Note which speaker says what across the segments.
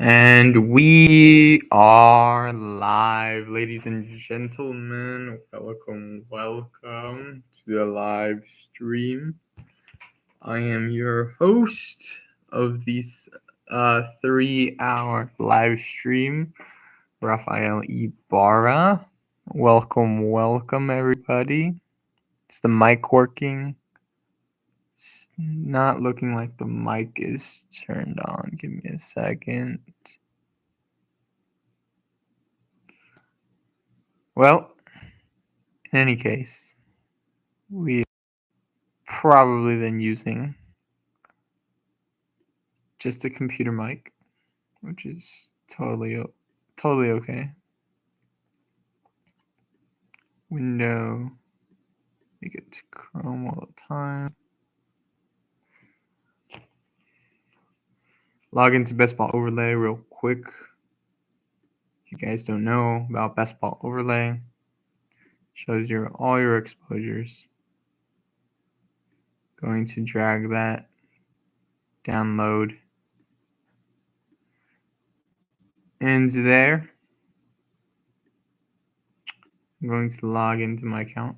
Speaker 1: And we are live, ladies and gentlemen. Welcome to the live stream. I am your host of this 3-hour live stream, Rafael Ibarra. Welcome, everybody. Is the mic working? It's not looking like the mic is turned on. Give me a second. Well, in any case, we probably then using just a computer mic, which is totally okay. Window, make it Chrome all the time. Log into Best Ball Overlay real quick. If you guys don't know about Best Ball Overlay, shows you all your exposures. Going to drag that, download into there. I'm going to log into my account.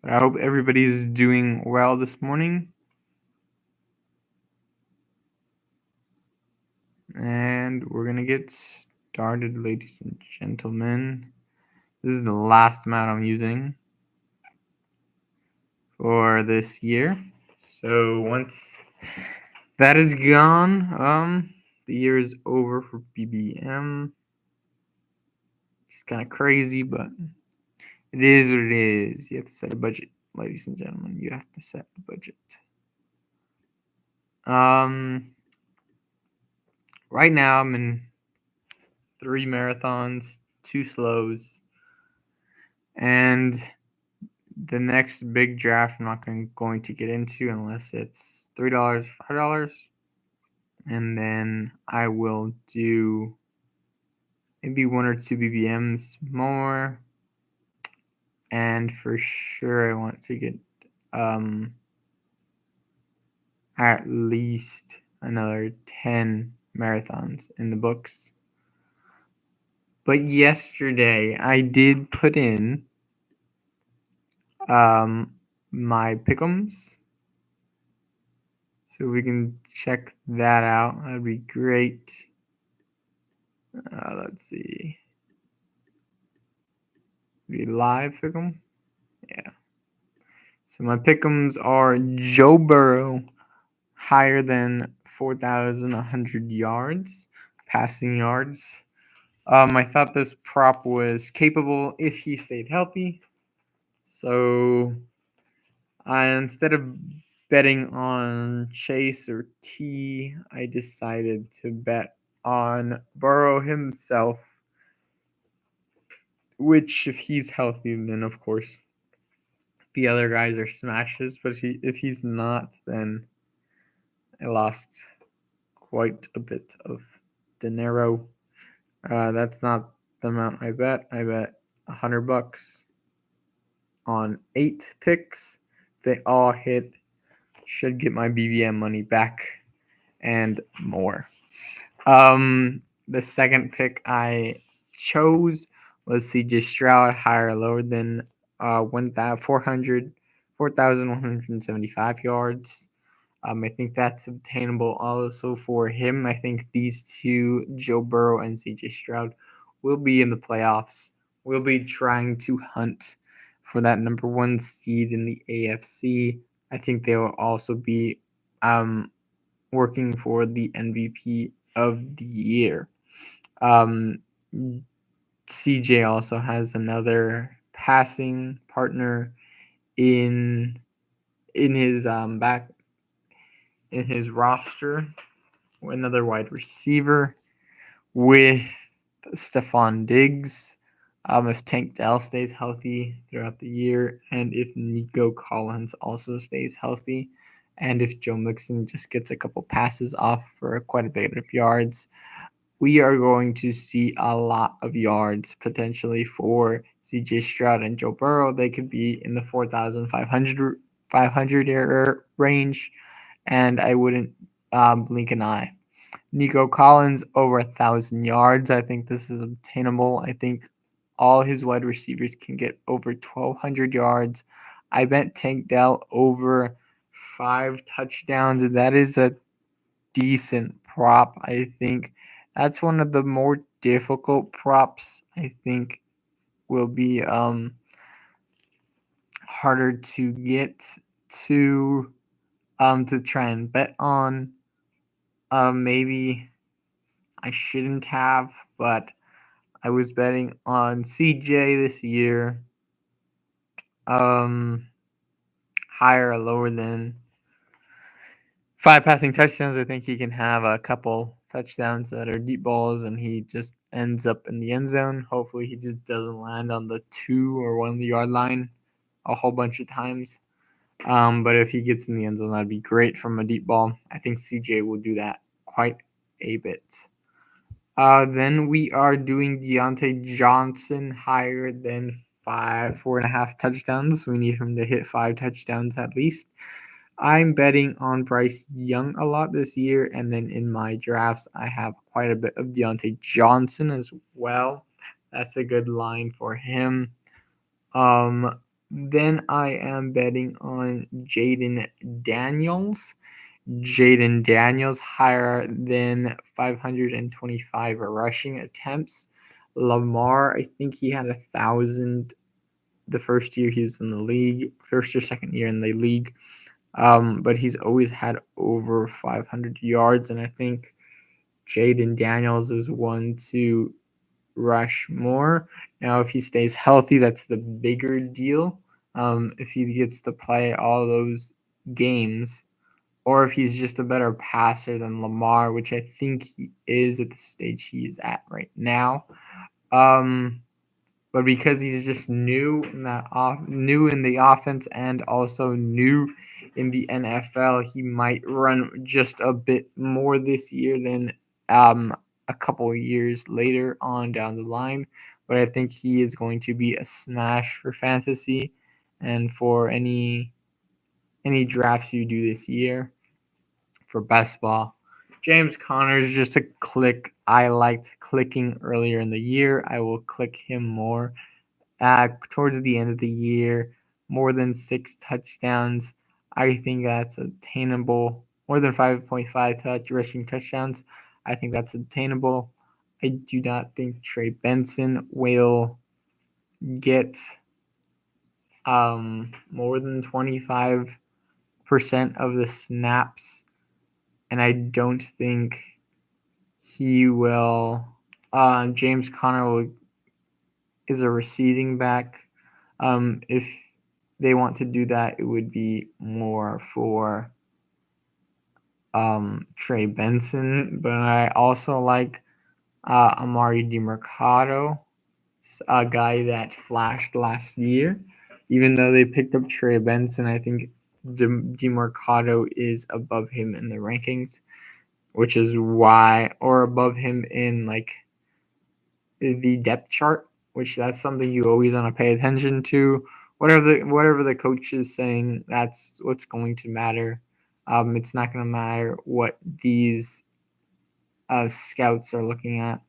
Speaker 1: But I hope everybody's doing well this morning. And we're going to get started, ladies and gentlemen. This is the last amount I'm using for this year. So once that is gone, the year is over for BBM. It's kind of crazy, but it is what it is. You have to set a budget, ladies and gentlemen. You have to set a budget. Right now I'm in 3 marathons, 2 slows, and the next big draft I'm not going to get into unless it's $3, $5, and then I will do maybe 1 or 2 BBMs more, and for sure I want to get at least another 10 marathons in the books. But yesterday I did put in my pick'ems, so we can check that out. That'd be great. Let's see. Be live pick'em? Yeah. So my pick'ems are Joe Burrow higher than 4,100 yards, passing yards. I thought this prop was capable if he stayed healthy. So instead of betting on Chase or T, I decided to bet on Burrow himself, which if he's healthy, then of course the other guys are smashes. But if he's not, then I lost quite a bit of dinero. That's not the amount I bet. I bet $100 on 8 picks. They all hit. Should get my BBM money back and more. The second pick I chose was CJ Stroud, higher or lower than 4,175 yards. I think that's obtainable also for him. I think these two, Joe Burrow and CJ Stroud, will be in the playoffs. We'll be trying to hunt for that number 1 seed in the AFC. I think they will also be working for the MVP of the year. CJ also has another passing partner in his in his roster, another wide receiver with Stephon Diggs. If Tank Dell stays healthy throughout the year, and if Nico Collins also stays healthy, and if Joe Mixon just gets a couple passes off for quite a bit of yards, we are going to see a lot of yards potentially for CJ Stroud and Joe Burrow. They could be in the 4,500 range, and I wouldn't blink an eye. Nico Collins over 1,000 yards. I think this is obtainable. I think all his wide receivers can get over 1,200 yards. I bet Tank Dell over 5 touchdowns. That is a decent prop. I think that's one of the more difficult props. I think will be harder to get to try and bet on. Maybe I shouldn't have, but I was betting on CJ this year. Higher or lower than 5 passing touchdowns. I think he can have a couple touchdowns that are deep balls and he just ends up in the end zone. Hopefully he just doesn't land on the 2 or 1 yard line a whole bunch of times. But if he gets in the end zone, that'd be great from a deep ball. I think CJ will do that quite a bit. Then we are doing Deontay Johnson higher than 4.5 touchdowns. We need him to hit 5 touchdowns at least. I'm betting on Bryce Young a lot this year, and then in my drafts, I have quite a bit of Deontay Johnson as well. That's a good line for him. Then I am betting on Jaden Daniels. Jaden Daniels higher than 525 rushing attempts. Lamar, I think he had 1,000 the first year he was in the league, first or second year in the league. But he's always had over 500 yards, and I think Jaden Daniels is one to rush more. Now, if he stays healthy, that's the bigger deal. If he gets to play all those games, or if he's just a better passer than Lamar, which I think he is at the stage he is at right now. But because he's just new in new in the offense and also new in the NFL, he might run just a bit more this year than a couple of years later on down the line. But I think he is going to be a smash for fantasy and for any drafts you do this year for best ball. James Conner is just a click I liked clicking earlier in the year. I will click him more towards the end of the year. More than 6 touchdowns. I think that's attainable. More than 5.5 rushing touchdowns. I think that's attainable. I do not think Trey Benson will get more than 25% of the snaps, and I don't think he will. James Conner is a receiving back. If they want to do that, it would be more for Trey Benson. But I also like Amari DeMercado, a guy that flashed last year. Even though they picked up Trey Benson, I think DeMercado is above him in the rankings, which is why, or above him in like the depth chart, which that's something you always want to pay attention to. Whatever the coach is saying, that's what's going to matter. It's not going to matter what these scouts are looking at.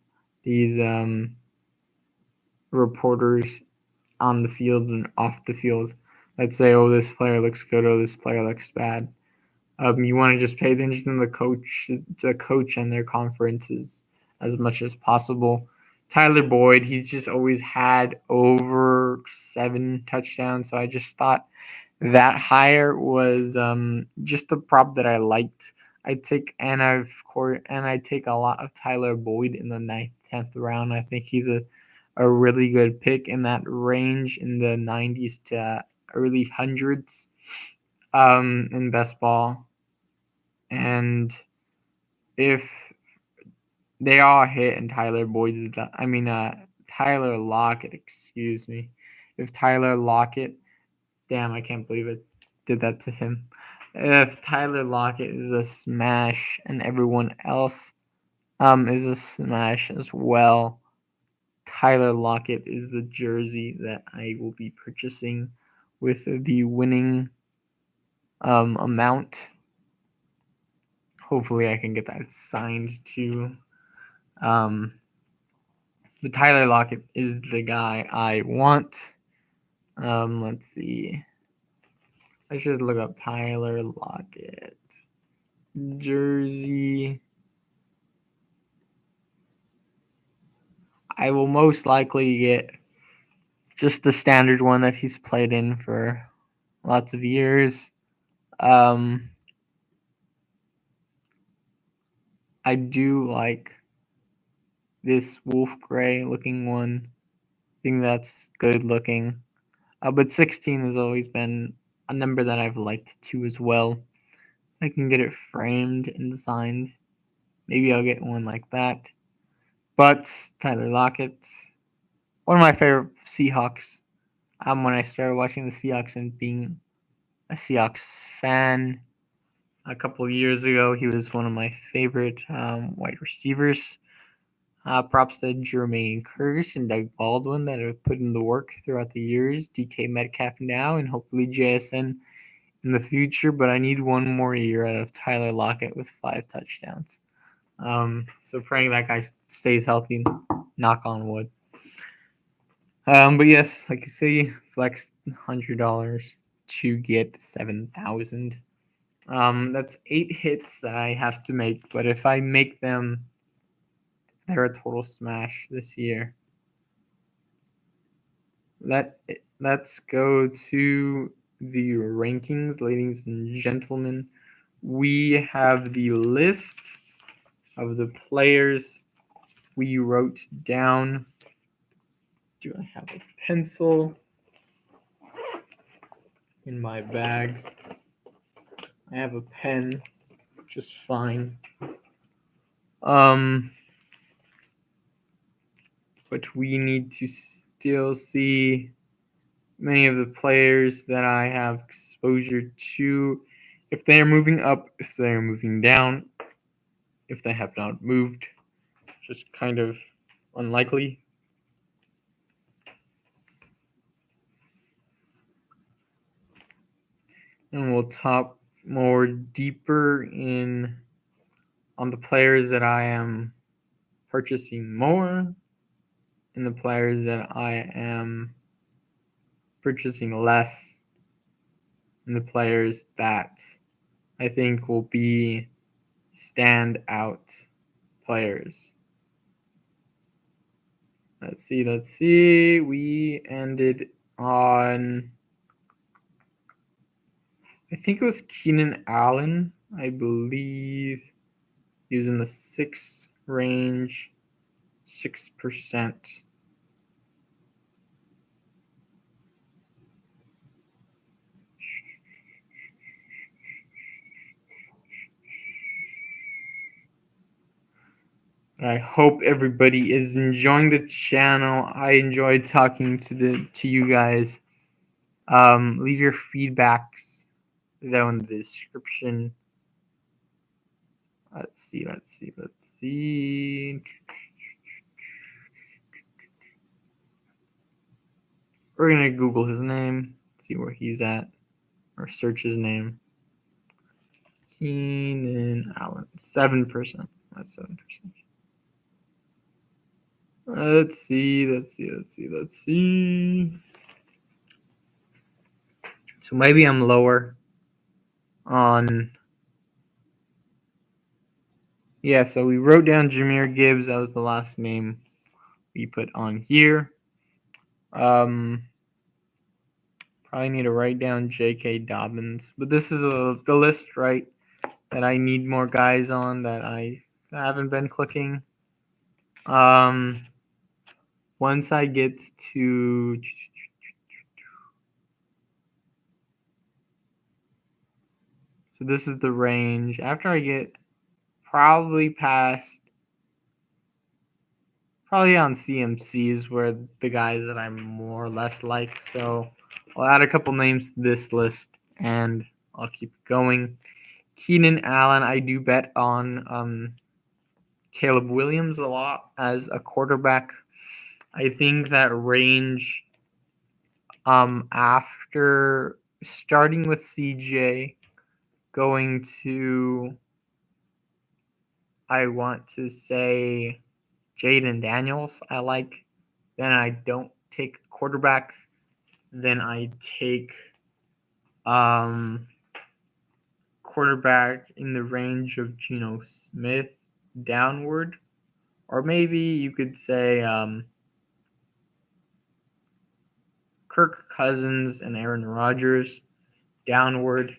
Speaker 1: These reporters on the field and off the field that say, "Oh, this player looks good," or "This player looks bad." You want to just pay attention to the coach and their conferences as much as possible. Tyler Boyd, he's just always had over 7 touchdowns, so I just thought that higher was just a prop that I liked. I take a lot of Tyler Boyd in the 9th, 10th round. I think he's a really good pick in that range in the 90s to early hundreds in best ball. And if they all hit and Tyler Lockett, excuse me. If Tyler Lockett, damn, I can't believe it did that to him. If Tyler Lockett is a smash and everyone else is a smash as well. Tyler Lockett is the jersey that I will be purchasing with the winning amount. Hopefully I can get that signed too. But Tyler Lockett is the guy I want. Let's see. Let's just look up Tyler Lockett jersey. I will most likely get just the standard one that he's played in for lots of years. I do like this wolf gray looking one. I think that's good looking. But 16 has always been a number that I've liked too as well. I can get it framed and signed. Maybe I'll get one like that. But Tyler Lockett, one of my favorite Seahawks. When I started watching the Seahawks and being a Seahawks fan a couple of years ago, he was one of my favorite wide receivers. Props to Jermaine Kearse and Doug Baldwin that have put in the work throughout the years. DK Metcalf now, and hopefully JSN in the future. But I need one more year out of Tyler Lockett with 5 touchdowns. So praying that guy stays healthy. Knock on wood. But yes, like you say, flex $100 to get 7,000. That's 8 hits that I have to make. But if I make them, they're a total smash this year. Let's go to the rankings, ladies and gentlemen. We have the list of the players we wrote down. Do I have a pencil in my bag? I have a pen, just fine. But we need to still see many of the players that I have exposure to, if they are moving up, if they are moving down, if they have not moved, just kind of unlikely. And we'll talk more deeper on the players that I am purchasing more and the players that I am purchasing less, and the players that I think will be standout players. Let's see. We ended on, I think it was Keenan Allen, I believe. He was in the 6 range, 6%. I hope everybody is enjoying the channel. I enjoyed talking to you guys. Leave your feedbacks down in the description. Let's see. We're gonna Google his name, see where he's at, or search his name. Keenan Allen, 7%. That's 7%. Let's see. So maybe I'm lower on. Yeah, so we wrote down Jahmyr Gibbs. That was the last name we put on here. Probably need to write down J.K. Dobbins. But this is the list, right, that I need more guys on that I haven't been clicking. Once I get to... So this is the range. After I get probably past... Probably on CMCs where the guys that I'm more or less like. So I'll add a couple names to this list and I'll keep going. Keenan Allen, I do bet on Caleb Williams a lot as a quarterback. I think that range after starting with CJ, going to, I want to say, Jaden Daniels, I like. Then I don't take quarterback. Then I take quarterback in the range of Geno Smith downward. Or maybe you could say Kirk Cousins and Aaron Rodgers downward.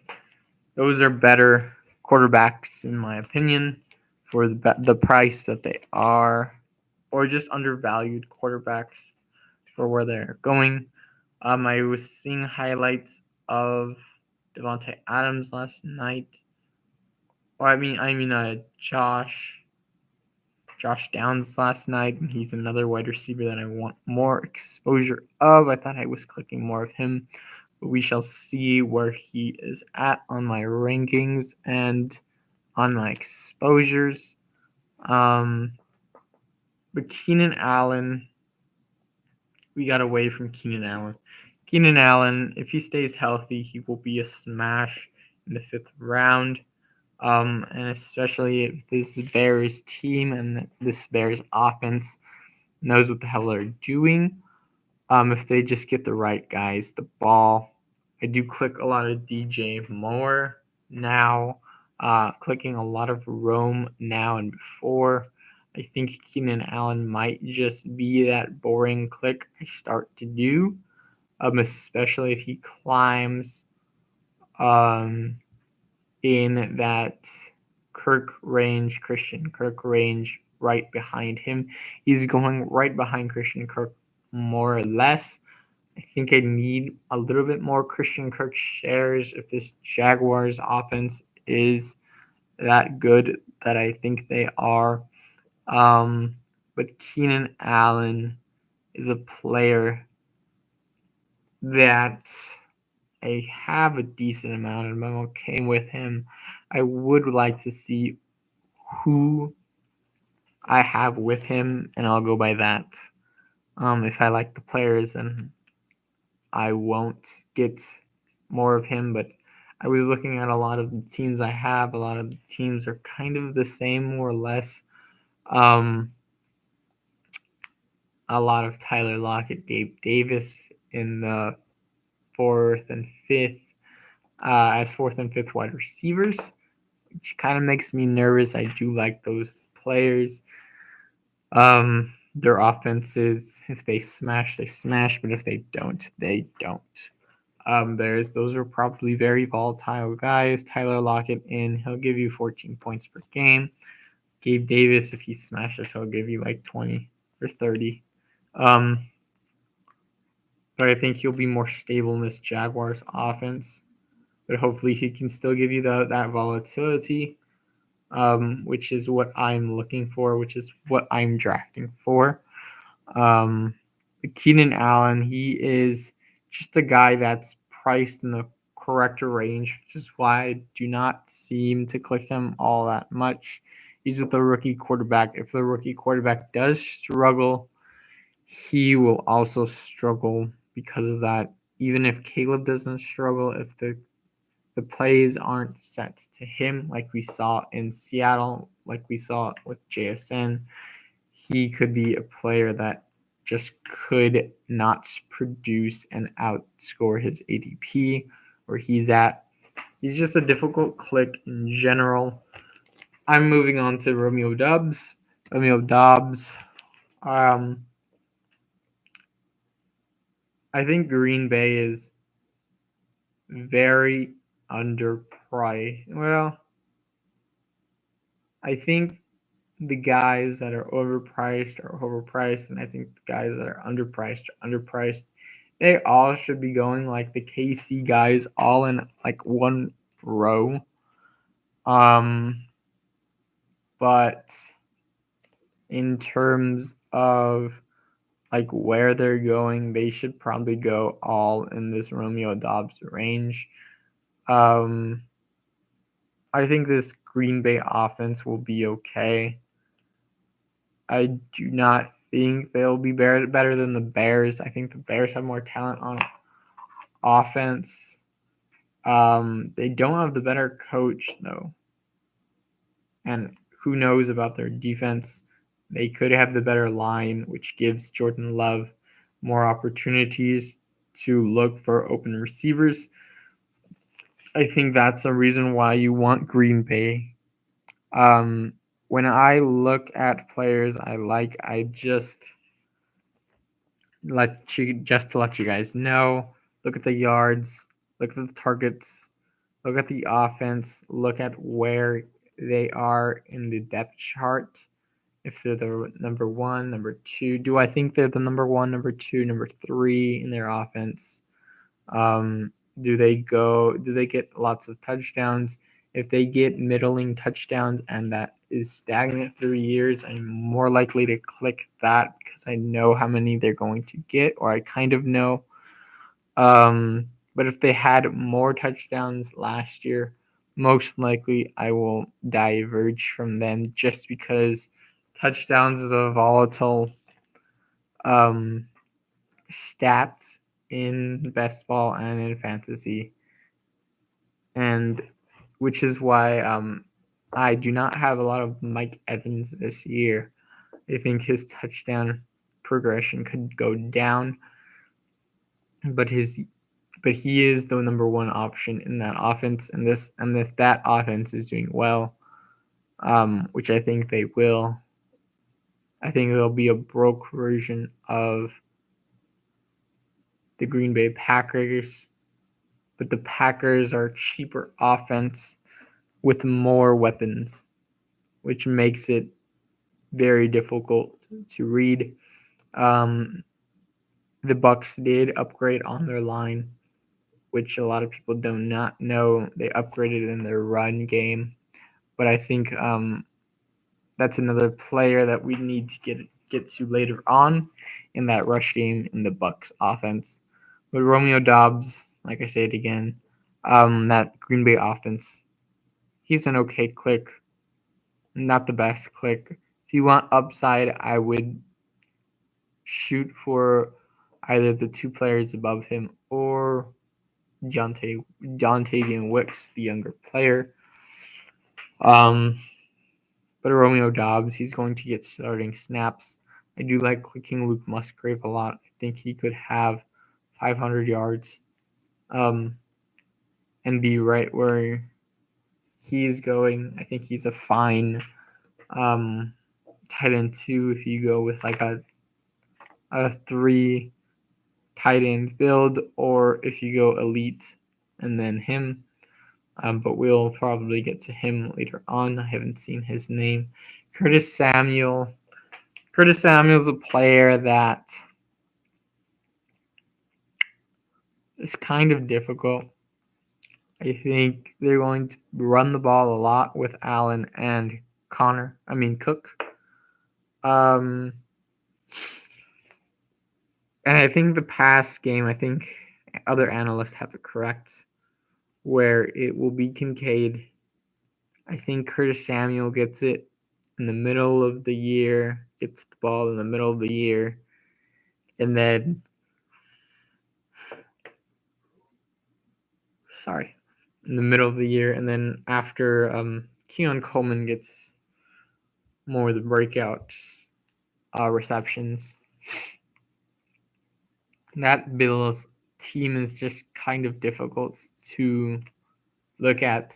Speaker 1: Those are better quarterbacks, in my opinion, for the price that they are, or just undervalued quarterbacks for where they're going. I was seeing highlights of Devontae Adams last night. Or Josh Downs last night. He's another wide receiver that I want more exposure of. I thought I was clicking more of him, but we shall see where he is at on my rankings and on my exposures. But Keenan Allen, we got away from Keenan Allen. Keenan Allen, if he stays healthy, he will be a smash in the 5th round. And especially if this Bears team and this Bears offense knows what the hell they're doing. If they just get the right guys the ball. I do click a lot of DJ Moore now, clicking a lot of Rome now and before. I think Keenan Allen might just be that boring click I start to do, especially if he climbs in that Christian Kirk range right behind him. He's going right behind Christian Kirk more or less. I think I need a little bit more Christian Kirk shares if this Jaguars offense is that good that I think they are. But Keenan Allen is a player that I have a decent amount of. I'm okay with him. I would like to see who I have with him, and I'll go by that. If I like the players, and I won't get more of him, but I was looking at a lot of the teams I have. A lot of the teams are kind of the same, more or less. A lot of Tyler Lockett, Gabe Davis in the 4th and 5th, as 4th and 5th wide receivers, which kind of makes me nervous. I do like those players. Their offenses, if they smash, they smash, but if they don't, they don't. Those are probably very volatile guys. Tyler Lockett he'll give you 14 points per game. Gabe Davis, if he smashes, he'll give you like 20 or 30. But I think he'll be more stable in this Jaguars offense. But hopefully he can still give you that volatility, which is what I'm looking for, which is what I'm drafting for. Keenan Allen, he is just a guy that's priced in the correct range, which is why I do not seem to click him all that much. He's with the rookie quarterback. If the rookie quarterback does struggle, he will also struggle because of that. Even if Caleb doesn't struggle, if the plays aren't set to him, like we saw in Seattle, like we saw with JSN, he could be a player that just could not produce and outscore his ADP where he's at. He's just a difficult click in general. I'm moving on to Romeo Doubs. I think Green Bay is very underpriced. Well, I think the guys that are overpriced, and I think the guys that are underpriced. They all should be going like the KC guys, all in like one row. But in terms of like where they're going, they should probably go all in this Romeo Doubs range. I think this Green Bay offense will be okay. I do not think they'll be better than the Bears. I think the Bears have more talent on offense. They don't have the better coach though, and who knows about their defense? They could have the better line, which gives Jordan Love more opportunities to look for open receivers. I think that's a reason why you want Green Bay. Um, when I look at players I like, I just to let you guys know. Look at the yards, look at the targets, look at the offense, look at where they are in the depth chart. If they're the number one, number two, do I think they're the number one, number two, number three in their offense? Um, do they get lots of touchdowns? If they get middling touchdowns and that is stagnant 3 years, I'm more likely to click that because I know how many they're going to get, or I kind of know. But if they had more touchdowns last year, most likely I will diverge from them just because touchdowns is a volatile um, stats in best ball and in fantasy, and which is why I do not have a lot of Mike Evans this year. I think his touchdown progression could go down, but he is the number one option in that offense, and if that offense is doing well, which I think they will, I think there'll be a broke version of the Green Bay Packers, but the Packers are cheaper offense with more weapons, which makes it very difficult to read. Um, the Bucks did upgrade on their line, which a lot of people do not know. They upgraded in their run game, but I think that's another player that we need to get to later on in that rush game in the Bucks offense. But Romeo Doubs, like I said again, that Green Bay offense, he's an okay click, not the best click. If you want upside, I would shoot for either the two players above him or Dontavian Wicks, the younger player. Um, but Romeo Doubs, he's going to get starting snaps. I do like clicking Luke Musgrave a lot. I think he could have 500 yards and be right where he is going. I think he's a fine tight end too if you go with like a three tight end build, or if you go elite and then him. But we'll probably get to him later on. I haven't seen his name. Curtis Samuel. Curtis Samuel's a player that is kind of difficult. I think they're going to run the ball a lot with Allen and Cook. And I think the past game, I think other analysts have it correct, where it will be Kincaid. I think Curtis Samuel gets it in the middle of the year, gets the ball in the middle of the year, and then in the middle of the year, and then after Keon Coleman gets more of the breakout receptions. That Bills team is just kind of difficult to look at.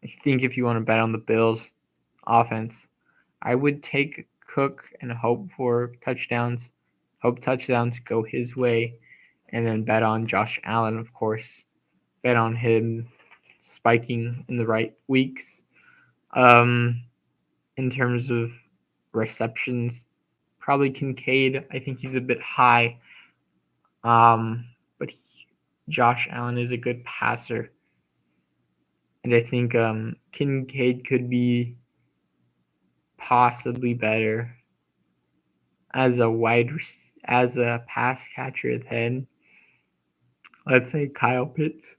Speaker 1: I think if you want to bet on the Bills offense, I would take Cook and hope for touchdowns. Hope touchdowns go his way, and then bet on Josh Allen, of course. Bet on him spiking in the right weeks. In terms of receptions, probably Kincaid. I think he's a bit high. But Josh Allen is a good passer. And I think Kincaid could be possibly better as a pass catcher than, let's say, Kyle Pitts.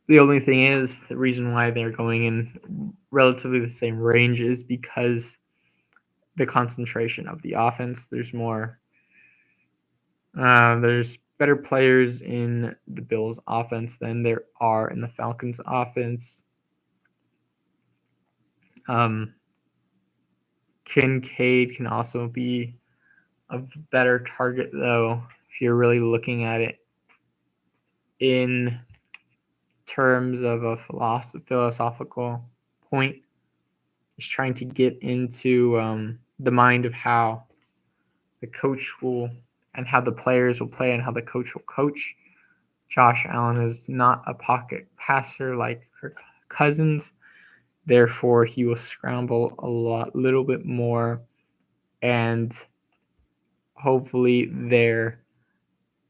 Speaker 1: The only thing is, the reason why they're going in relatively the same range is because the concentration of the offense. There's there's better players in the Bills offense than there are in the Falcons offense. Kincaid can also be a better target, though, if you're really looking at it in terms of a philosophical point. Just trying to get into the mind of how the coach will and how the players will play and how the coach will coach. Josh Allen is not a pocket passer like Kirk Cousins. Therefore, he will scramble little bit more, and hopefully their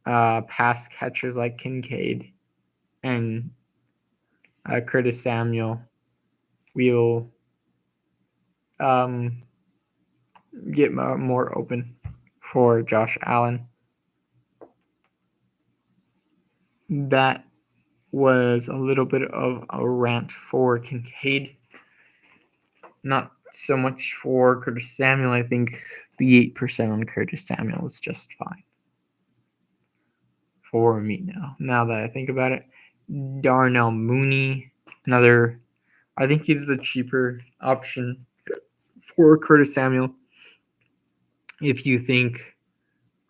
Speaker 1: pass catchers like Kincaid and Curtis Samuel will get more open for Josh Allen. That was a little bit of a rant for Kincaid. Not so much for Curtis Samuel. I think the 8% on Curtis Samuel is just fine for me now that I think about it. Darnell Mooney, I think he's the cheaper option for Curtis Samuel. If you think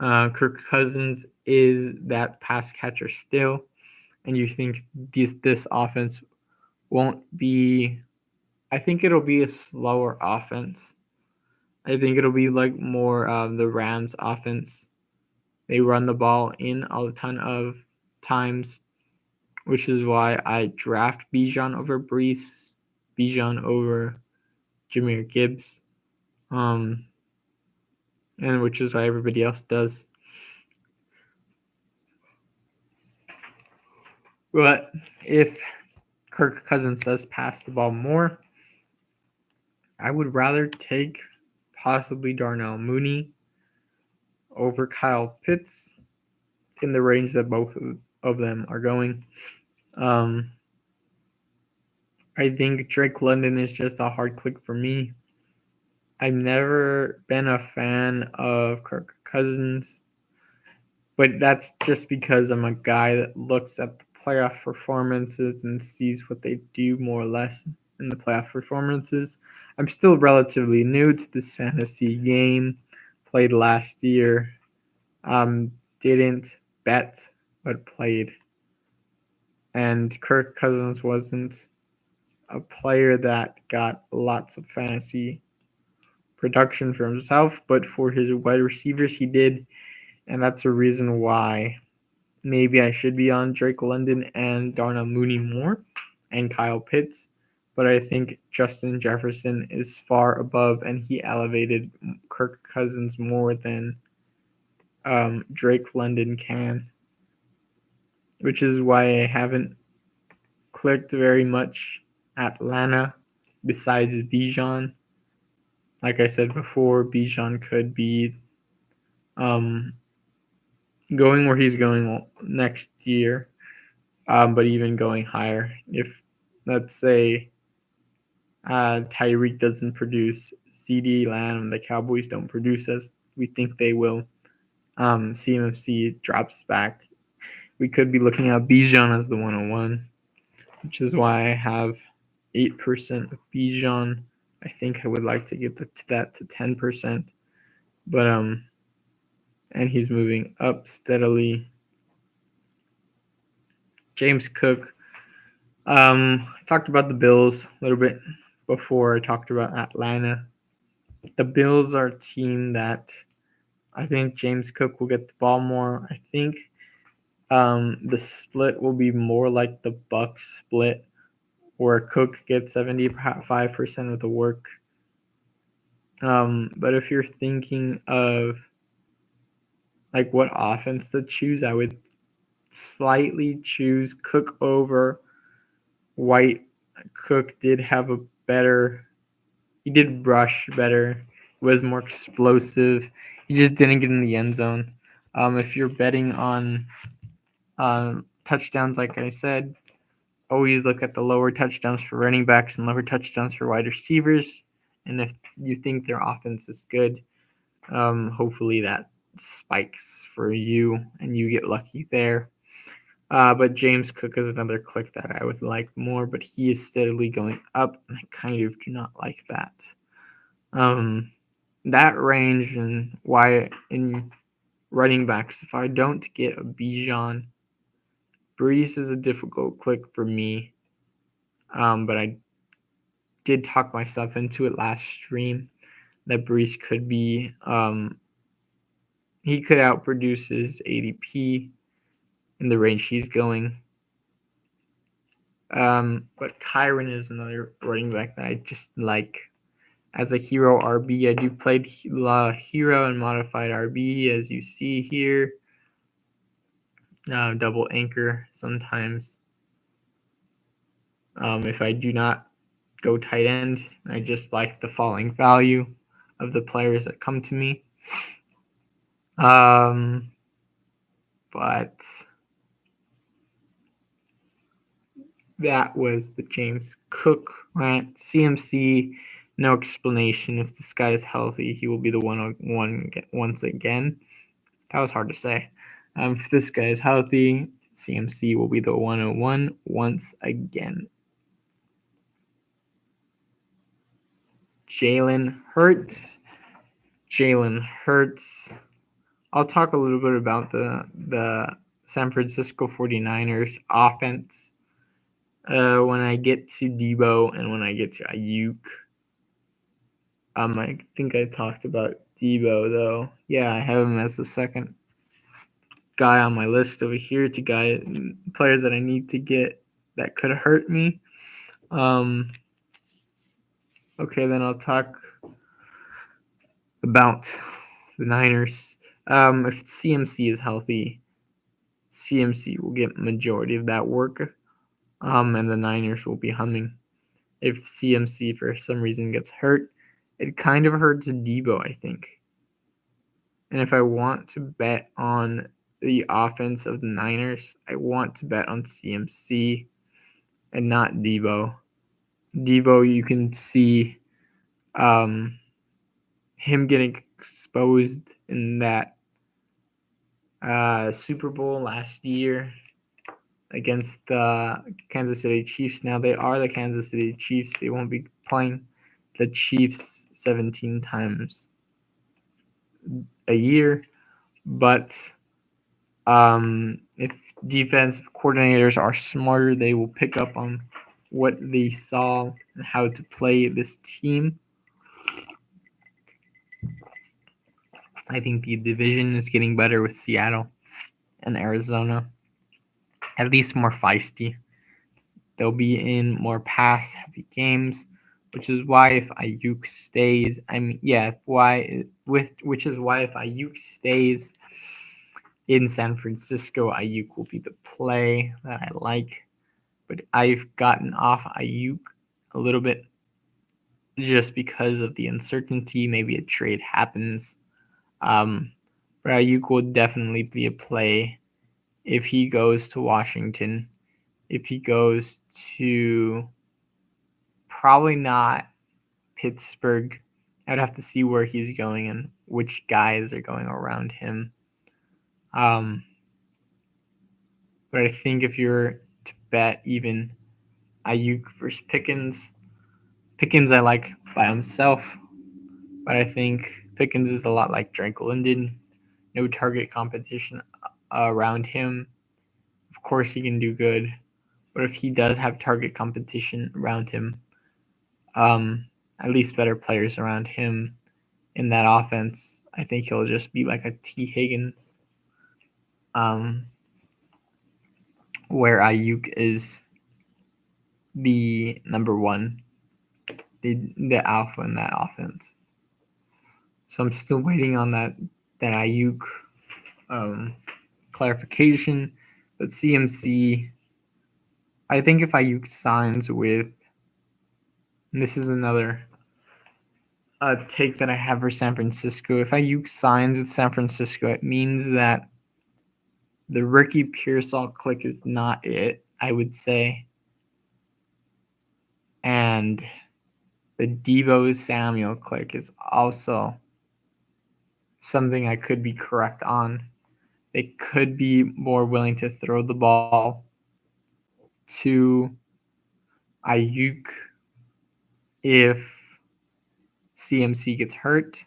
Speaker 1: Kirk Cousins is that pass catcher still, and you think this offense won't be, I think it'll be a slower offense. I think it'll be like more the Rams offense. They run the ball in a ton of times, which is why I draft Bijan over Breece, Bijan over Jahmyr Gibbs, and which is why everybody else does. But if Kirk Cousins does pass the ball more, I would rather take possibly Darnell Mooney over Kyle Pitts in the range that both of them are going. I think Drake London is just a hard click for me. I've never been a fan of Kirk Cousins, but that's just because I'm a guy that looks at the playoff performances and sees what they do more or less in the playoff performances. I'm still relatively new to this fantasy game. Played last year. Didn't bet, but played. And Kirk Cousins wasn't a player that got lots of fantasy production for himself, but for his wide receivers, he did. And that's a reason why maybe I should be on Drake London and Darnell Mooney more and Kyle Pitts. But I think Justin Jefferson is far above, and he elevated Kirk Cousins more than Drake London can, which is why I haven't clicked very much Atlanta besides Bijan. Like I said before, Bijan could be going where he's going next year, but even going higher. If, let's say, Tyreek doesn't produce, CeeDee Lamb and the Cowboys don't produce as we think they will, CMFC drops back, we could be looking at Bijan as the 101, which is why I have 8% of Bijan. I think I would like to get that to 10%, but and he's moving up steadily. James Cook. I talked about the Bills a little bit before I talked about Atlanta. The Bills are a team that I think James Cook will get the ball more. I think the split will be more like the Bucs split, where Cook gets 75% of the work. But if you're thinking of like what offense to choose, I would slightly choose Cook over White. Cook did have a better, he did rush better, was more explosive. He just didn't get in the end zone. If you're betting on touchdowns, like I said, always look at the lower touchdowns for running backs and lower touchdowns for wide receivers, And if you think their offense is good, hopefully that spikes for you and you get lucky there. But James Cook is another click that I would like more, but he is steadily going up, and I kind of do not like that. That range and why in running backs, if I don't get a Bijan, Brees is a difficult click for me. But I did talk myself into it last stream that Brees could be he could outproduce his ADP in the range he's going. But Kyron is another running back that I just like as a hero RB. I do play a lot of hero and modified RB, as you see here. Double anchor sometimes. If I do not go tight end, I just like the falling value of the players that come to me. But that was the James Cook rant. CMC, no explanation. If this guy is healthy, he will be the 101 once again. That was hard to say. If this guy is healthy, CMC will be the 101 once again. Jalen Hurts. I'll talk a little bit about the San Francisco 49ers offense when I get to Debo and when I get to Ayuk. I think I talked about Debo though. Yeah, I have him as the second guy on my list over here to players that I need to get that could hurt me. Okay, then I'll talk about the Niners. If CMC is healthy, CMC will get majority of that work, and the Niners will be humming. If CMC for some reason gets hurt, it kind of hurts Debo, I think. And if I want to bet on the offense of the Niners, I want to bet on CMC and not Debo. Debo, you can see him getting exposed in that Super Bowl last year against the Kansas City Chiefs. Now they are the Kansas City Chiefs. They won't be playing the Chiefs 17 times a year. But if defensive coordinators are smarter, they will pick up on what they saw and how to play this team. I think the division is getting better with Seattle and Arizona, at least more feisty. They'll be in more pass-heavy games, which is why if Ayuk stays, which is why if Ayuk stays in San Francisco, Ayuk will be the play that I like. But I've gotten off Ayuk a little bit just because of the uncertainty. Maybe a trade happens. But Ayuk will definitely be a play if he goes to Washington. If he goes to probably not Pittsburgh, I'd have to see where he's going and which guys are going around him. But I think if you're to bet even Ayuk versus Pickens I like by himself, but I think Pickens is a lot like Drake London. No target competition around him. Of course, he can do good, but if he does have target competition around him, at least better players around him in that offense, I think he'll just be like a T. Higgins, where Ayuk is the number one, the alpha in that offense. So I'm still waiting on that Ayuk clarification. But CMC, I think if Ayuk signs with, and this is another take that I have for San Francisco. If Ayuk signs with San Francisco, it means that the Ricky Pearsall click is not it, I would say. And the Deebo Samuel click is also something I could be correct on. They could be more willing to throw the ball to Ayuk if CMC gets hurt.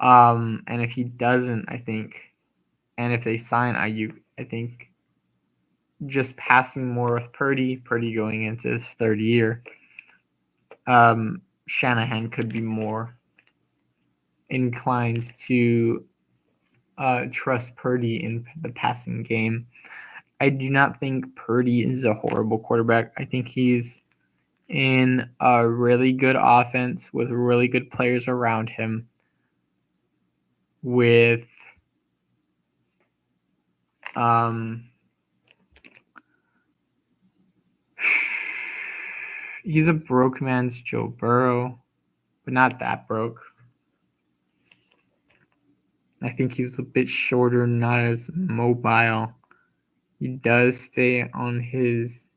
Speaker 1: And if he doesn't, I think, and if they sign Ayuk, I think just passing more with Purdy going into his third year, Shanahan could be more inclined to trust Purdy in the passing game. I do not think Purdy is a horrible quarterback. I think he's in a really good offense with really good players around him. With he's a broke man's Joe Burrow, but not that broke. I think he's a bit shorter, not as mobile. He does stay on his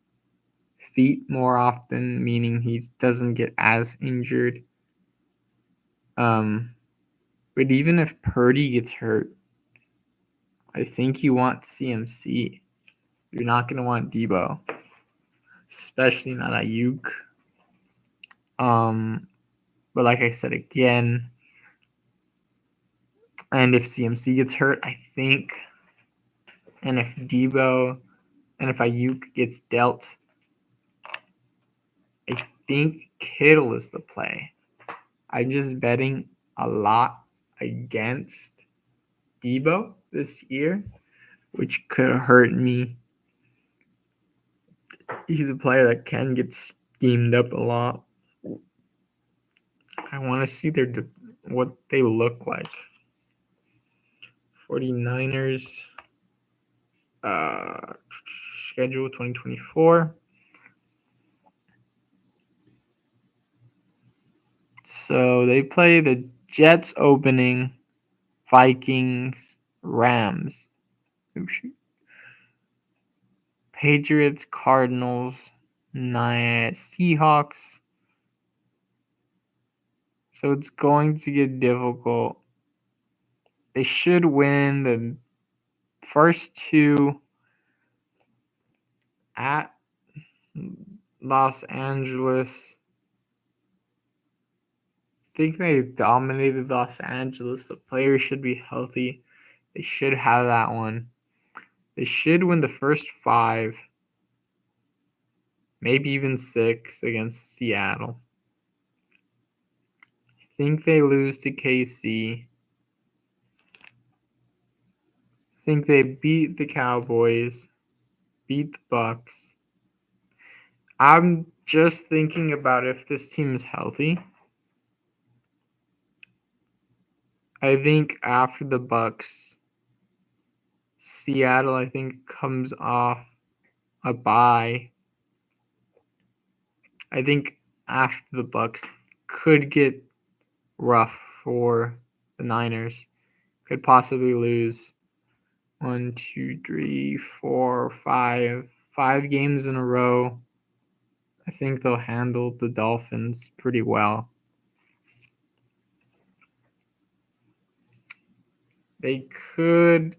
Speaker 1: feet more often, meaning he doesn't get as injured. But even if Purdy gets hurt, I think you want CMC. You're not going to want Deebo, especially not Ayuk. But like I said again, and if CMC gets hurt, I think, and if Deebo and if Ayuk gets dealt, I think Kittle is the play. I'm just betting a lot against Deebo this year, which could hurt me. He's a player that can get schemed up a lot. I want to see what they look like. 49ers schedule 2024. So they play the Jets opening, Vikings, Rams. Patriots, Cardinals, Seahawks. So it's going to get difficult. They should win the first two at Los Angeles. I think they dominated Los Angeles. The players should be healthy. They should have that one. They should win the first 5, maybe even 6 against Seattle. I think they lose to KC. I think they beat the Cowboys, beat the Bucks. I'm just thinking about if this team is healthy. I think after the Bucks, Seattle, I think, comes off a bye. I think after the Bucks could get rough for the Niners. Could possibly lose 1, 2, 3, 4, 5 games in a row. I think they'll handle the Dolphins pretty well. They could.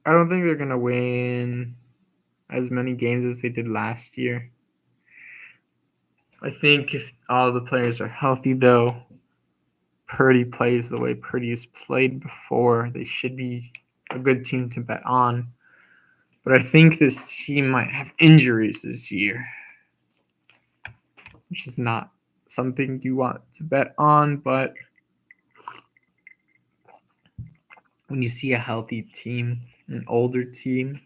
Speaker 1: I don't think they're going to win as many games as they did last year. I think if all the players are healthy, though, Purdy plays the way Purdy's played before, they should be a good team to bet on. But I think this team might have injuries this year, which is not something you want to bet on. But when you see a healthy team, an older team,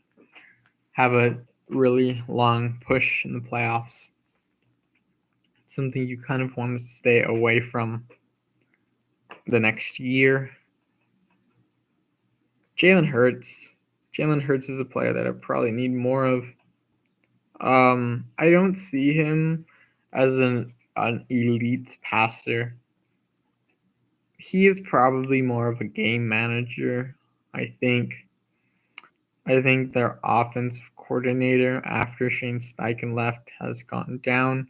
Speaker 1: have a really long push in the playoffs, it's something you kind of want to stay away from the next year. Jalen Hurts is a player that I probably need more of. I don't see him as an elite passer. He is probably more of a game manager. I think their offensive coordinator after Shane Steichen left has gone down,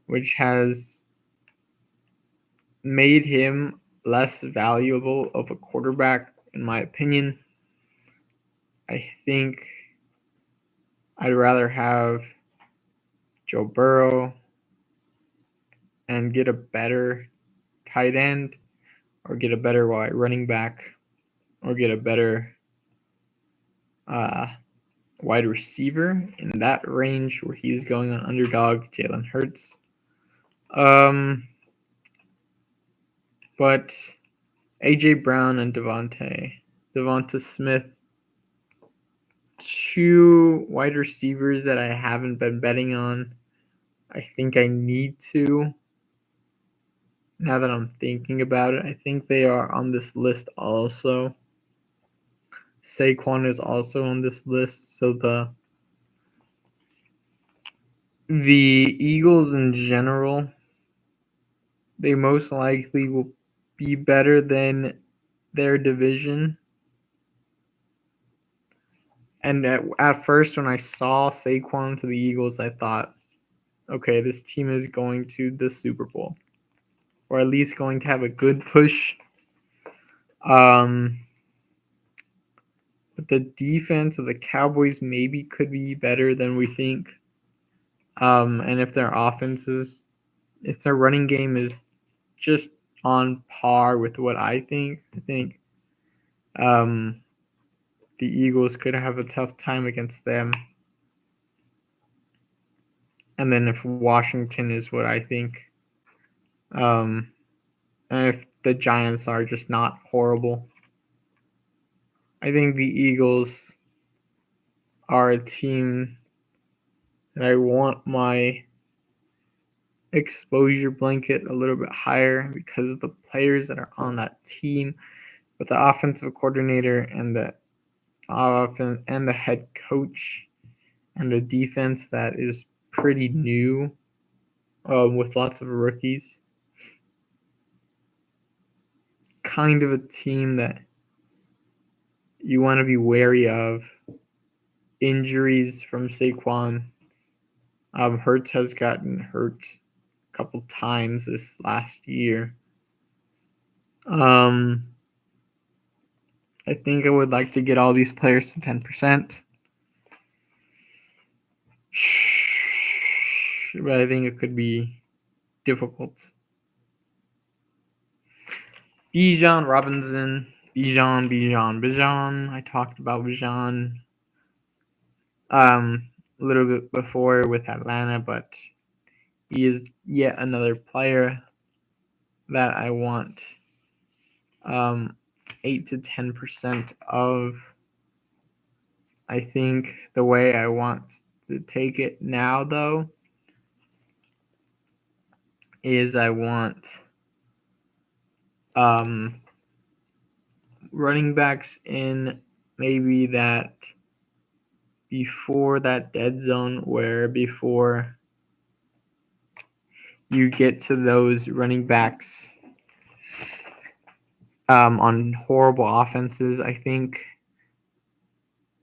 Speaker 1: which has made him less valuable of a quarterback, in my opinion. I think I'd rather have Joe Burrow and get a better tight end, or get a better running back, or get a better wide receiver in that range where he's going on underdog, Jalen Hurts. But A.J. Brown and Devonta Smith, two wide receivers that I haven't been betting on. I think I need to. Now that I'm thinking about it, I think they are on this list also. Saquon is also on this list, so the Eagles in general, they most likely will be better than their division. And at first, when I saw Saquon to the Eagles, I thought, okay, this team is going to the Super Bowl, or at least going to have a good push. But the defense of the Cowboys maybe could be better than we think. And if their if their running game is just on par with what I think the Eagles could have a tough time against them. And then if Washington is what I think, and if the Giants are just not horrible, I think the Eagles are a team that I want my exposure blanket a little bit higher because of the players that are on that team, with the offensive coordinator and the offense and the head coach and the defense that is pretty new, with lots of rookies. Kind of a team that you want to be wary of. Injuries from Saquon. Hurts has gotten hurt a couple times this last year. I think I would like to get all these players to 10%. But I think it could be difficult. Bijan Robinson. Bijan. I talked about Bijan a little bit before with Atlanta, but he is yet another player that I want 8 to 10% of. I think the way I want to take it now, though, is I want running backs in maybe that before that dead zone, where before you get to those running backs on horrible offenses. I think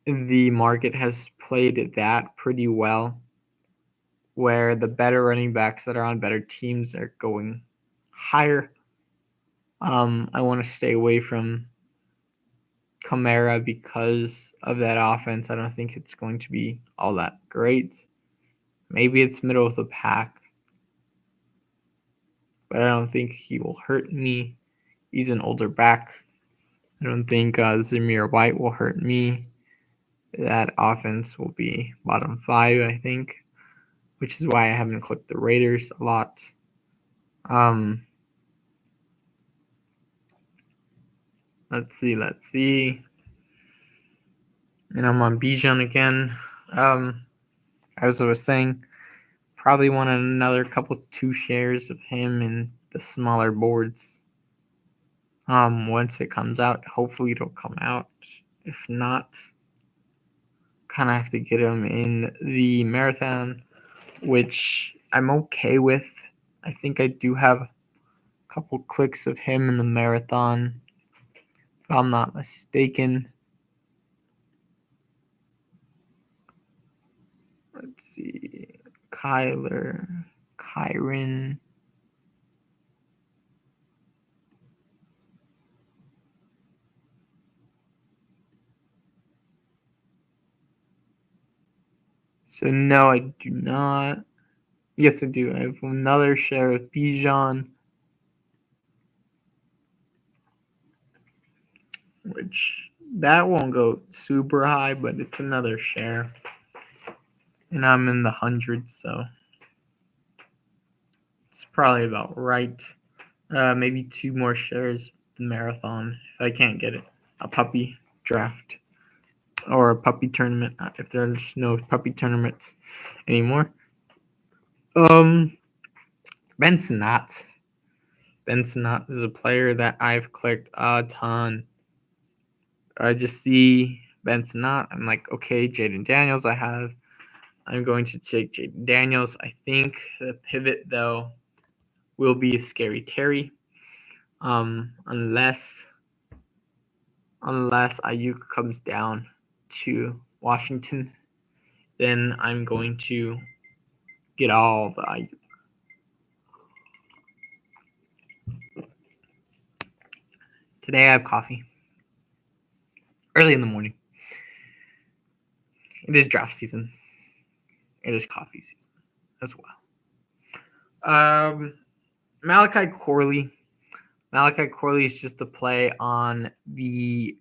Speaker 1: the market has played that pretty well, where the better running backs that are on better teams are going higher. I want to stay away from Kamara because of that offense. I don't think it's going to be all that great. Maybe it's middle of the pack, but I don't think he will hurt me. He's an older back. I don't think Zamir White will hurt me. That offense will be bottom 5, I think, which is why I haven't clicked the Raiders a lot. Let's see. And I'm on Bijan again. As I was saying, probably want another couple 2 shares of him in the smaller boards. Once it comes out, hopefully it'll come out. If not, kind of have to get him in the marathon, which I'm okay with. I think I do have a couple clicks of him in the marathon, if I'm not mistaken. Let's see. Kyren. So no, I do not. Yes, I do. I have another share of Bijan, which that won't go super high, but it's another share. And I'm in the hundreds, so it's probably about right. Maybe 2 more shares the marathon if I can't get it. A puppy draft or a puppy tournament if there's no puppy tournaments anymore. Ben Sinnott. Ben Sinnott is a player that I've clicked a ton. I just see Ben Sinnott. I'm like, okay, Jaden Daniels I have. I'm going to take Jaden Daniels. I think the pivot, though, will be Scary Terry. Unless Ayuk comes down to Washington, then I'm going to get all the Ayuk. Today I have coffee. Early in the morning. It is draft season. It is coffee season as well. Malachi Corley. Malachi Corley is just a play on the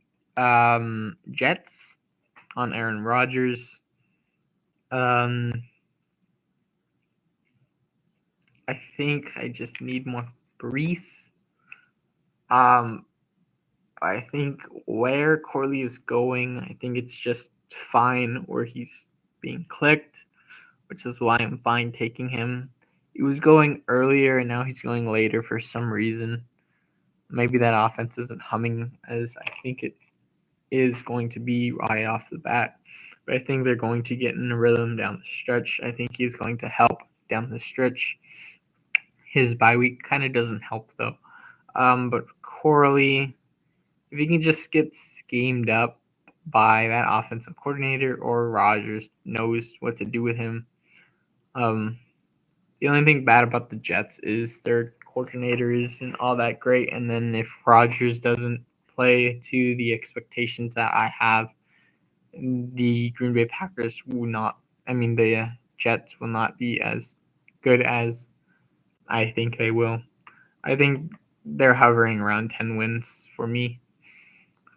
Speaker 1: Jets, on Aaron Rodgers. I think I just need more Brees. I think where Corley is going, I think it's just fine where he's being clicked, which is why I'm fine taking him. He was going earlier and now he's going later for some reason. Maybe that offense isn't humming as I think it is going to be right off the bat. But I think they're going to get in a rhythm down the stretch. I think he's going to help down the stretch. His bye week kind of doesn't help though. But Corley, if he can just get schemed up by that offensive coordinator or Rodgers knows what to do with him. The only thing bad about the Jets is their coordinator isn't all that great. And then if Rodgers doesn't play to the expectations that I have, the Green Bay Packers will not, the Jets will not be as good as I think they will. I think they're hovering around 10 wins for me.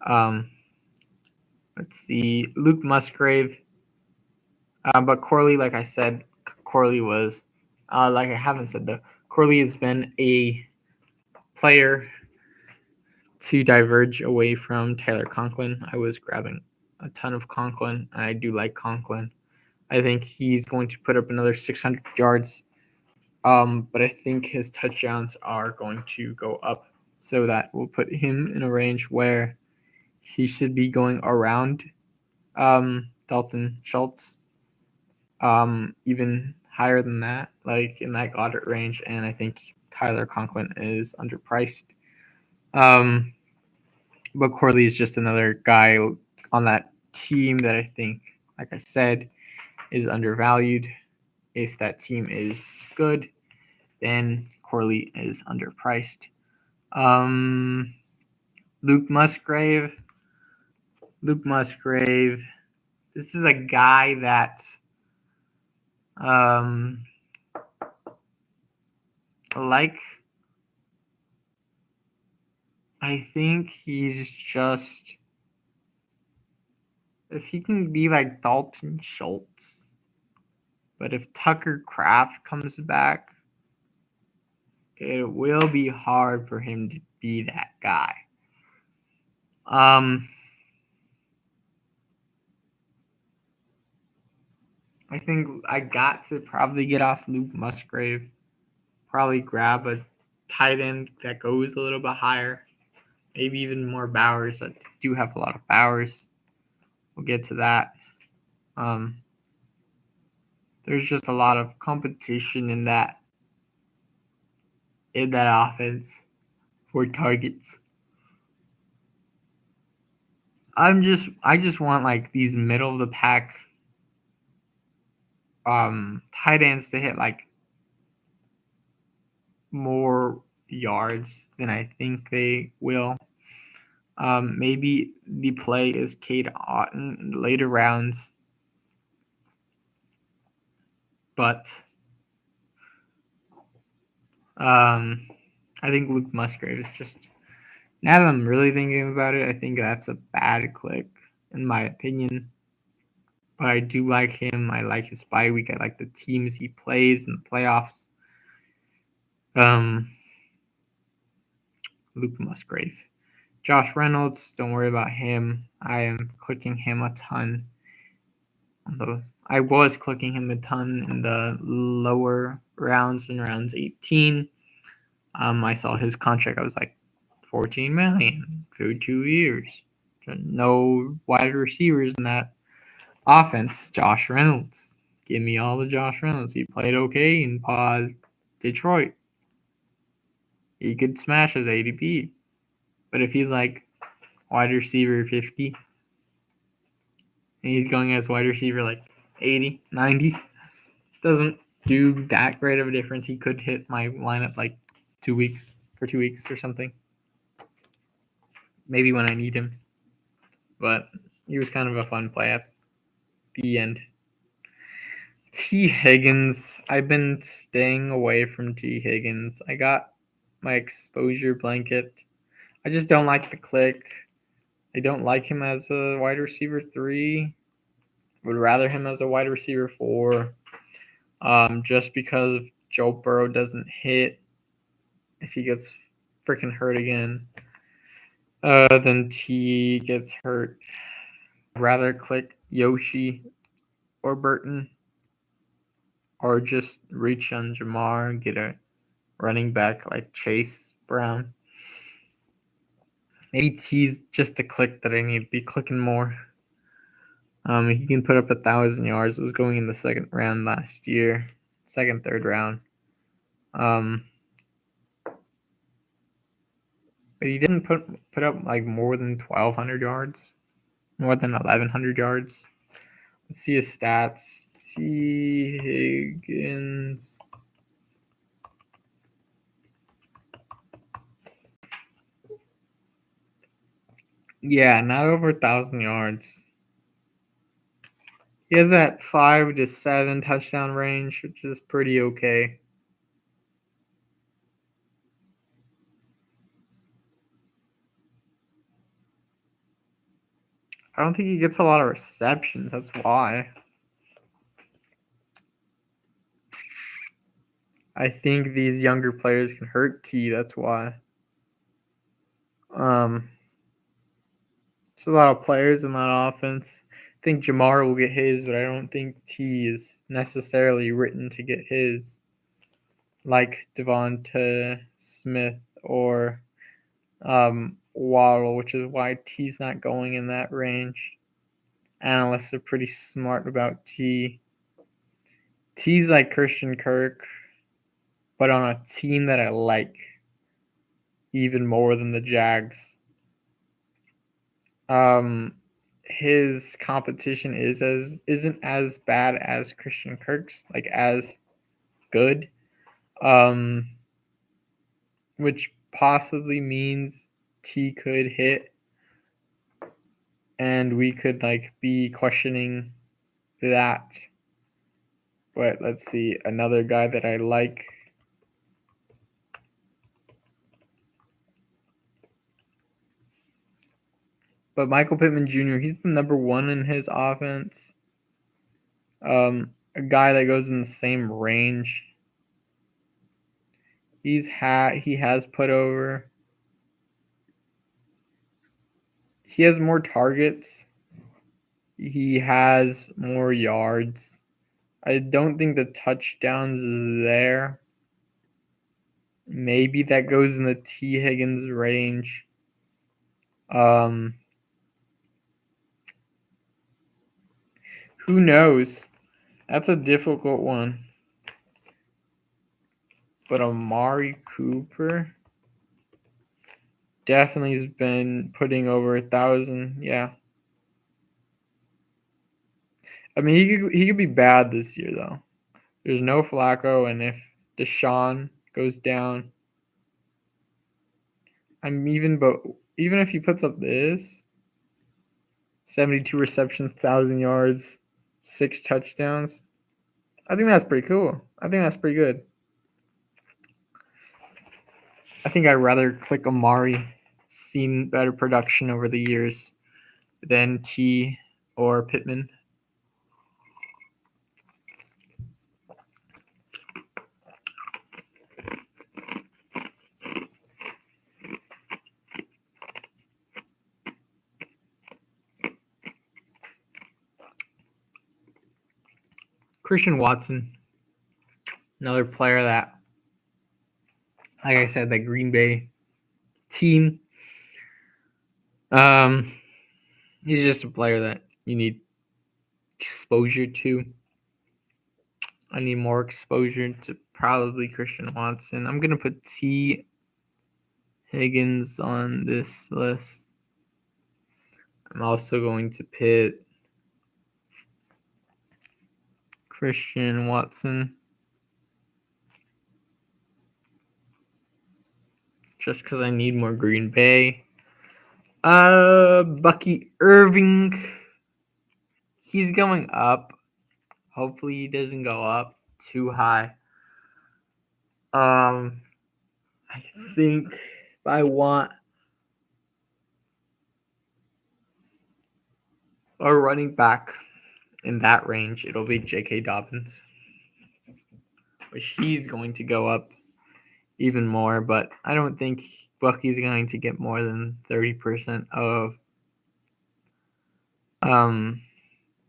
Speaker 1: Let's see, Luke Musgrave. But Corley, like I said, Corley was, like I haven't said though, Corley has been a player to diverge away from Tyler Conklin. I was grabbing a ton of Conklin. I do like Conklin. I think he's going to put up another 600 yards. But I think his touchdowns are going to go up. So that will put him in a range where he should be going around Dalton Schultz. Even higher than that, like in that Goddard range. And I think Tyler Conklin is underpriced. But Corley is just another guy on that team that I think, like I said, is undervalued. If that team is good, then Corley is underpriced. Luke Musgrave. This is a guy that I think he's just, if he can be like Dalton Schultz, but if Tucker Kraft comes back, it will be hard for him to be that guy. I think I got to probably get off Luke Musgrave, probably grab a tight end that goes a little bit higher, maybe even more Bowers. I do have a lot of Bowers. We'll get to that. There's just a lot of competition in that offense for targets. I just want like these middle of the pack tight ends to hit like more yards than I think they will. Maybe the play is Cade Otton in the later rounds, but I think Luke Musgrave is just. Now that I'm really thinking about it, I think that's a bad click, in my opinion. But I do like him. I like his bye week. I like the teams he plays in the playoffs. Luke Musgrave. Josh Reynolds, don't worry about him. I am clicking him a ton. I was clicking him a ton in the lower rounds, in rounds 18. I saw his contract. I was like, $14 million through 2 years. No wide receivers in that offense. Josh Reynolds. Give me all the Josh Reynolds. He played okay in Detroit. He could smash his ADP. But if he's like wide receiver 50, and he's going as wide receiver like 80, 90, doesn't do that great of a difference. He could hit my lineup like 2 weeks or something. Maybe when I need him. But he was kind of a fun play at the end. T. Higgins. I've been staying away from T. Higgins. I got my exposure blanket. I just don't like the click. I don't like him as a wide receiver 3. Would rather him as a wide receiver 4. Just because if Joe Burrow doesn't hit, if he gets freaking hurt again, then T gets hurt. I'd rather click Yoshi or Burton, or just reach on Jamar, get a running back like Chase Brown. Maybe T's just a click that I need to be clicking more. He can put up 1,000 yards. It was going in the second round last year, second, third round. But he didn't put up like more than 1,200 yards, more than 1,100 yards. Let's see his stats. T. Higgins. Yeah, not over 1,000 yards. He has that 5 to 7 touchdown range, which is pretty okay. I don't think he gets a lot of receptions. That's why. I think these younger players can hurt T. That's why. There's a lot of players in that offense. I think Jamar will get his, but I don't think T is necessarily written to get his, like Devonta Smith or Waddle, which is why T's not going in that range. Analysts are pretty smart about T. T's like Christian Kirk, but on a team that I like even more than the Jags. His competition isn't as bad as Christian Kirk's, like as good. Which possibly means T could hit, and we could like be questioning that. But let's see, another guy that I like. But Michael Pittman Jr., he's the number 1 in his offense. A guy that goes in the same range. He has put over. He has more targets. He has more yards. I don't think the touchdowns is there. Maybe that goes in the T. Higgins range. Who knows? That's a difficult one. But Amari Cooper definitely has been putting over 1,000. Yeah. I mean, he could be bad this year though. There's no Flacco, and if Deshaun goes down, even if he puts up this 72 receptions, 1,000 yards, 6 touchdowns, I think that's pretty cool. I think that's pretty good. I think I'd rather click Amari, seen better production over the years, than T or Pittman. Christian Watson, another player that, like I said, that Green Bay team. He's just a player that you need exposure to. I need more exposure to probably Christian Watson. I'm gonna put T. Higgins on this list. I'm also going to put Christian Watson. Just because I need more Green Bay. Bucky Irving. He's going up. Hopefully he doesn't go up too high. I think if I want a running back in that range, it'll be J.K. Dobbins, which he's going to go up even more, but I don't think Bucky's going to get more than 30% of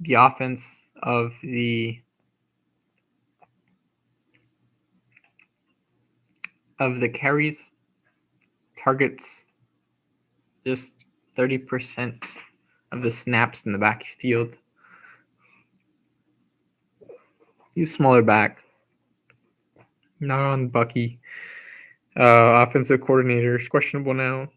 Speaker 1: the offense of the carries, targets, just 30% of the snaps in the backfield. He's smaller back. Not on Bucky. Offensive coordinator is questionable now.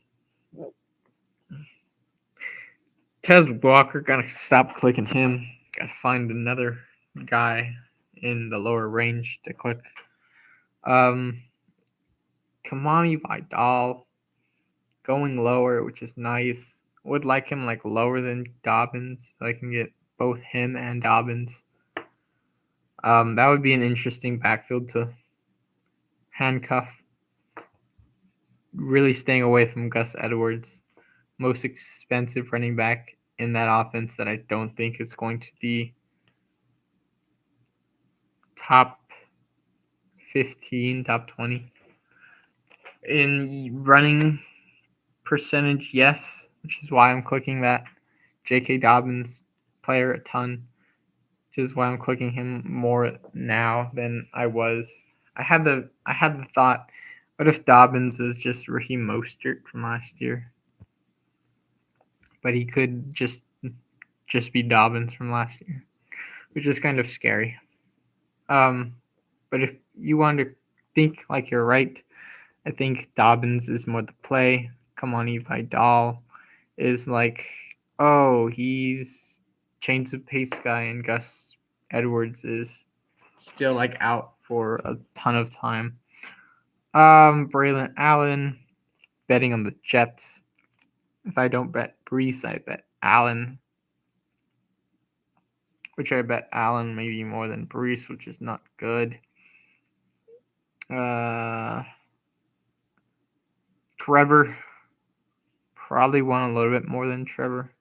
Speaker 1: Tez Walker, gotta stop clicking him. Gotta find another guy in the lower range to click. Kamani Vidal going lower, which is nice. Would like him like lower than Dobbins, so I can get both him and Dobbins. That would be an interesting backfield to handcuff. Really staying away from Gus Edwards, most expensive running back in that offense that I don't think is going to be top 15, top 20. In running percentage, yes, which is why I'm clicking that J.K. Dobbins player a ton, which is why I'm clicking him more now than I was. I had the thought, what if Dobbins is just Raheem Mostert from last year? But he could just be Dobbins from last year, which is kind of scary. But if you want to think like you're right, I think Dobbins is more the play. Kamani Vidal is like, oh, he's change of pace guy, and Gus Edwards is still like out for a ton of time. Braylon Allen, betting on the Jets. If I don't bet Brees, I bet Allen, which I bet Allen maybe more than Brees, which is not good. Trevor, probably won a little bit more than Trevor.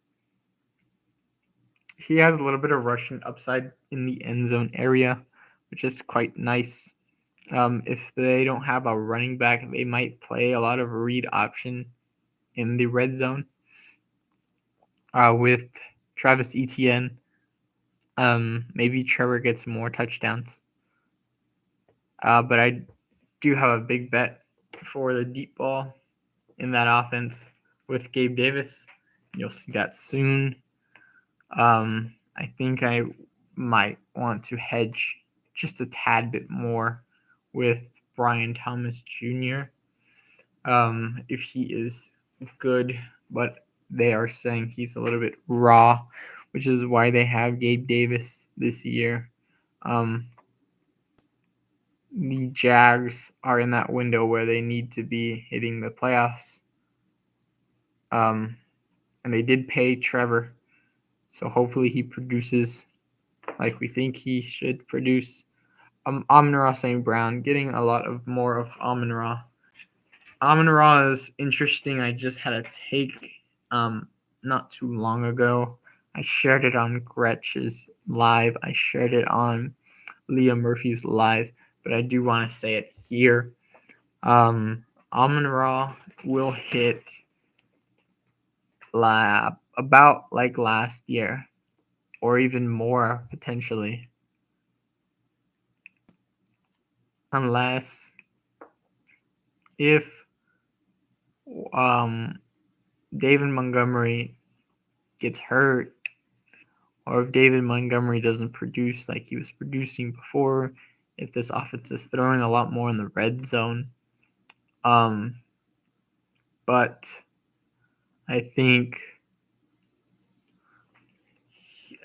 Speaker 1: He has a little bit of rushing upside in the end zone area, which is quite nice. If they don't have a running back, they might play a lot of read option in the red zone with Travis Etienne. Maybe Trevor gets more touchdowns. But I do have a big bet for the deep ball in that offense with Gabe Davis. You'll see that soon. I think I might want to hedge just a tad bit more with Brian Thomas Jr. If he is good, but they are saying he's a little bit raw, which is why they have Gabe Davis this year. The Jags are in that window where they need to be hitting the playoffs. And they did pay Trevor, so hopefully he produces like we think he should produce. Amon-Ra St. Brown, getting a lot of more of Amon-Ra. Amon-Ra is interesting. I just had a take not too long ago. I shared it on Gretch's live. I shared it on Leah Murphy's live, but I do want to say it here. Amon-Ra will hit about like last year, or even more potentially, unless if David Montgomery gets hurt, or if David Montgomery doesn't produce like he was producing before, if this offense is throwing a lot more in the red zone. But I think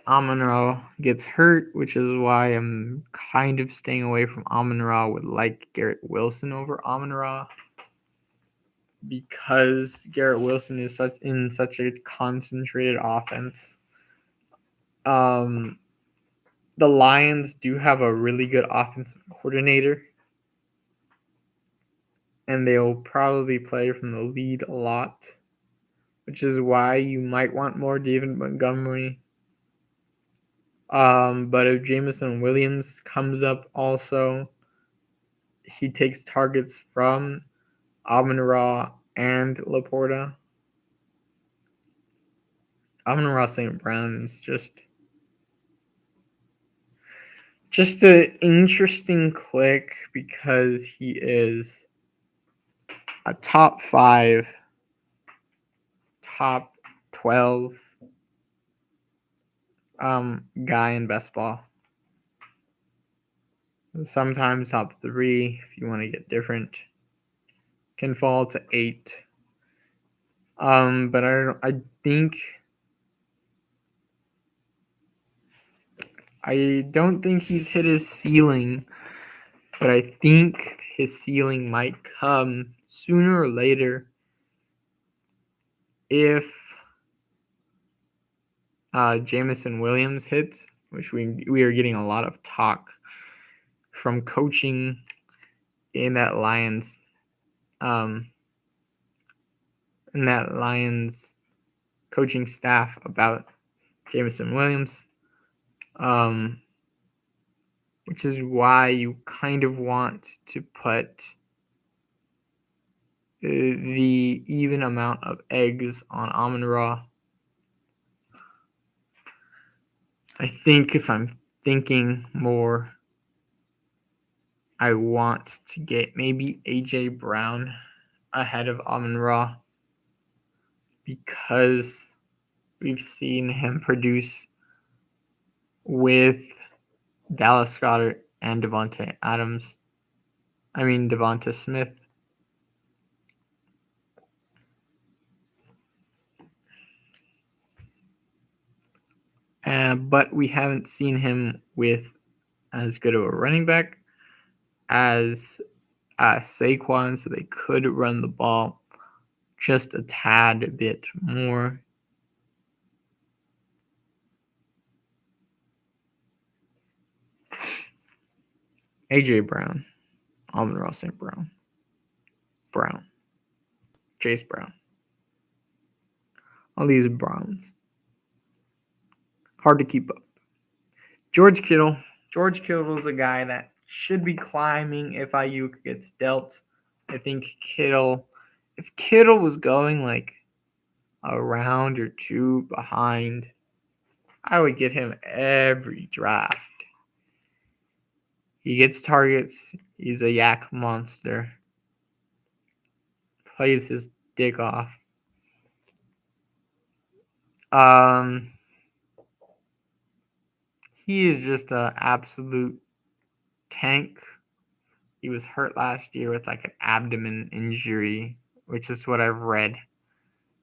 Speaker 1: Amon-Ra gets hurt, which is why I'm kind of staying away from Amon-Ra with like Garrett Wilson over Amon-Ra, because Garrett Wilson is such a concentrated offense. The Lions do have a really good offensive coordinator, and they'll probably play from the lead a lot, which is why you might want more David Montgomery. But if Jameson Williams comes up also, he takes targets from Amon-Ra and Laporta. Amon-Ra St. Brown is just an interesting click because he is a top 5, top 12 guy in best ball. Sometimes top 3 if you want to get different. Can fall to 8. But I don't think he's hit his ceiling, but I think his ceiling might come sooner or later if Jameson Williams hits, which we are getting a lot of talk from coaching in that Lions coaching staff about Jameson Williams, which is why you kind of want to put the even amount of eggs on Amon-Ra. I think if I'm thinking more, I want to get maybe AJ Brown ahead of Amon-Ra, because we've seen him produce with Dallas Goedert and Devonta Smith. But we haven't seen him with as good of a running back as Saquon, so they could run the ball just a tad bit more. AJ Brown, Amon-Ra St. Brown, Chase Brown, all these Browns. Hard to keep up. George Kittle is a guy that should be climbing if Ayuk gets dealt. I think if Kittle was going like a round or 2 behind, I would get him every draft. He gets targets. He's a yak monster. Plays his dick off. He is just an absolute tank. He was hurt last year with like an abdomen injury, which is what I've read.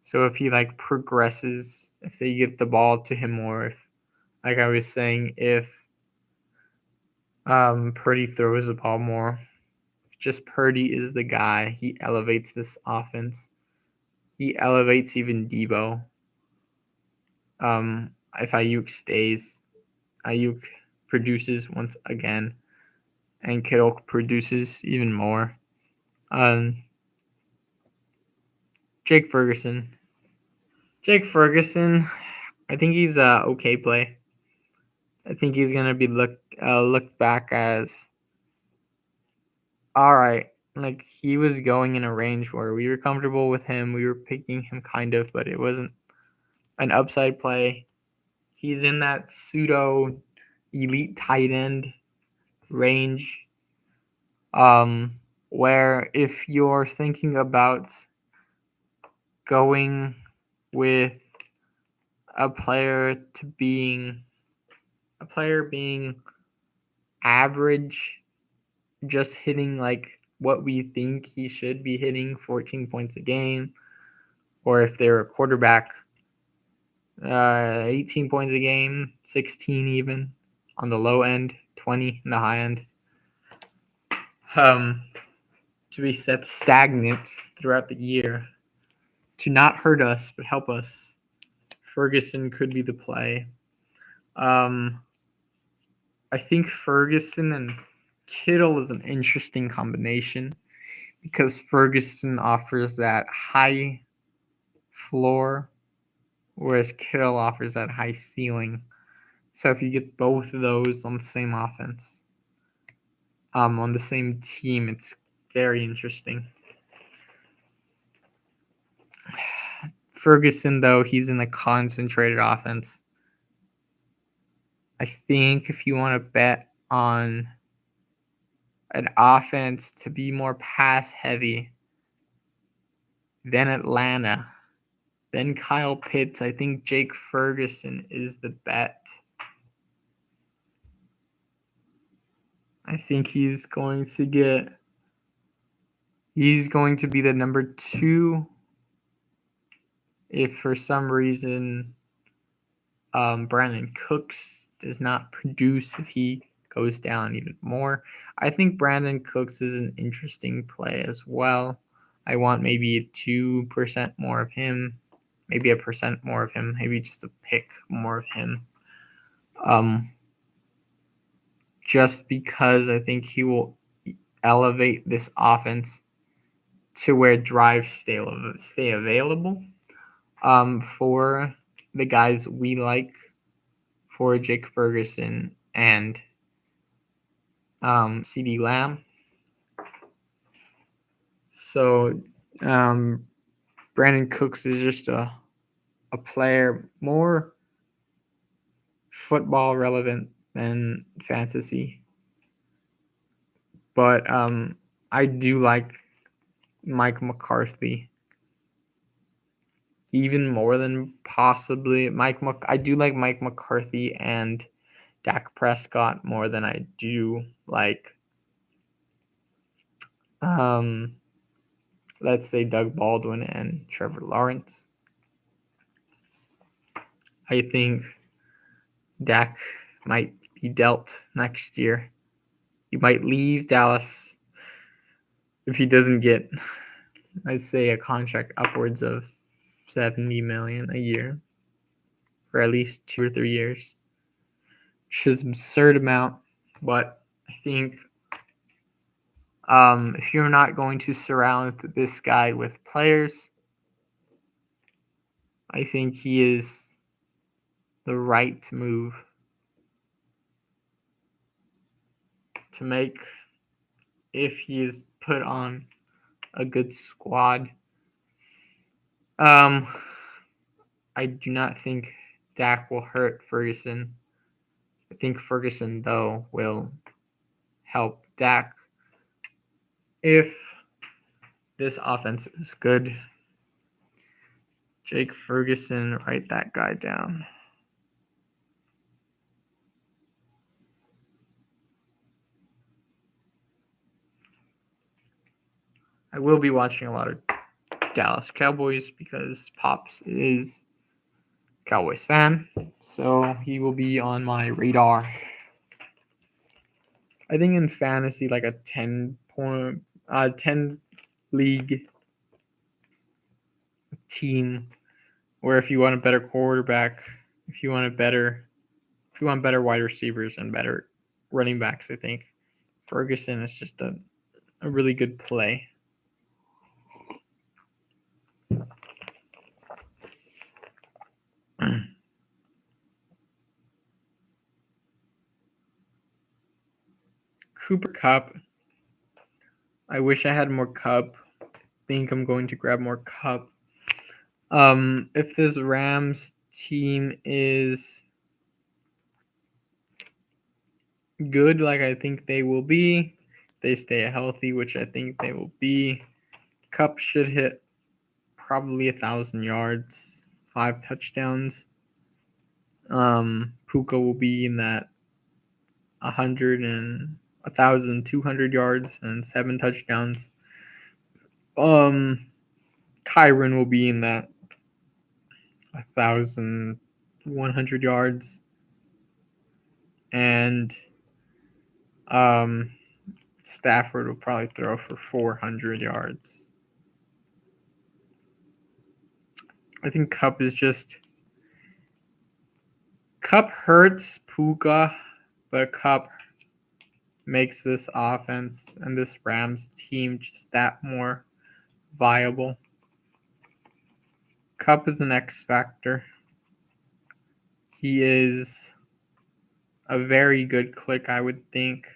Speaker 1: So if he like progresses, if they get the ball to him more, if, like I was saying, if Purdy throws the ball more, just Purdy is the guy. He elevates this offense. He elevates even Debo. If Ayuk stays, Ayuk produces once again, and Kittle produces even more. Jake Ferguson. I think he's a okay play. I think he's gonna be looked back as all right. Like he was going in a range where we were comfortable with him. We were picking him kind of, but it wasn't an upside play. He's in that pseudo elite tight end range. Where if you're thinking about going with a player being average, just hitting like what we think he should be hitting, 14 points a game, or if they're a quarterback, 18 points a game, 16 even on the low end, 20 in the high end. To be set stagnant throughout the year, to not hurt us but help us, Ferguson could be the play. I think Ferguson and Kittle is an interesting combination because Ferguson offers that high floor, whereas Kittle offers that high ceiling. So if you get both of those on the same offense, on the same team, it's very interesting. Ferguson, though, he's in a concentrated offense. I think if you want to bet on an offense to be more pass heavy than Atlanta, then Kyle Pitts, I think Jake Ferguson is the bet. I think he's going to be the number 2 if for some reason Brandon Cooks does not produce, if he goes down even more. I think Brandon Cooks is an interesting play as well. I want maybe 2% more of him, maybe 1% more of him, maybe just a pick more of him. Just because I think he will elevate this offense to where drives stay available for the guys we like, for Jake Ferguson and CeeDee Lamb. So Brandon Cooks is just a player more football relevant than fantasy. But I do like Mike McCarthy even more than possibly I do like Mike McCarthy and Dak Prescott more than I do like let's say Doug Baldwin and Trevor Lawrence. I think Dak might be dealt next year. He might leave Dallas if he doesn't get, I'd say, a contract upwards of $70 million a year for at least 2 or 3 years, which is an absurd amount. But I think if you're not going to surround this guy with players, I think he is the right move to make if he is put on a good squad. I do not think Dak will hurt Ferguson. I think Ferguson, though, will help Dak if this offense is good. Jake Ferguson, write that guy down. I will be watching a lot of Dallas Cowboys because Pops is Cowboys fan, so he will be on my radar. I think in fantasy, like a 10 league team, where if you want a better quarterback, if you want better wide receivers and better running backs, I think Ferguson is just a really good play. Cooper Kupp. I wish I had more Kupp. Think I'm going to grab more Kupp. If this Rams team is good, like I think they will be, they stay healthy, which I think they will be, Kupp should hit probably 1,000 yards, 5 touchdowns. Puka will be in that 1,200 yards and 7 touchdowns. Kyren will be in that 1,100 yards, and Stafford will probably throw for 400 yards. I think Kupp hurts Puka, but Kupp makes this offense and this Rams team just that more viable. Kupp is an X factor. He is a very good click, I would think,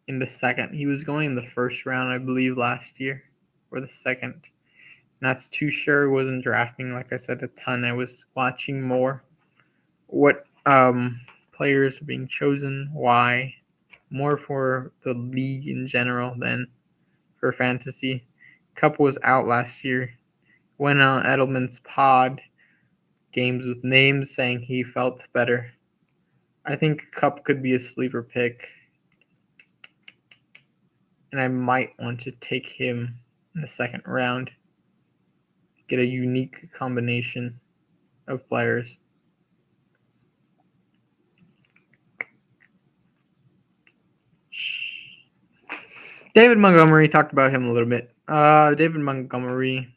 Speaker 1: in the second. He was going in the first round, I believe, last year, or the second. Not too sure. Wasn't drafting, like I said, a ton. I was watching more what players are being chosen, why, more for the league in general than for fantasy. Kupp was out last year. Went on Edelman's pod, Games with Names, saying he felt better. I think Kupp could be a sleeper pick, and I might want to take him in the second round. Get a unique combination of players. David Montgomery, talked about him a little bit. David Montgomery.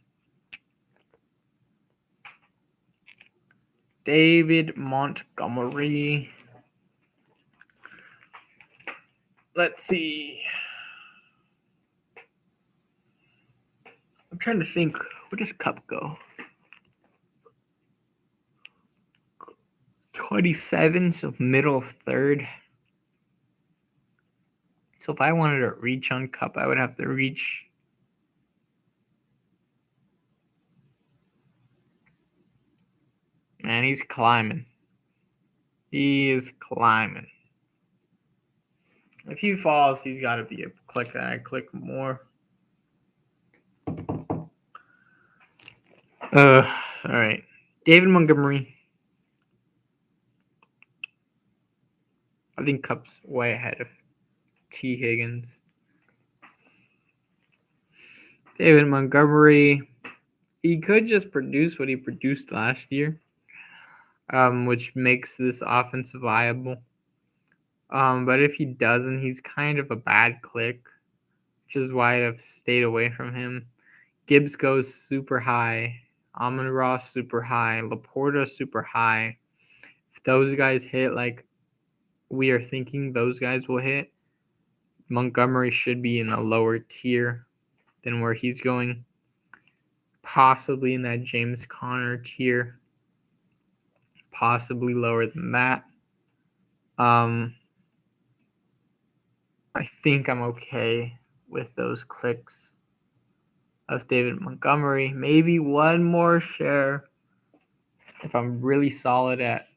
Speaker 1: Let's see. I'm trying to think. Where does Kupp go? 27, so middle of third. So if I wanted to reach on Kupp, I would have to reach. Man, he's climbing. He is climbing. If he falls, he's got to be a click that I click more. All right. David Montgomery. I think Kupp's way ahead of T. Higgins. David Montgomery. He could just produce what he produced last year, which makes this offense viable. But if he doesn't, he's kind of a bad click, which is why I've stayed away from him. Gibbs goes super high. Amon-Ra super high. Laporta super high. If those guys hit like we are thinking those guys will hit, Montgomery should be in a lower tier than where he's going. Possibly in that James Conner tier. Possibly lower than that. I think I'm okay with those clicks of David Montgomery. Maybe one more share if I'm really solid at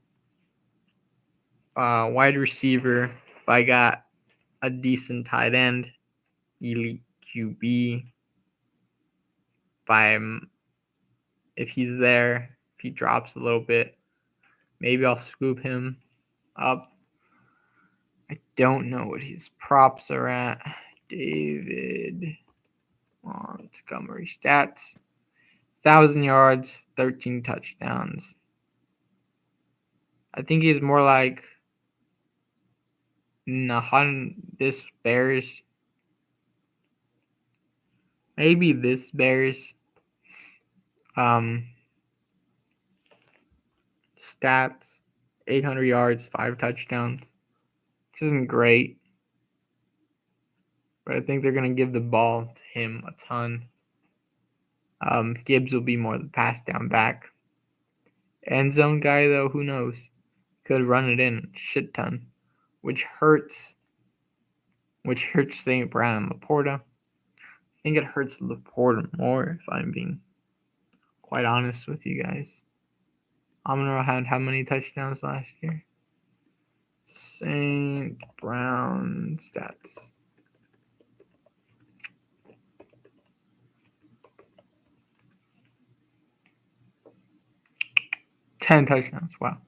Speaker 1: wide receiver. If I got a decent tight end, elite QB. If he's there, if he drops a little bit, maybe I'll scoop him up. I don't know what his props are at. David Montgomery stats. 1,000 yards, 13 touchdowns. I think he's more like this Bears. Maybe this Bears stats, 800 yards, 5 touchdowns. Which isn't great. But I think they're going to give the ball to him a ton. Gibbs will be more the pass down back. End zone guy, though, who knows? Could run it in a shit ton, which hurts St. Brown and Laporta. I think it hurts Laporta more, if I'm being quite honest with you guys. Amon-Ra had how many touchdowns last year? St. Brown stats. Ten touchdowns. Wow.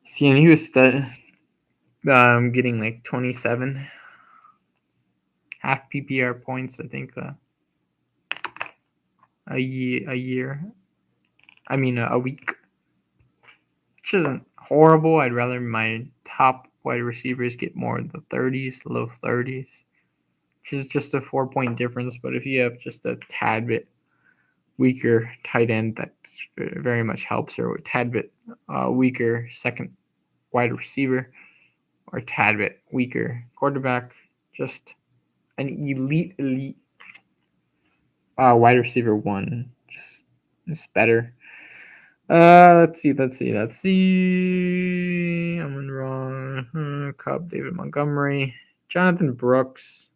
Speaker 1: See, and he was getting like 27 half PPR points. I think a year. I mean a week, which isn't horrible. I'd rather my top wide receivers get more in the 30s, low 30s, which is just a 4-point difference. But if you have just a tad bit weaker tight end, that very much helps, or a tad bit weaker second wide receiver, or a tad bit weaker quarterback, just an elite wide receiver one just is better. Let's see. Amon-Ra, Cobb, David Montgomery, Jonathan Brooks.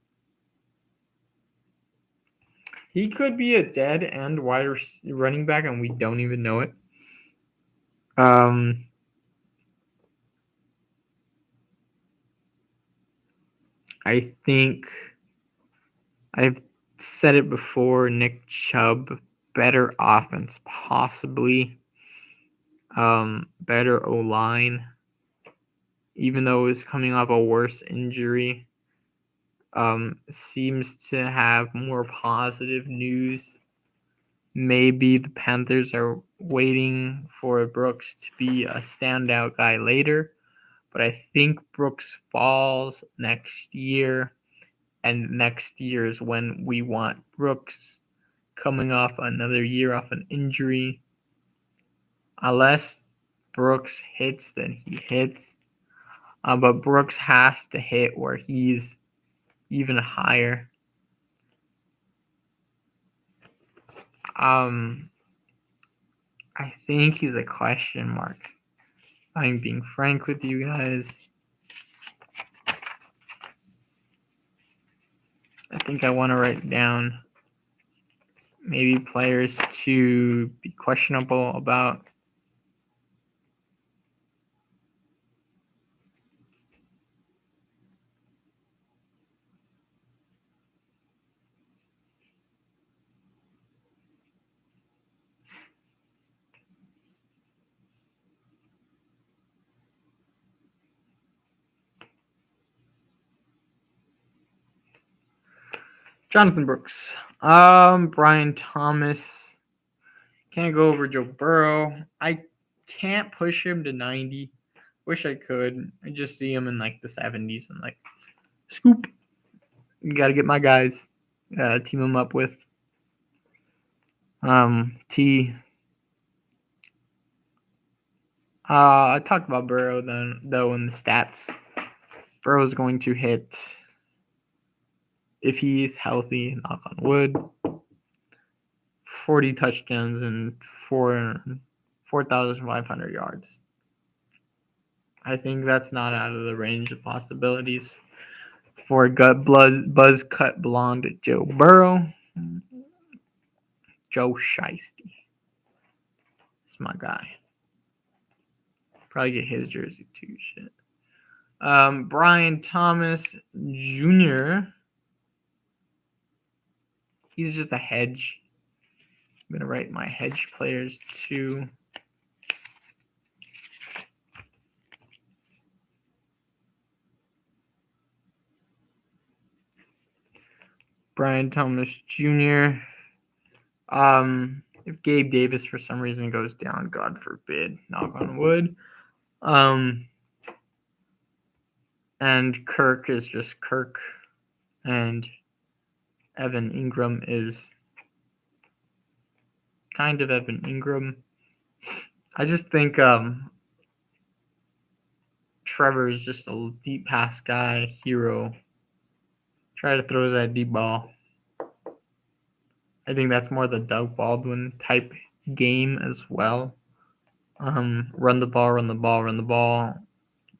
Speaker 1: He could be a dead end wide running back, and we don't even know it. I think I've said it before. Nick Chubb, better offense, possibly. Better O-line, even though it's coming off a worse injury. Seems to have more positive news. Maybe the Panthers are waiting for Brooks to be a standout guy later, but I think Brooks falls next year, and next year is when we want Brooks coming off another year off an injury. Unless Brooks hits, then he hits. But Brooks has to hit where he's even higher. I think he's a question mark. I'm being frank with you guys. I think I want to write down maybe players to be questionable about. Jonathan Brooks. Brian Thomas. Can't go over Joe Burrow. I can't push him to 90. Wish I could. I just see him in like the 70s and like, scoop. You got to get my guys. Team them up with T. I talked about Burrow though in the stats. Burrow's going to hit, if he's healthy, knock on wood, 40 touchdowns and 4,500 yards. I think that's not out of the range of possibilities for buzz cut blonde Joe Burrow. Joe Shiesty. It's my guy. Probably get his jersey too. Shit. Brian Thomas Jr. He's just a hedge. I'm gonna write my hedge players too. Brian Thomas Jr. If Gabe Davis for some reason goes down, God forbid, knock on wood. And Kirk is just Kirk, and Evan Ingram is kind of Evan Ingram. I just think Trevor is just a deep pass guy, hero. Try to throw that deep ball. I think that's more the Doug Baldwin type game as well. Run the ball,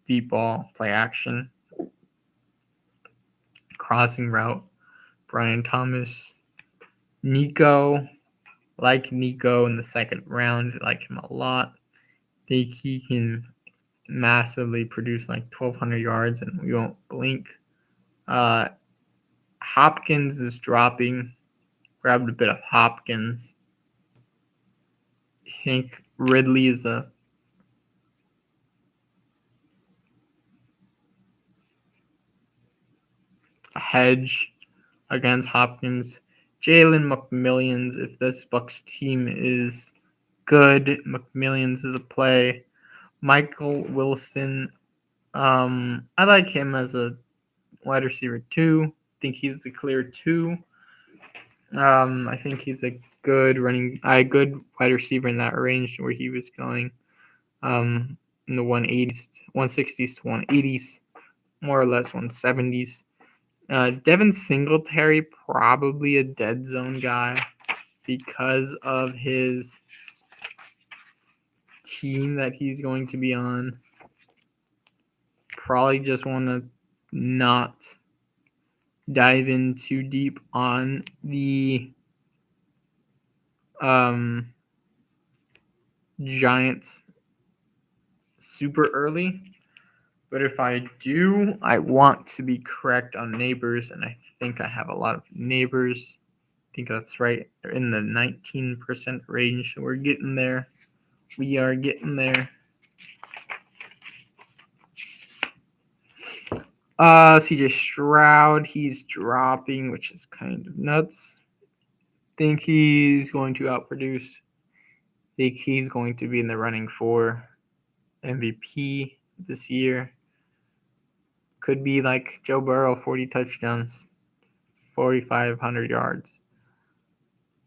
Speaker 1: deep ball, play action, crossing route. Brian Thomas, Nico, like Nico in the second round, like him a lot. Think he can massively produce like 1,200 yards and we won't blink. Hopkins is dropping. Grabbed a bit of Hopkins. I think Ridley is a hedge against Hopkins. Jalen McMillions, if this Bucks team is good, McMillians is a play. Michael Wilson, I like him as a wide receiver 2. I think he's the clear 2. I think he's a good wide receiver in that range where he was going. In the 180s, 160s to 180s, more or less 170s. Devin Singletary, probably a dead zone guy because of his team that he's going to be on. Probably just want to not dive in too deep on the Giants super early. But if I do, I want to be correct on Neighbors, and I think I have a lot of Neighbors. I think that's right. They're in the 19% range. So we're getting there. We are getting there. CJ Stroud, he's dropping, which is kind of nuts. Think he's going to outproduce. Think he's going to be in the running for MVP this year. Could be like Joe Burrow, 40 touchdowns, 4,500 yards.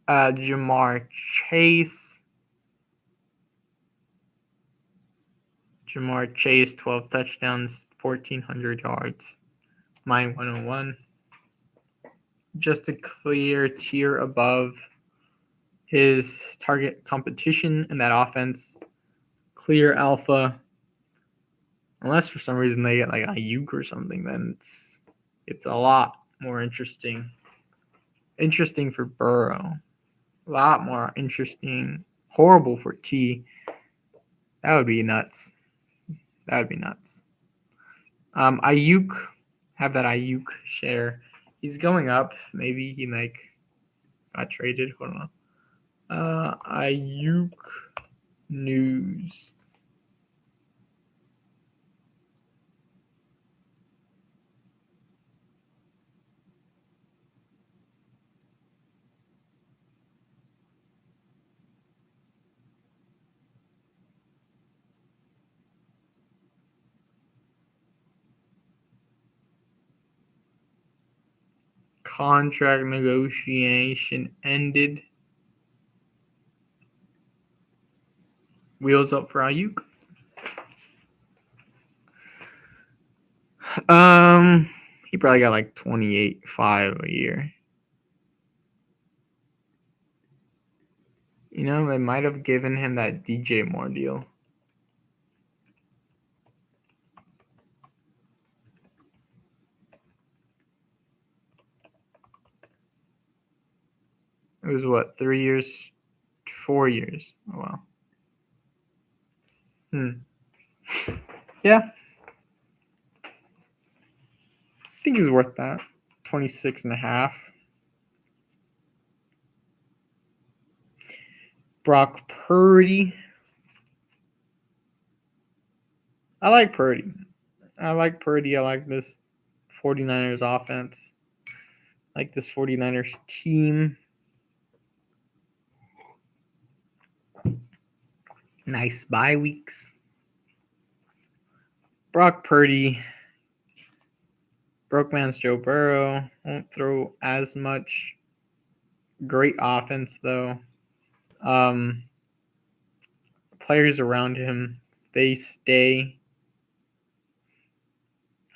Speaker 1: Jamar Chase, 12 touchdowns, 1,400 yards. Mine 101. Just a clear tier above his target competition in that offense. Clear alpha. Unless for some reason they get like Ayuk or something, then it's a lot more interesting. Interesting for Burrow. A lot more interesting. Horrible for T. That would be nuts. Ayuk, have that Ayuk share. He's going up. Maybe he got traded. Hold on. Ayuk news. Contract negotiation ended. Wheels up for Ayuk. He probably got like 28.5 a year. You know, they might have given him that DJ Moore deal. It was what, 3 years, 4 years? Oh wow. Yeah. I think he's worth that. 26.5. Brock Purdy. I like Purdy. I like this 49ers offense. like this 49ers team. Nice bye weeks. Brock Purdy. Broke man's Joe Burrow. Won't throw as much. Great offense, though. Players around him, they stay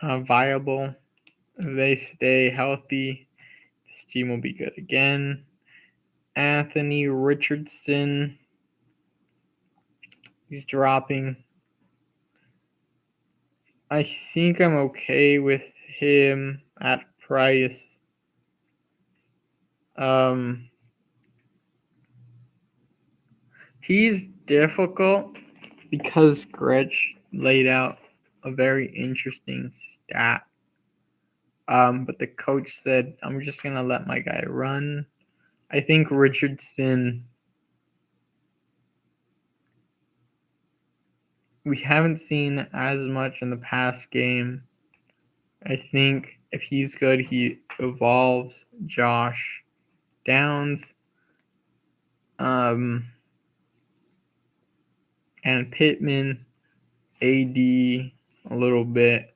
Speaker 1: viable. They stay healthy. This team will be good again. Anthony Richardson. He's dropping. I think I'm okay with him at price. He's difficult because Gretsch laid out a very interesting stat. But the coach said, I'm just going to let my guy run. I think Richardson, we haven't seen as much in the past game. I think if he's good, he evolves Josh Downs. And Pittman, AD a little bit.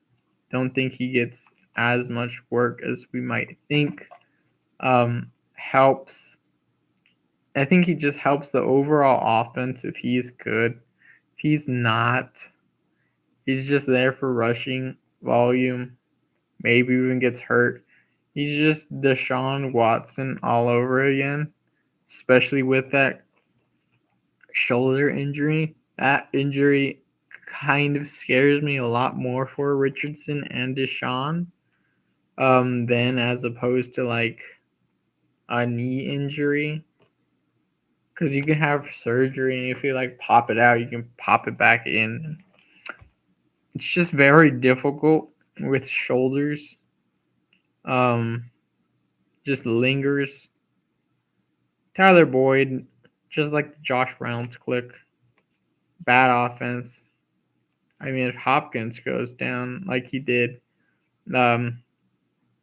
Speaker 1: Don't think he gets as much work as we might think. Helps. I think he just helps the overall offense if he's good. If he's not, he's just there for rushing volume. Maybe even gets hurt. He's just Deshaun Watson all over again, especially with that shoulder injury. That injury kind of scares me a lot more for Richardson and Deshaun than as opposed to like a knee injury. Because you can have surgery and if you like pop it out, you can pop it back in. It's just very difficult with shoulders. Just lingers. Tyler Boyd, just like the Josh Reynolds click. Bad offense. I mean, if Hopkins goes down like he did,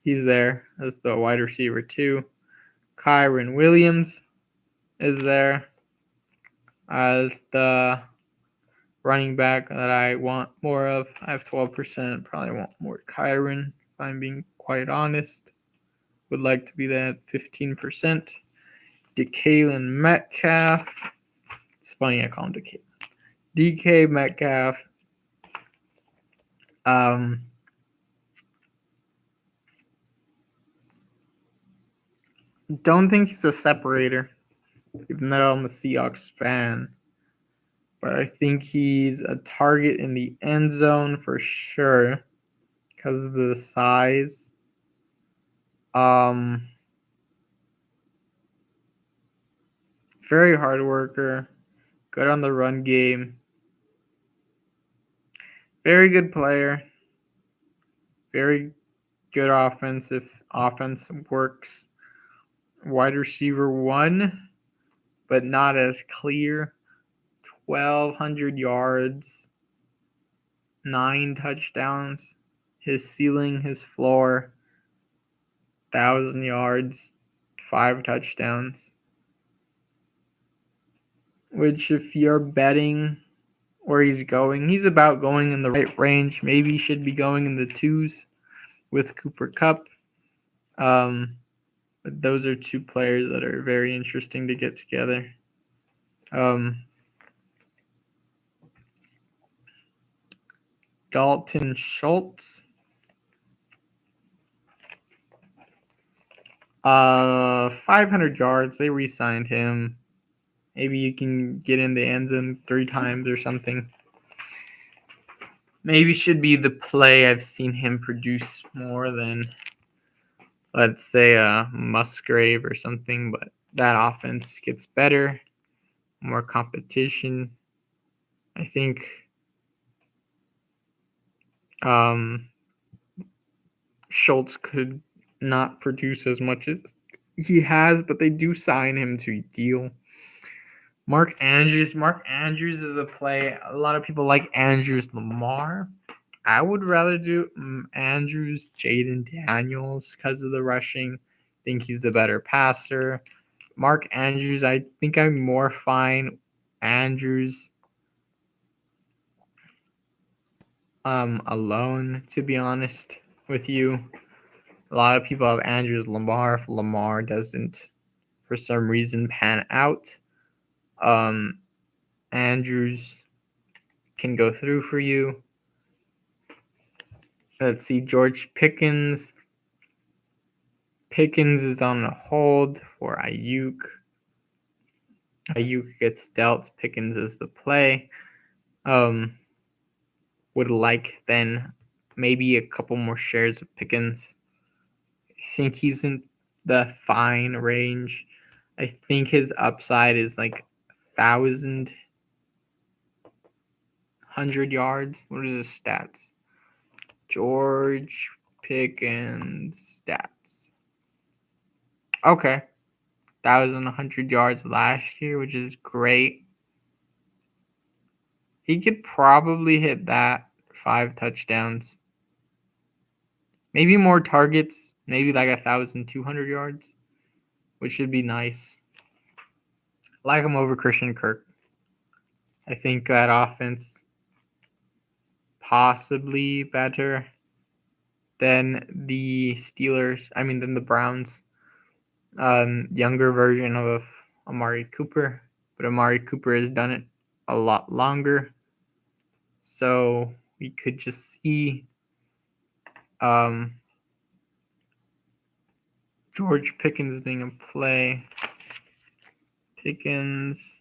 Speaker 1: he's there as the wide receiver too. Kyren Williams is there as the running back that I want more of. I have 12%. Probably want more Kyren, if I'm being quite honest. Would like to be that 15%. DK Metcalf. It's funny I call him DK. DK Metcalf. Don't think he's a separator, even though I'm a Seahawks fan. But I think he's a target in the end zone for sure because of the size. Very hard worker, good on the run game. Very good player. Very good offense if offense works. Wide receiver 1, but not as clear. 1,200 yards, 9 touchdowns. His ceiling, his floor, 1,000 yards, 5 touchdowns. Which, if you're betting where he's going, he's about going in the right range. Maybe he should be going in the 2s with Cooper Kupp. But those are 2 players that are very interesting to get together. Dalton Schultz. 500 yards. They re-signed him. Maybe you can get in the end zone 3 times or something. Maybe should be the play. I've seen him produce more than, let's say, a Musgrave or something, but that offense gets better, more competition. I think Schultz could not produce as much as he has, but they do sign him to a deal. Mark Andrews. Mark Andrews is a play. A lot of people like Andrews Lamar. I would rather do Andrews, Jaden Daniels because of the rushing. think he's the better passer. Mark Andrews, I think I'm more fine Andrews alone, to be honest with you. A lot of people have Andrews Lamar. If Lamar doesn't, for some reason, pan out, Andrews can go through for you. Let's see, George Pickens. Pickens is on a hold for Ayuk. Ayuk gets dealt. Pickens is the play. Would like then maybe a couple more shares of Pickens. I think he's in the fine range. I think his upside is like 1,100 yards. What are his stats? George Pickens stats. Okay. 1,100 yards last year, which is great. He could probably hit that 5 touchdowns. Maybe more targets, maybe like 1,200 yards, which should be nice. I like him over Christian Kirk. I think that offense possibly better than the Steelers. Than the Browns. Younger version of Amari Cooper, but Amari Cooper has done it a lot longer. So we could just see George Pickens being a play. Pickens.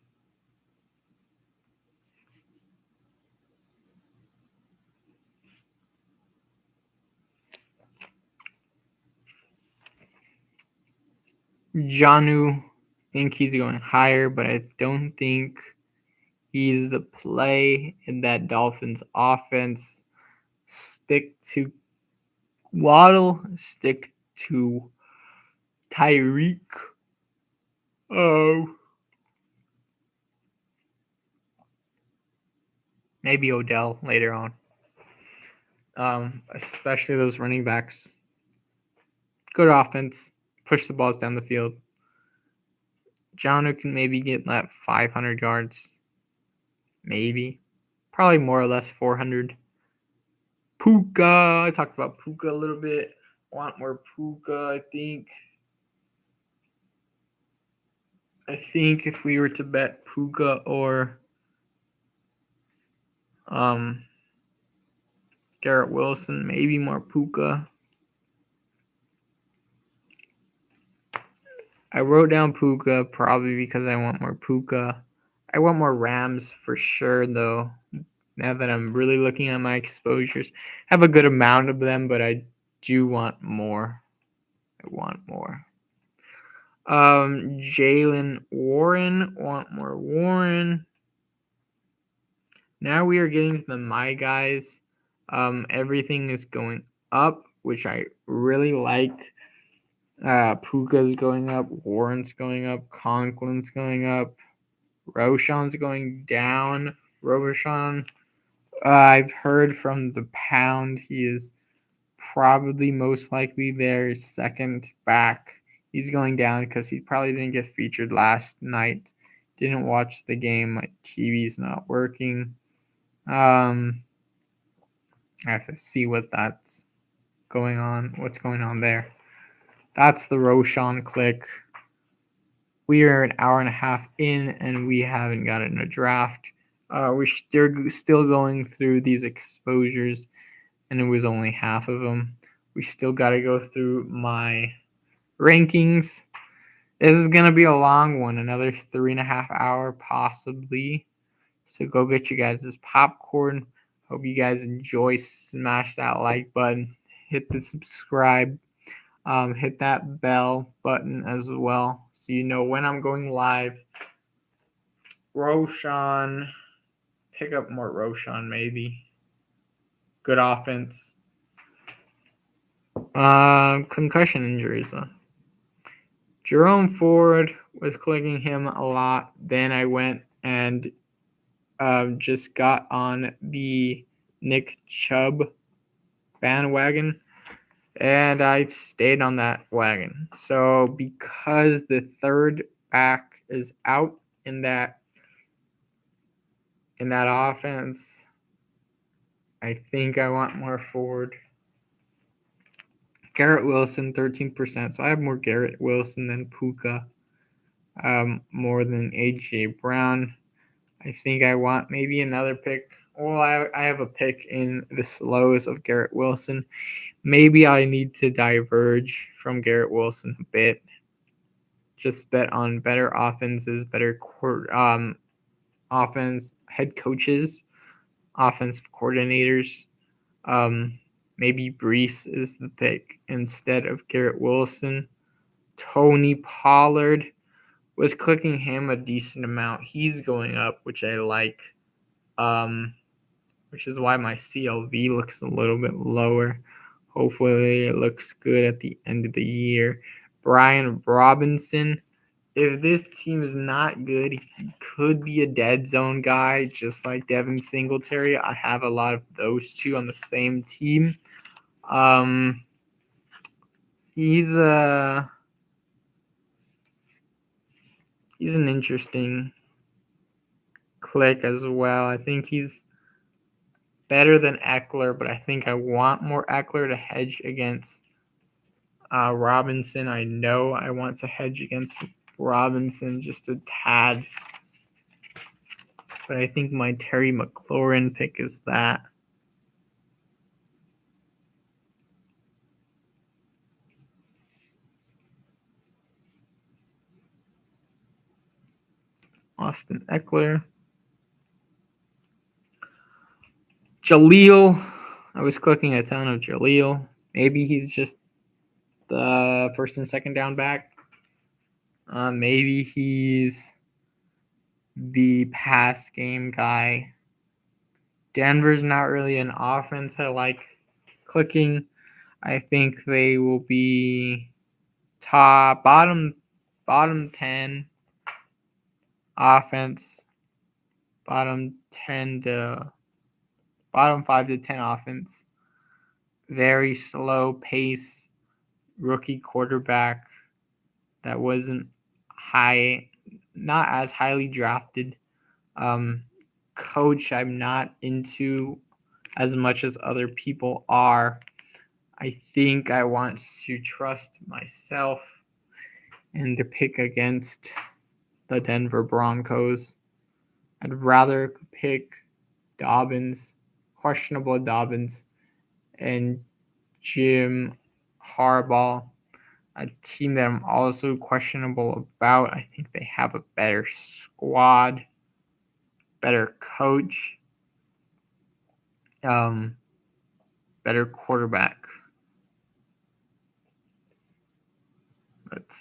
Speaker 1: Jonnu, think he's going higher, but I don't think he's the play in that Dolphins offense. Stick to Waddle, stick to Tyreek. Oh. Maybe Odell later on. Especially those running backs. Good offense. Push the balls down the field. Jonnu can maybe get that 500 yards. Maybe. Probably more or less 400. Puka. I talked about Puka a little bit. Want more Puka, I think. I think if we were to bet Puka or Garrett Wilson, maybe more Puka. I wrote down Puka probably because I want more Puka. I want more Rams for sure, though. Now that I'm really looking at my exposures, I have a good amount of them, but I do want more. I want more. Jaylen Warren, want more Warren. Now we are getting to the my guys. Everything is going up, which I really like. Puka's going up, Warren's going up, Conklin's going up, Roschon's going down. Roschon, I've heard from the Pound he is probably most likely their second back. He's going down because he probably didn't get featured last night. Didn't watch the game. My TV's not working. I have to see what's going on there. That's the Roschon click. We are an hour and a half in, and we haven't gotten a draft. We're still going through these exposures, and it was only half of them. We still got to go through my rankings. This is going to be a long one, another 3.5 hour possibly. So go get you guys' popcorn. Hope you guys enjoy. Smash that like button. Hit the subscribe. Hit that bell button as well so you know when I'm going live. Roschon. Pick up more Roschon maybe. Good offense. Concussion injuries though. Jerome Ford was clicking him a lot. Then I went and just got on the Nick Chubb bandwagon. and I stayed on that wagon. So because the third back is out in that offense, I think I want more forward. Garrett Wilson, 13%. So I have more Garrett Wilson than Puka, more than A.J. Brown. I think I want maybe another pick. Well, I have a pick in the slows of Garrett Wilson. Maybe I need to diverge from Garrett Wilson a bit. Just bet on better offenses, better offense head coaches, offensive coordinators. Maybe Brees is the pick instead of Garrett Wilson. Tony Pollard was clicking him a decent amount. He's going up, which I like. Which is why my CLV looks a little bit lower. Hopefully it looks good at the end of the year. Brian Robinson. If this team is not good, he could be a dead zone guy, just like Devin Singletary. I have a lot of those two on the same team. He's an interesting click as well. I think he's better than Eckler, but I think I want more Eckler to hedge against Robinson. I know I want to hedge against Robinson just a tad, but I think my Terry McLaurin pick is that. Austin Eckler. Jaleel. I was clicking a ton of Jaleel. Maybe he's just the first and second down back. Maybe he's the pass game guy. Denver's not really an offense I like clicking. I think they will be bottom 10 offense, bottom 5 to 10 offense. Very slow pace rookie quarterback that wasn't not as highly drafted. Coach I'm not into as much as other people are. I think I want to trust myself and to pick against the Denver Broncos. I'd rather pick Dobbins, questionable Dobbins, and Jim Harbaugh, a team that I'm also questionable about. I think they have a better squad, better coach, better quarterback. Let's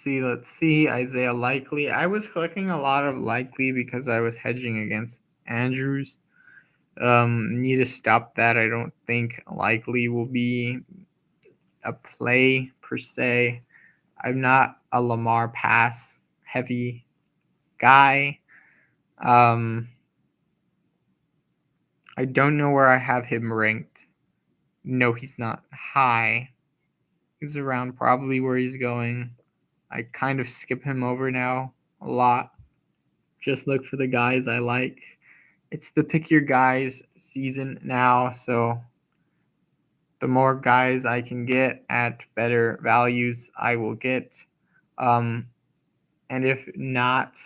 Speaker 1: see. Isaiah Likely. I was clicking a lot of Likely because I was hedging against Andrews. Need to stop that. I don't think Likely will be a play per se. I'm not a Lamar pass heavy guy. I don't know where I have him ranked. No, he's not high. He's around probably where he's going. I kind of skip him over now a lot. Just look for the guys I like. It's the pick your guys season now, so the more guys I can get at better values, I will get. And if not,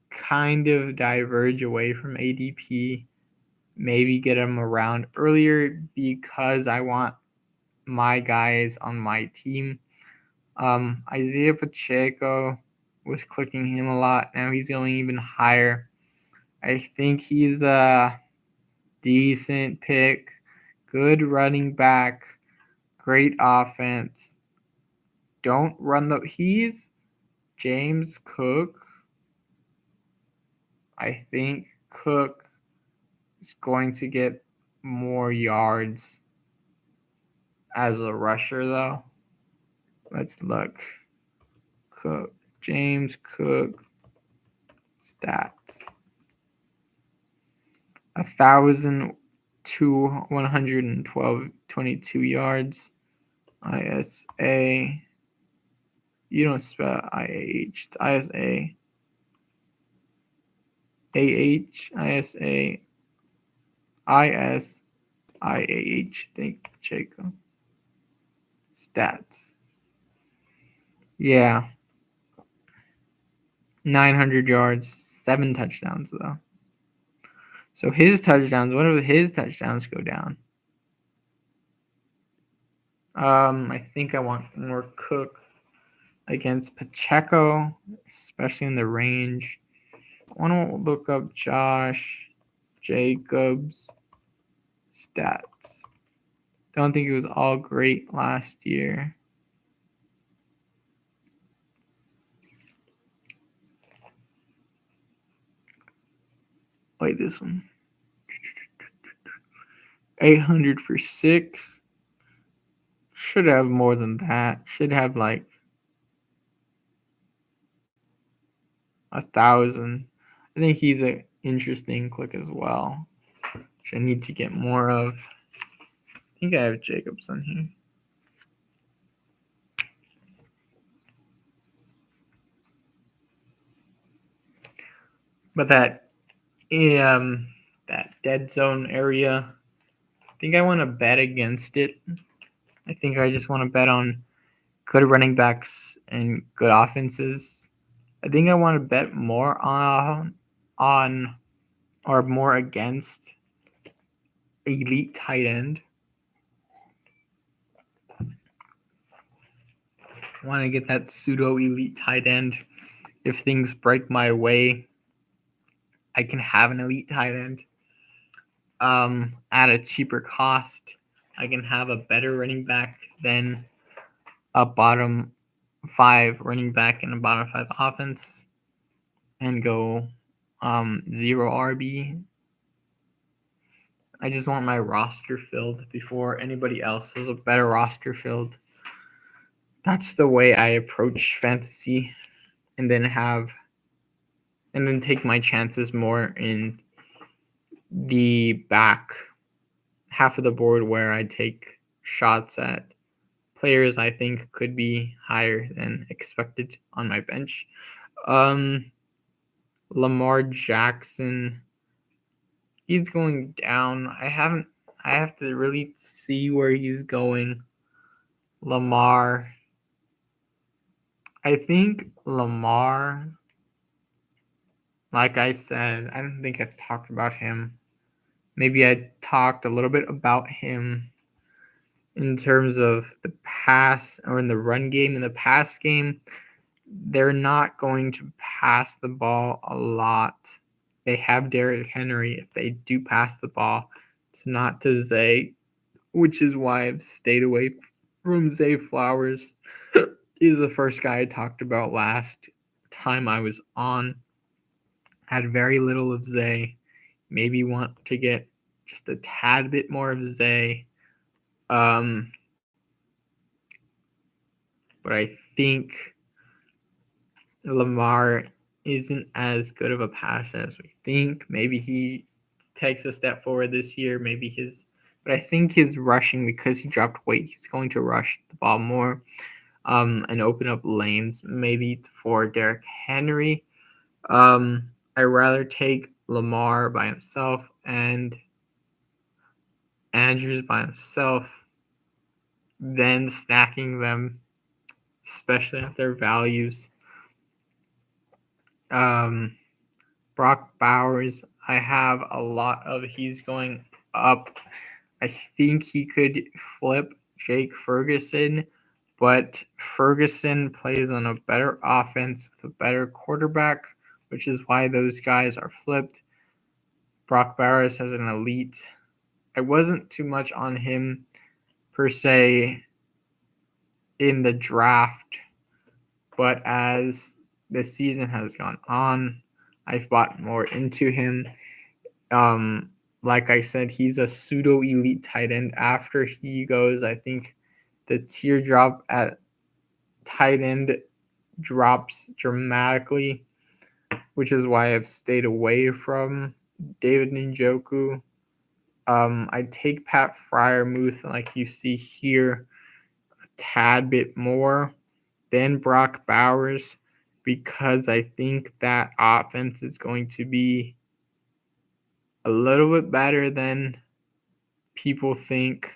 Speaker 1: kind of diverge away from ADP, maybe get them around earlier because I want my guys on my team. Isaiah Pacheco was clicking him a lot. Now he's going even higher. I think he's a decent pick. Good running back. Great offense. Don't run he's James Cook. I think Cook is going to get more yards as a rusher, though. Let's look. James Cook stats. 1,000 to 112, 22 yards. ISA. You don't spell IAH. It's ISA. ISA. Think Jacob. Stats. Yeah. 900 yards, 7 touchdowns though. So his touchdowns, what if his touchdowns go down? I think I want more Cook against Pacheco, especially in the range. I want to look up Josh Jacobs stats. Don't think it was all great last year. Wait, this one. 800 for 6. Should have more than that. Should have like 1,000. I think he's an interesting click as well, which I need to get more of. I think I have Jacobs on here. But that dead zone area, I think I want to bet against it. I think I just want to bet on good running backs and good offenses. I think I want to bet more on or more against elite tight end. I want to get that pseudo elite tight end. If things break my way, I can have an elite tight end. At a cheaper cost, I can have a better running back than a bottom 5 running back and a bottom 5 offense, and go 0 RB. I just want my roster filled before anybody else has a better roster filled. That's the way I approach fantasy, and then take my chances more in the back half of the board where I take shots at players I think could be higher than expected on my bench. Lamar Jackson, he's going down. I have to really see where he's going. Lamar, I think Lamar, like I said, I don't think I've talked about him. Maybe I talked a little bit about him in terms of the pass or in the run game. In the pass game, they're not going to pass the ball a lot. They have Derrick Henry. If they do pass the ball, it's not to Zay, which is why I've stayed away from Zay Flowers. He's the first guy I talked about last time I was on. Had very little of Zay. Maybe want to get just a tad bit more of Zay. But I think Lamar isn't as good of a passer as we think. Maybe he takes a step forward this year. But I think his rushing, because he dropped weight, he's going to rush the ball more and open up lanes maybe for Derrick Henry. I'd rather take Lamar by himself and Andrews by himself than stacking them, especially at their values. Brock Bowers, I have a lot of. He's going up. I think he could flip Jake Ferguson, but Ferguson plays on a better offense with a better quarterback, which is why those guys are flipped. Brock Bowers has an elite. I wasn't too much on him per se in the draft, but as the season has gone on, I've bought more into him. Like I said, he's a pseudo elite tight end. After he goes, I think the teardrop at tight end drops dramatically, which is why I've stayed away from David Njoku. I take Pat Freiermuth, like you see here, tad bit more than Brock Bowers because I think that offense is going to be a little bit better than people think.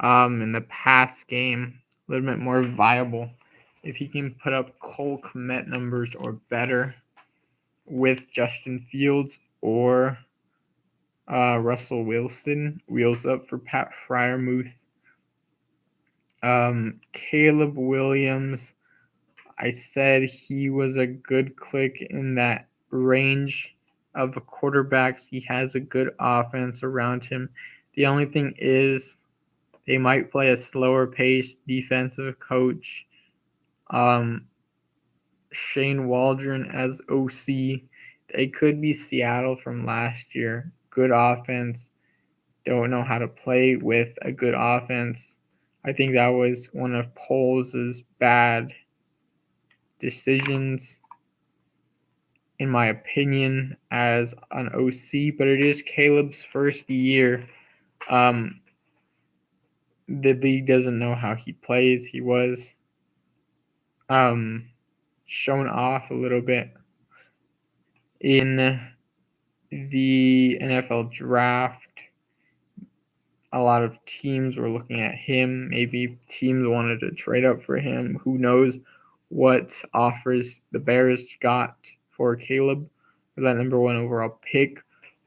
Speaker 1: In the pass game, a little bit more viable. If he can put up Cole Kmet numbers or better with Justin Fields or Russell Wilson, wheels up for Pat Freiermuth. Caleb Williams, I said he was a good click in that range of quarterbacks. He has a good offense around him. The only thing is they might play a slower paced defensive coach. Shane Waldron as OC. They could be Seattle from last year. Good offense. Don't know how to play with a good offense. I think that was one of Poles' bad decisions, in my opinion, as an OC, but it is Caleb's first year. The league doesn't know how he plays. He was shown off a little bit in the NFL draft. A lot of teams were looking at him. Maybe teams wanted to trade up for him. Who knows what offers the Bears got for Caleb for that number 1 overall pick.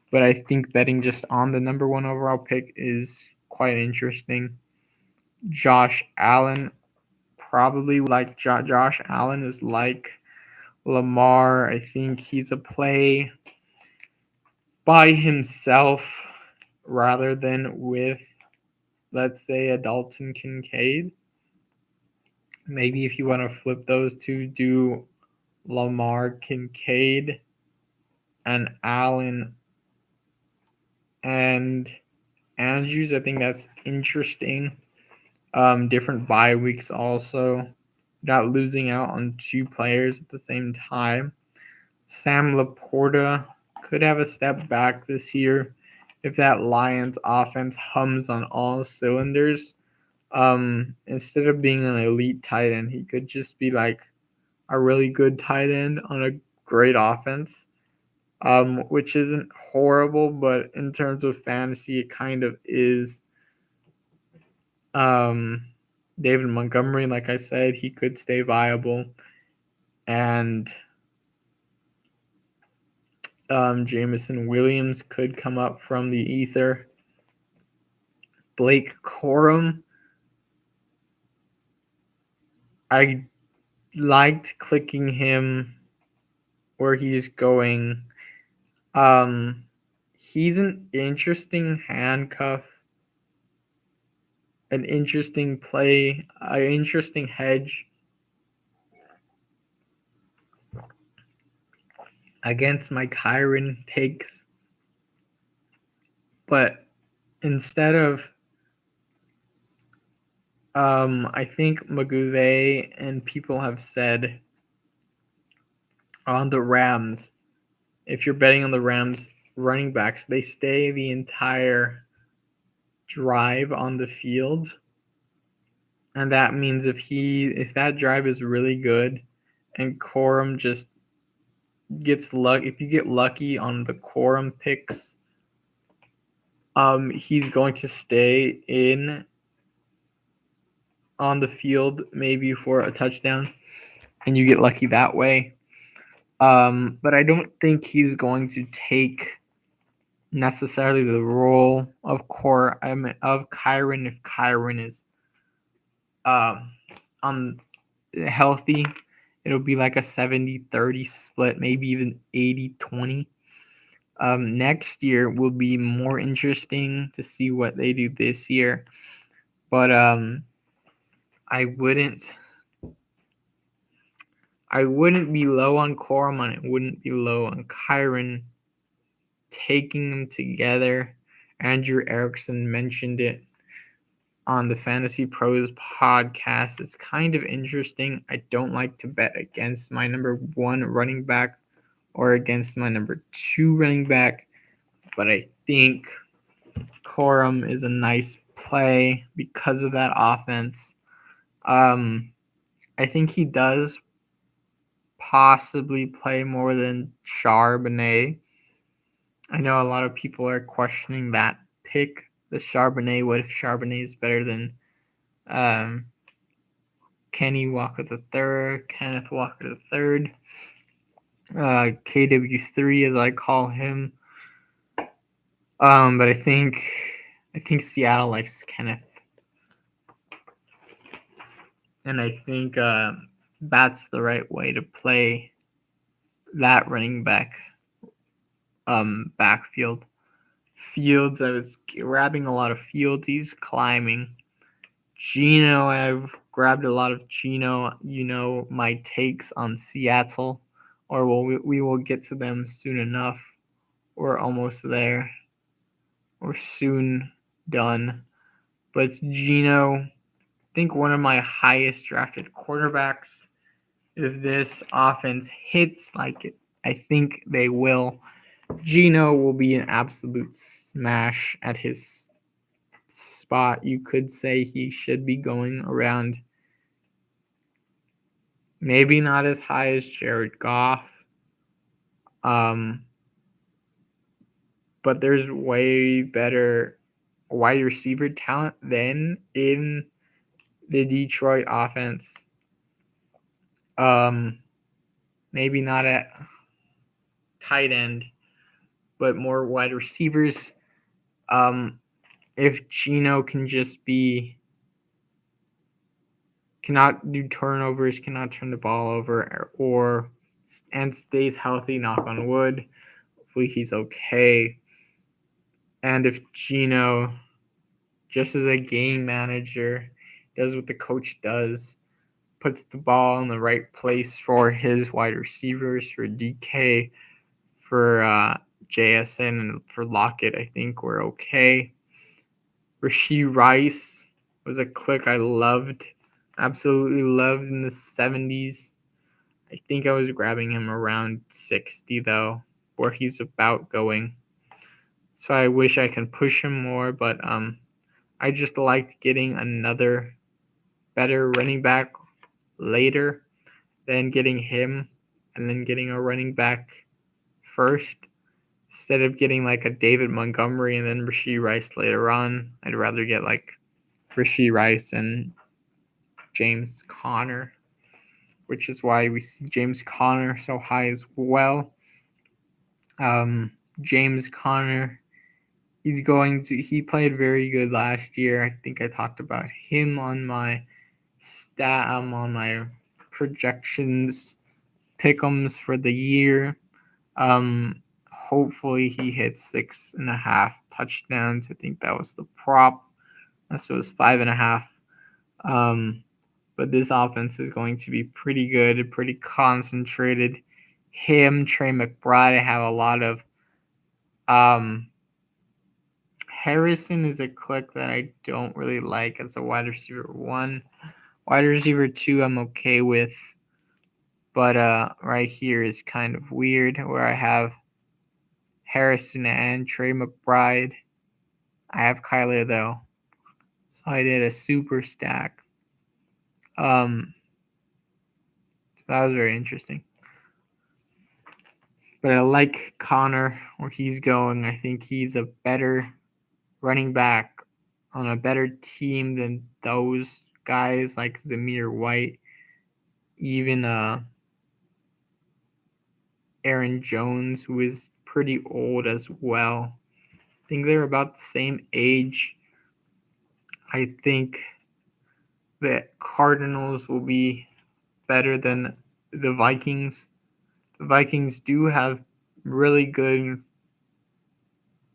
Speaker 1: But I think betting just on the number 1 overall pick is quite interesting. Josh Allen, probably like Josh Allen is like Lamar. I think he's a play by himself rather than with, let's say, a Dalton Kincaid. Maybe if you want to flip those two, do Lamar, Kincaid, and Allen and Andrews. I think that's interesting. Different bye weeks also. Not losing out on 2 players at the same time. Sam Laporta could have a step back this year if that Lions offense hums on all cylinders. Instead of being an elite tight end, he could just be like a really good tight end on a great offense, which isn't horrible, but in terms of fantasy, it kind of is. David Montgomery, like I said, he could stay viable, and Jameson Williams could come up from the ether. Blake Corum, I liked clicking him where he's going. He's an interesting handcuff, an interesting play, an interesting hedge against my Kyren takes. But instead of I think McVay and people have said on the Rams, if you're betting on the Rams running backs, they stay the entire drive on the field. And that means if that drive is really good and Corum just gets lucky, if you get lucky on the Corum picks, he's going to stay in on the field maybe for a touchdown, and you get lucky that way. But I don't think he's going to take necessarily the role of Kyren if Kyren is on healthy. It'll be like a 70-30 split, maybe even 80-20. Next year will be more interesting to see what they do this year. But I wouldn't be low on Corum, and I wouldn't be low on Kyren. Taking them together, Andrew Erickson mentioned it on the Fantasy Pros podcast. It's kind of interesting. I don't like to bet against my number 1 running back or against my number 2 running back, but I think Corum is a nice play because of that offense. I think he does possibly play more than Charbonnet. I know a lot of people are questioning that pick, the Charbonnet. What if Charbonnet is better than Kenny Walker III, Kenneth Walker III, KW3 as I call him. But I think Seattle likes Kenneth, and I think that's the right way to play that running back backfield. Fields, I was grabbing a lot of Fields. He's climbing. Geno, I've grabbed a lot of Geno. You know my takes on Seattle, or we will get to them soon enough. We're almost there. We're soon done. But it's Geno. I think one of my highest drafted quarterbacks. If this offense hits like I think they will, Geno will be an absolute smash at his spot. You could say he should be going around, maybe not as high as Jared Goff, but there's way better wide receiver talent than in the Detroit offense. Maybe not at tight end, but more wide receivers. If Geno can just cannot do turnovers, cannot turn the ball over, and stays healthy, knock on wood, hopefully he's okay. And if Geno, just as a game manager, does what the coach does, puts the ball in the right place for his wide receivers, for DK, for JSN, and for Lockett, I think we're okay. Rashee Rice was a click I loved, absolutely loved in the 70s. I think I was grabbing him around 60, though, where he's about going. So I wish I can push him more, but I just liked getting another better running back later than getting him and then getting a running back first. Instead of getting like a David Montgomery and then Rashee Rice later on, I'd rather get like Rashee Rice and James Conner, which is why we see James Conner so high as well. James Conner, he played very good last year. I think I talked about him on my on my projections, pick'ems for the year. Hopefully he hits 6.5 touchdowns. I think that was the prop. So it was 5.5. But this offense is going to be pretty good, pretty concentrated. Him, Trey McBride, I have a lot of. Harrison is a click that I don't really like as a wide receiver 1. Wide receiver 2, I'm okay with. But right here is kind of weird where I have Harrison and Trey McBride. I have Kyler, though. So I did a super stack. So that was very interesting. But I like Connor, where he's going. I think he's a better running back on a better team than those guys like Zamir White, even Aaron Jones, who is pretty old as well. I think they're about the same age. I think the Cardinals will be better than the Vikings. The Vikings do have really good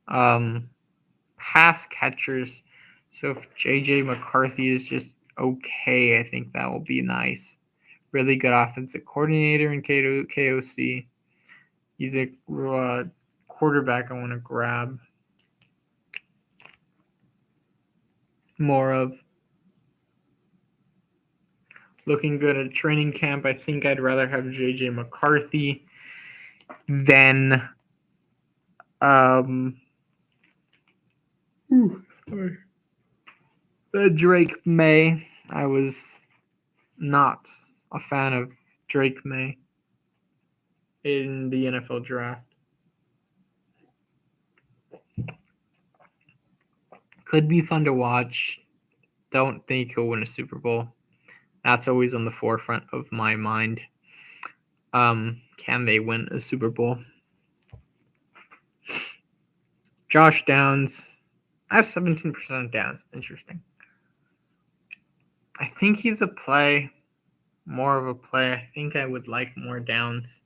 Speaker 1: pass catchers. So if JJ McCarthy is just okay, I think that will be nice. Really good offensive coordinator in KOC. He's a quarterback I want to grab more of. Looking good at training camp. I think I'd rather have JJ McCarthy than Drake May. I was not a fan of Drake May in the NFL draft. Could be fun to watch. Don't think he'll win a Super Bowl. That's always on the forefront of my mind. Can they win a Super Bowl? Josh Downs. I have 17% Downs. Interesting. I think he's a play. More of a play. I think I would like more Downs.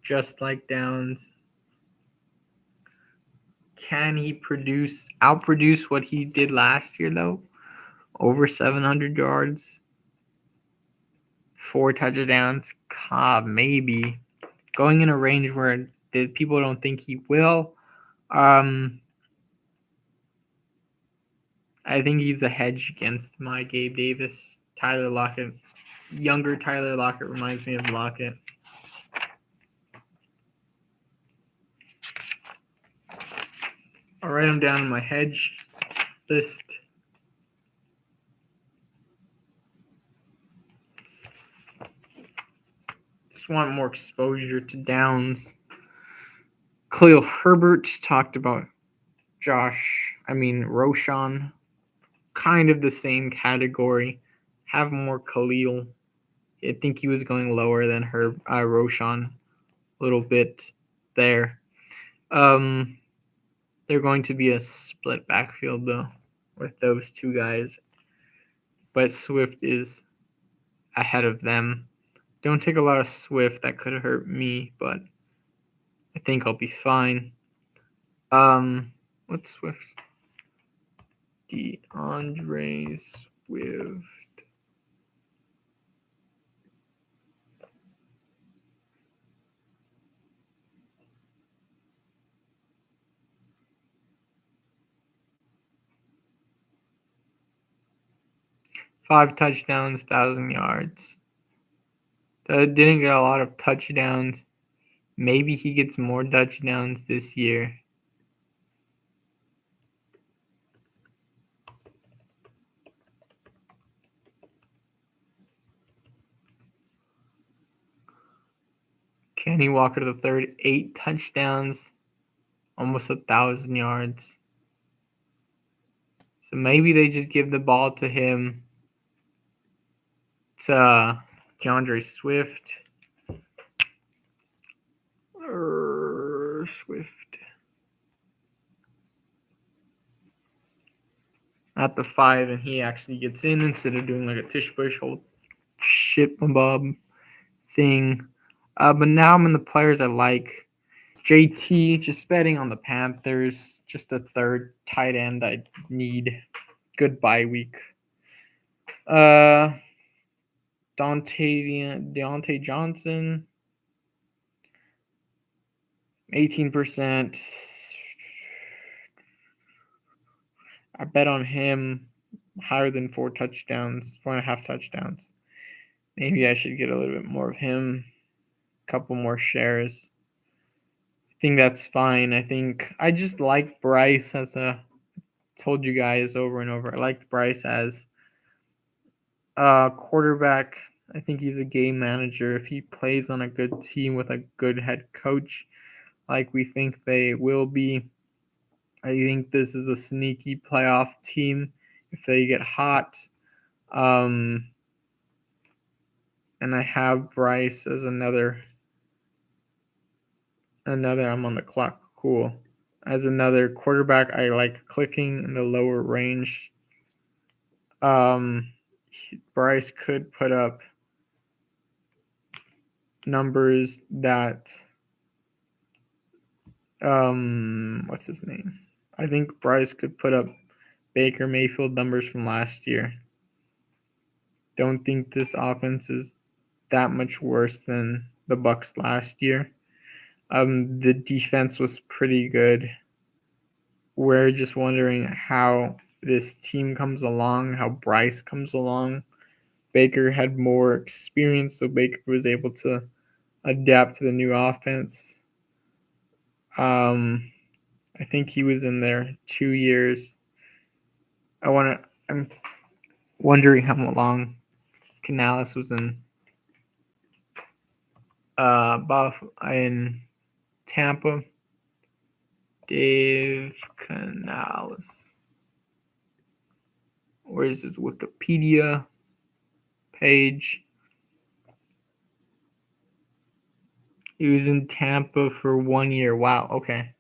Speaker 1: Just like Downs. Can he outproduce what he did last year, though? Over 700 yards, 4 touchdowns. Maybe. Going in a range where people don't think he will. I think he's a hedge against my Gabe Davis. Tyler Lockett. Younger Tyler Lockett reminds me of Lockett. I'll write him down in my hedge list. Just want more exposure to Downs. Khalil Herbert talked about Roshan. Kind of the same category. Have more Khalil. I think he was going lower than Roshan a little bit there. They're going to be a split backfield, though, with those two guys. But Swift is ahead of them. Don't take a lot of Swift. That could hurt me, but I think I'll be fine. What's Swift? DeAndre Swift. Five touchdowns, 1,000 yards. Didn't get a lot of touchdowns. Maybe he gets more touchdowns this year. Kenny Walker the third, 8 touchdowns, almost 1,000 yards. So maybe they just give the ball to him. It's DeAndre Swift. Swift. At the 5, and he actually gets in instead of doing like a Tish Bush whole shit bob thing. But now I'm in the players I like. JT, just betting on the Panthers. Just a third tight end I need. Good bye week. Deontay Johnson. 18%. I bet on him higher than 4.5 touchdowns. Maybe I should get a little bit more of him. A couple more shares. I think that's fine. I think I just like Bryce told you guys over and over. I liked Bryce as a quarterback. I think he's a game manager. If he plays on a good team with a good head coach, like we think they will be, I think this is a sneaky playoff team if they get hot. And I have Bryce as another. I'm on the clock. Cool. As another quarterback, I like clicking in the lower range. Bryce could put up numbers that what's his name? I think Bryce could put up Baker Mayfield numbers from last year. Don't think this offense is that much worse than the Bucs last year. The defense was pretty good. We're just wondering how this team comes along, how Bryce comes along. Baker had more experience, so Baker was able to adapt to the new offense. I think he was in there 2 years. I'm wondering how long Canales was in Tampa. Dave Canales. Where's his Wikipedia page? He was in Tampa for 1 year. Wow. Okay.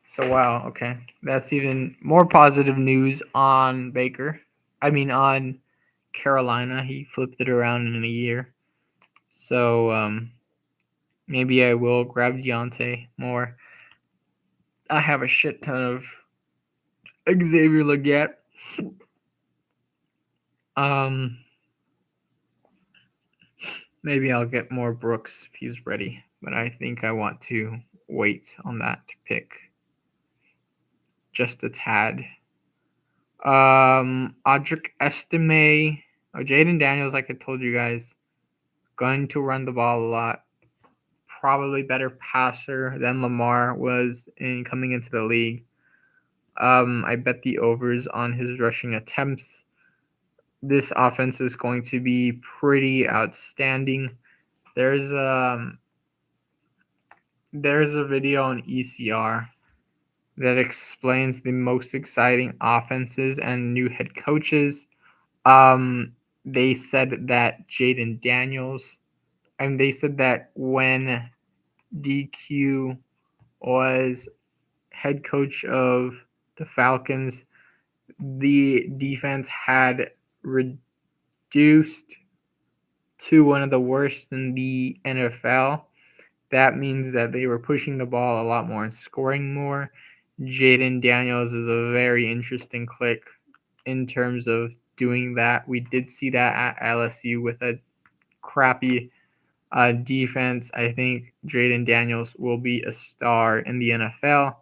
Speaker 1: So wow. Okay, that's even more positive news on Baker. I mean on Carolina. He flipped it around in a year. So maybe I will grab Deontay more. I have a shit ton of Xavier Legette. Maybe I'll get more Brooks if he's ready, but I think I want to wait on that pick just a tad. Audric Estime, Jaden Daniels, like I told you guys, going to run the ball a lot. Probably better passer than Lamar was in coming into the league. I bet the overs on his rushing attempts. This offense is going to be pretty outstanding. There's a video on ECR that explains the most exciting offenses and new head coaches. They said that Jaden Daniels, and they said that when DQ was head coach of the Falcons, the defense had reduced to one of the worst in the NFL. That means that they were pushing the ball a lot more and scoring more. Jaden Daniels is a very interesting click in terms of doing that. We did see that at LSU with a crappy defense. I think Jaden Daniels will be a star in the NFL.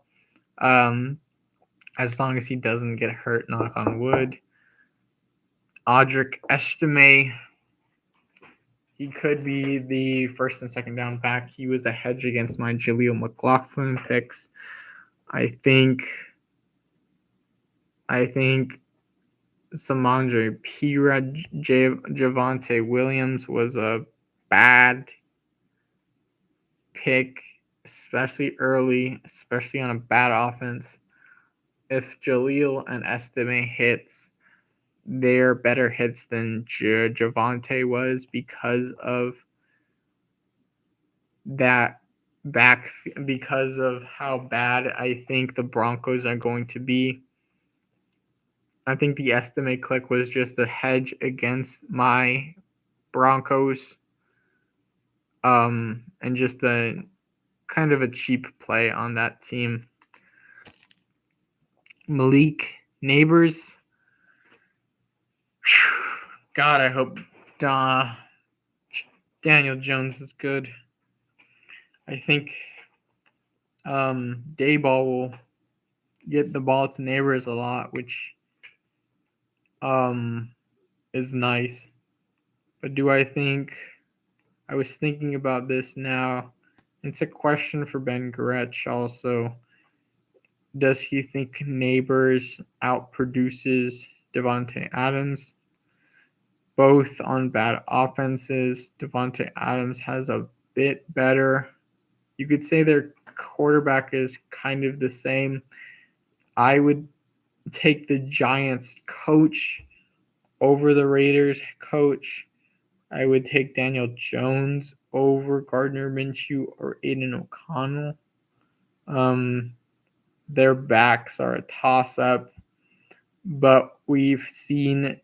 Speaker 1: As long as he doesn't get hurt, knock on wood. Audric Estime, he could be the first and second down back. He was a hedge against my Jaleel McLaughlin picks. I think Samandre Pira, Javonte Williams was a bad pick, especially early, especially on a bad offense. If Jaleel and Estime hits, they're better hits than Javonte was because of that because of how bad I think the Broncos are going to be. I think the Estime click was just a hedge against my Broncos, and just a kind of a cheap play on that team. Malik Neighbors. God, I hope Daniel Jones is good. I think Dayball will get the ball to Neighbors a lot, which is nice. But do I think I was thinking about this now? It's a question for Ben Gretsch also. Does he think Neighbors outproduces Devontae Adams? Both on bad offenses. Devontae Adams has a bit better. You could say their quarterback is kind of the same. I would take the Giants coach over the Raiders coach. I would take Daniel Jones over Gardner Minshew or Aiden O'Connell. Their backs are a toss-up, but we've seen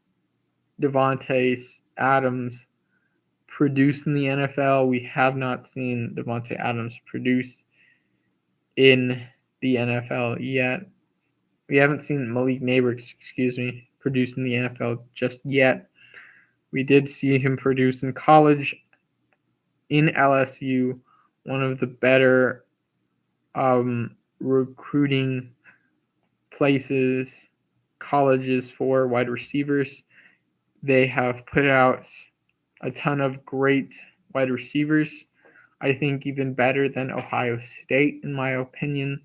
Speaker 1: Devontae Adams produce in the NFL. We have not seen Devontae Adams produce in the NFL yet. We haven't seen Malik Neighbors, produce in the NFL just yet. We did see him produce in college in LSU, one of the better recruiting colleges for wide receivers. They have put out a ton of great wide receivers. I think even better than Ohio State, in my opinion.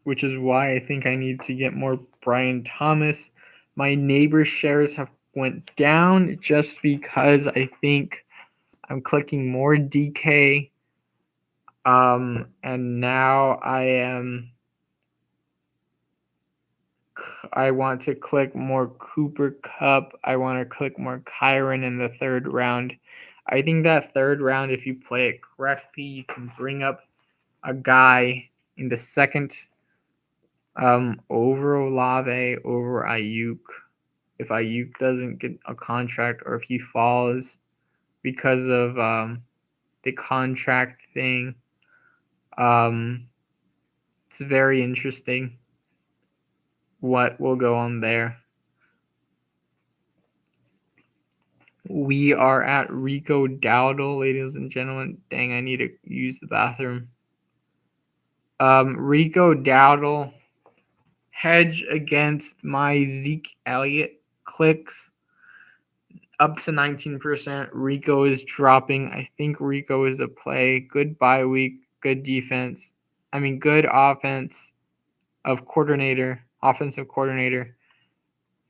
Speaker 1: which is why I think I need to get more Brian Thomas. My neighbor shares have went down just because I think I'm clicking more DK. And now I want to click more Cooper Kupp. I want to click more Kyren in the third round. I think that third round, if you play it correctly, you can bring up a guy in the second over Olave, over Ayuk. If Ayuk doesn't get a contract or if he falls because of the contract thing, it's very interesting what will go on there. We are at Rico Dowdle, ladies and gentlemen. Dang, I need to use the bathroom. Rico Dowdle, hedge against my Zeke Elliott clicks up to 19%. Rico is dropping. I think Rico is a play. Good bye week, good defense. Good offense offensive coordinator,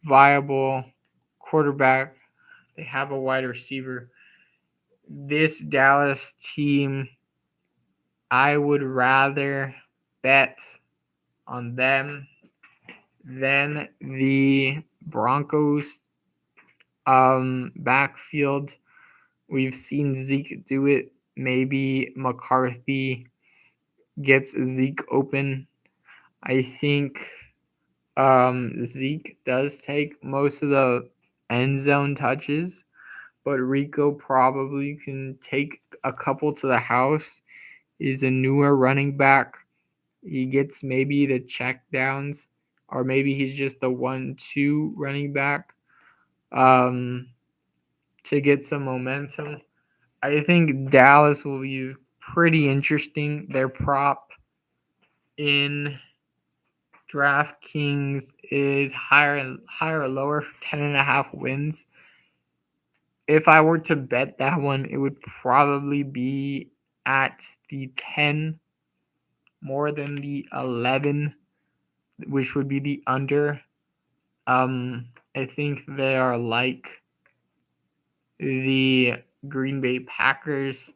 Speaker 1: viable quarterback. They have a wide receiver. This Dallas team, I would rather bet on them than the Broncos backfield. We've seen Zeke do it. Maybe McCarthy gets Zeke open. I think Zeke does take most of the end zone touches, but Rico probably can take a couple to the house. He's a newer running back. He gets maybe the check downs, or maybe he's just the 1-2 running back to get some momentum. I think Dallas will be pretty interesting. Their prop in DraftKings is higher or lower, 10.5 wins. If I were to bet that one, it would probably be at the 10 more than the 11, which would be the under. I think they are like the Green Bay Packers.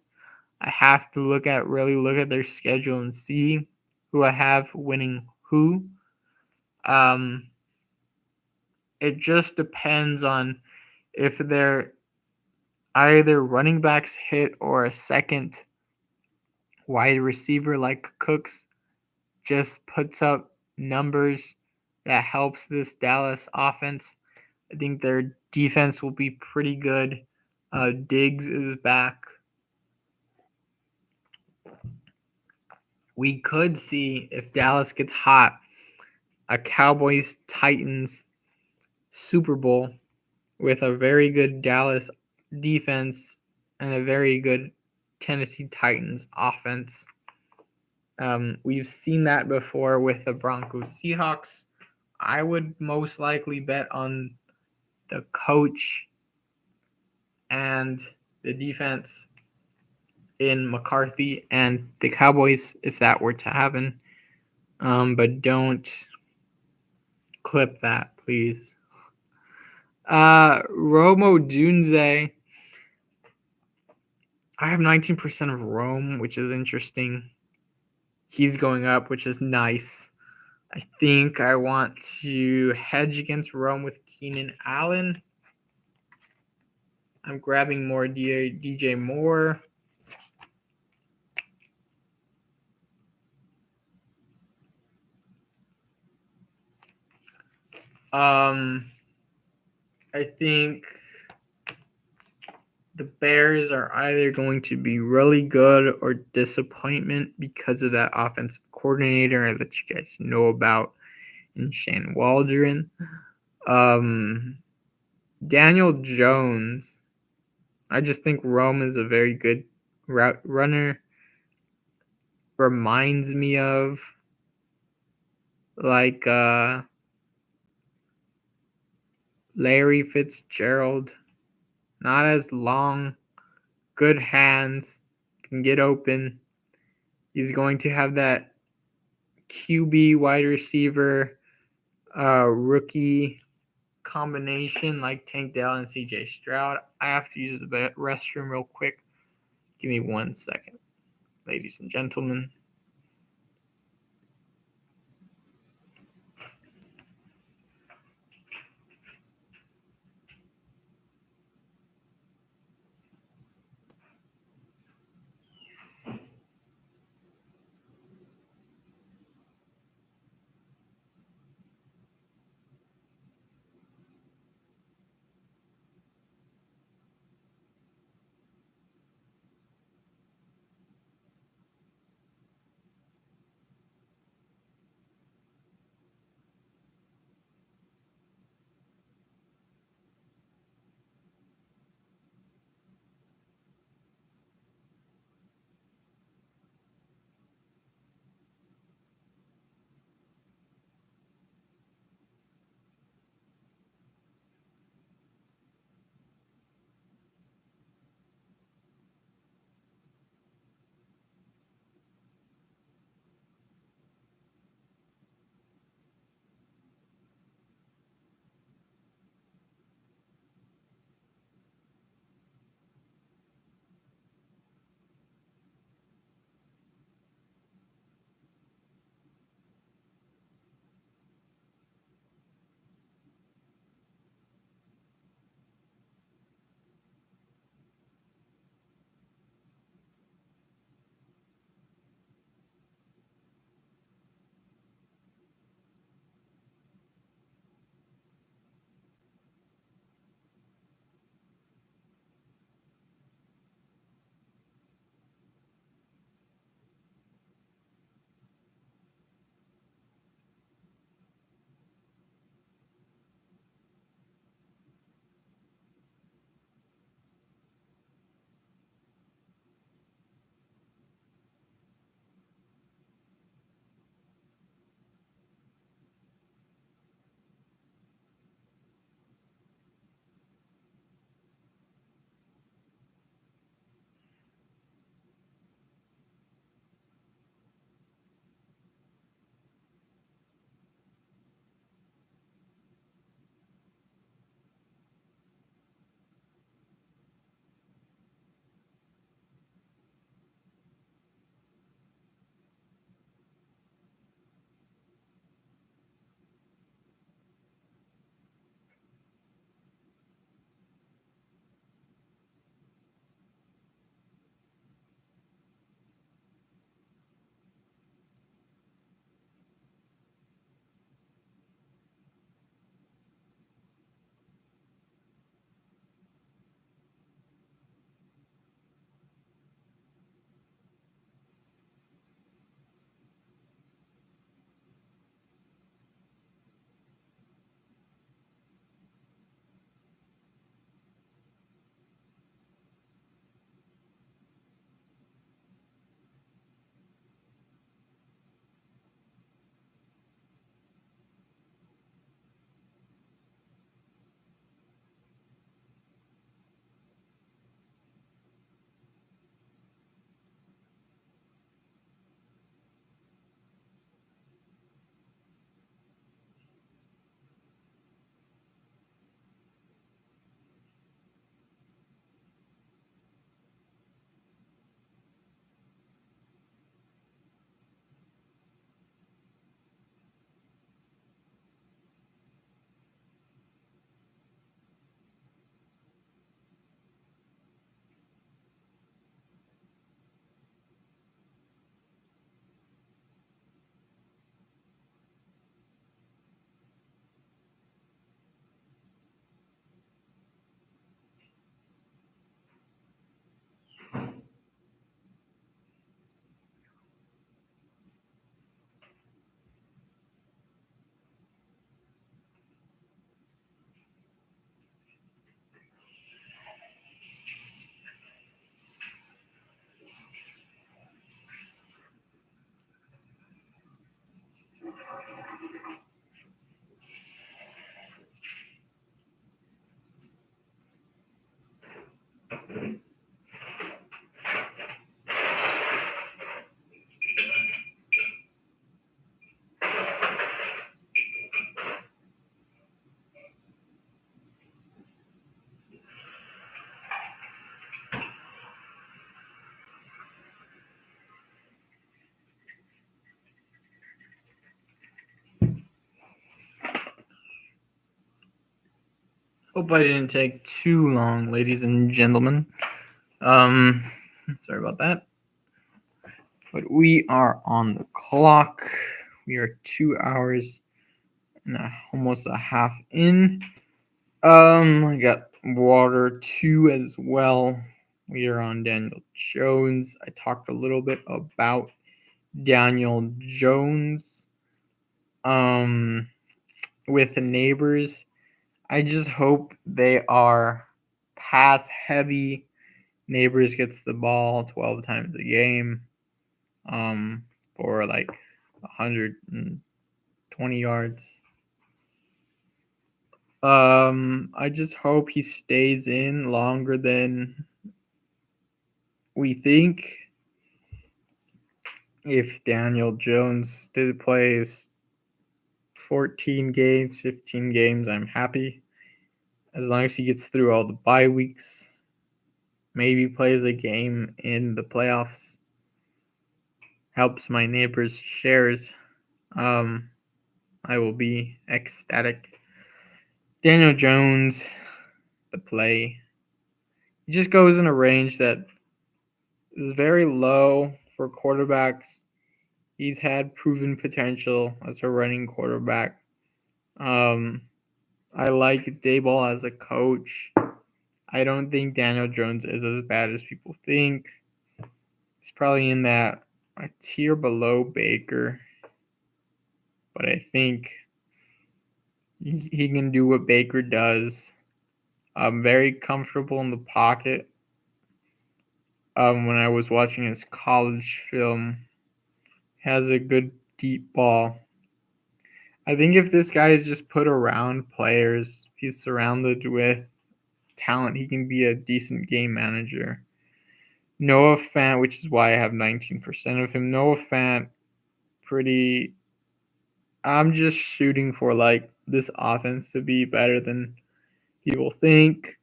Speaker 1: I have to really look at their schedule and see who I have winning who. It just depends on if they're either running backs hit or a second wide receiver like Cooks just puts up numbers that helps this Dallas offense. I think their defense will be pretty good. Diggs is back. We could see, if Dallas gets hot, a Cowboys-Titans Super Bowl with a very good Dallas defense and a very good Tennessee Titans offense. We've seen that before with the Broncos Seahawks. I would most likely bet on the coach and the defense in McCarthy and the Cowboys if that were to happen. But don't clip that, please. Romo Dunze. I have 19% of Rome, which is interesting. He's going up, which is nice. I think I want to hedge against Rome with Keenan Allen. I'm grabbing more DJ Moore. I think the Bears are either going to be really good or disappointment because of that offensive coordinator that you guys know about in Shane Waldron. Daniel Jones. I just think Rome is a very good route runner. Reminds me of like Larry Fitzgerald. Not as long, good hands, can get open. He's going to have that QB, wide receiver, rookie combination like Tank Dell and CJ Stroud. I have to use the restroom real quick. Give me 1 second, ladies and gentlemen. Hope I didn't take too long, ladies and gentlemen. Sorry about that. But we are on the clock. We are 2 hours and almost a half in. I got water too as well. We are on Daniel Jones. I talked a little bit about Daniel Jones. With Neighbors. I just hope they are pass heavy. Neighbors gets the ball 12 times a game. For like 120 yards. I just hope he stays in longer than we think. If Daniel Jones did plays 14 games, 15 games, I'm happy. As long as he gets through all the bye weeks, maybe plays a game in the playoffs, helps my neighbors' shares, I will be ecstatic. Daniel Jones, the play, he just goes in a range that is very low for quarterbacks. He's had proven potential as a running quarterback. I like Daboll as a coach. I don't think Daniel Jones is as bad as people think. He's probably in that a tier below Baker, but I think he can do what Baker does. I'm very comfortable in the pocket. When I was watching his college film, has a good deep ball. I think if this guy is just put around players, if he's surrounded with talent, he can be a decent game manager. Noah Fant, which is why I have 19% of him. Noah Fant, pretty. I'm just shooting for like this offense to be better than people think.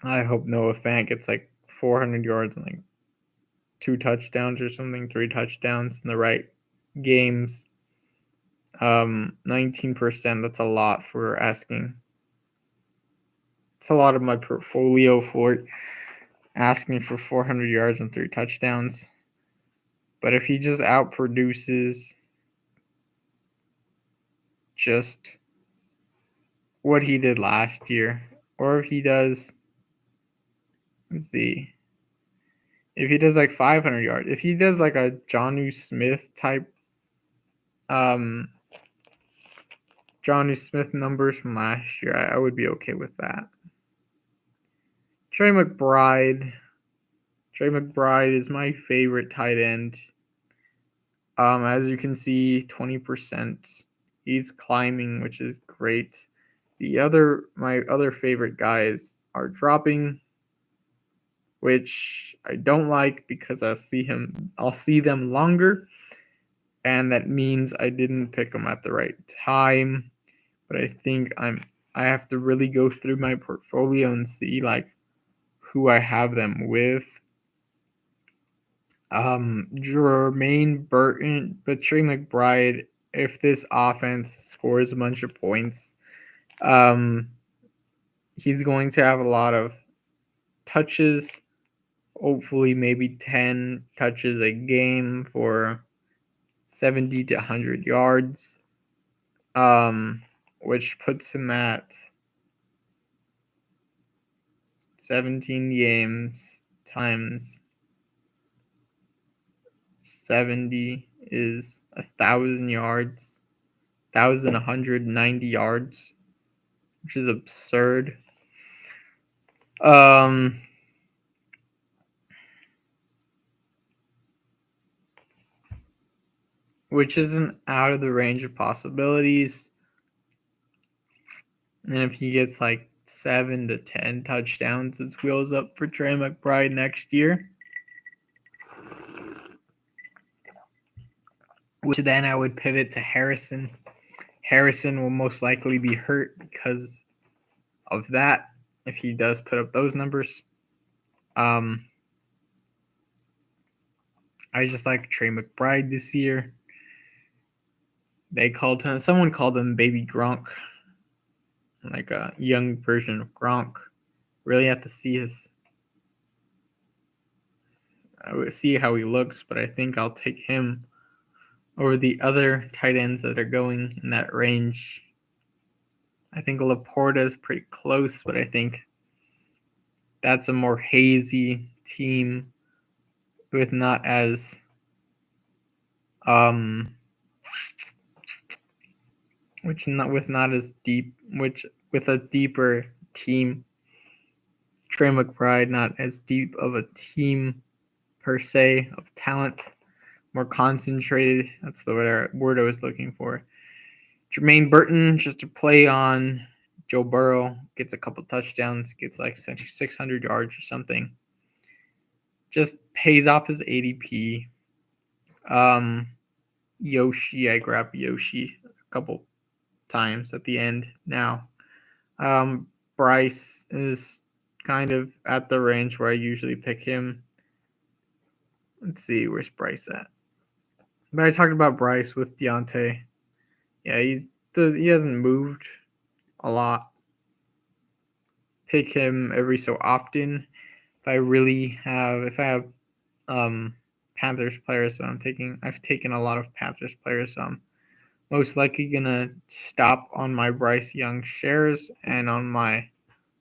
Speaker 1: I hope Noah Fant gets like 400 yards and like 2 touchdowns or something, 3 touchdowns in the right games. 19%, that's a lot for asking. It's a lot of my portfolio for asking for 400 yards and 3 touchdowns. But if he just outproduces just what he did last year, or if he does, let's see, if he does like 500 yards, if he does like a Jonnu Smith type, Jonnu Smith numbers from last year, I would be okay with that. Trey McBride is my favorite tight end. As you can see, 20%. He's climbing, which is great. My other favorite guys are dropping, which I don't like because I'll see them longer, and that means I didn't pick them at the right time. But I think I have to really go through my portfolio and see like who I have them with. Jermaine Burton, but Trey McBride, if this offense scores a bunch of points, he's going to have a lot of touches, hopefully maybe 10 touches a game for 70 to 100 yards, which puts him at 17 games times 70 is 1,000 yards, 1,190 yards, which is absurd. Which isn't out of the range of possibilities. And if he gets like 7 to 10 touchdowns, it's wheels up for Trey McBride next year. Which then I would pivot to Harrison. Harrison will most likely be hurt because of that if he does put up those numbers. I just like Trey McBride this year. Someone called him Baby Gronk. like a young version of Gronk. Really have to see I would see how he looks, but I think I'll take him over the other tight ends that are going in that range. I think Laporta is pretty close, but I think that's a more hazy team with not as with not as deep, which with a deeper team. Trey McBride, not as deep of a team per se of talent, more concentrated. That's the word I was looking for. Jermaine Burton, just to play on Joe Burrow, gets a couple touchdowns, gets like 600 yards or something. Just pays off his ADP. Yoshi, I grabbed Yoshi a couple times at the end now. Bryce is kind of at the range where I usually pick him. Let's see, where's Bryce at? But I talked about Bryce with Deontay. Yeah, he hasn't moved a lot. Pick him every so often. If I have Panthers players, so I've taken a lot of Panthers players, so I'm most likely gonna stop on my Bryce Young shares and on my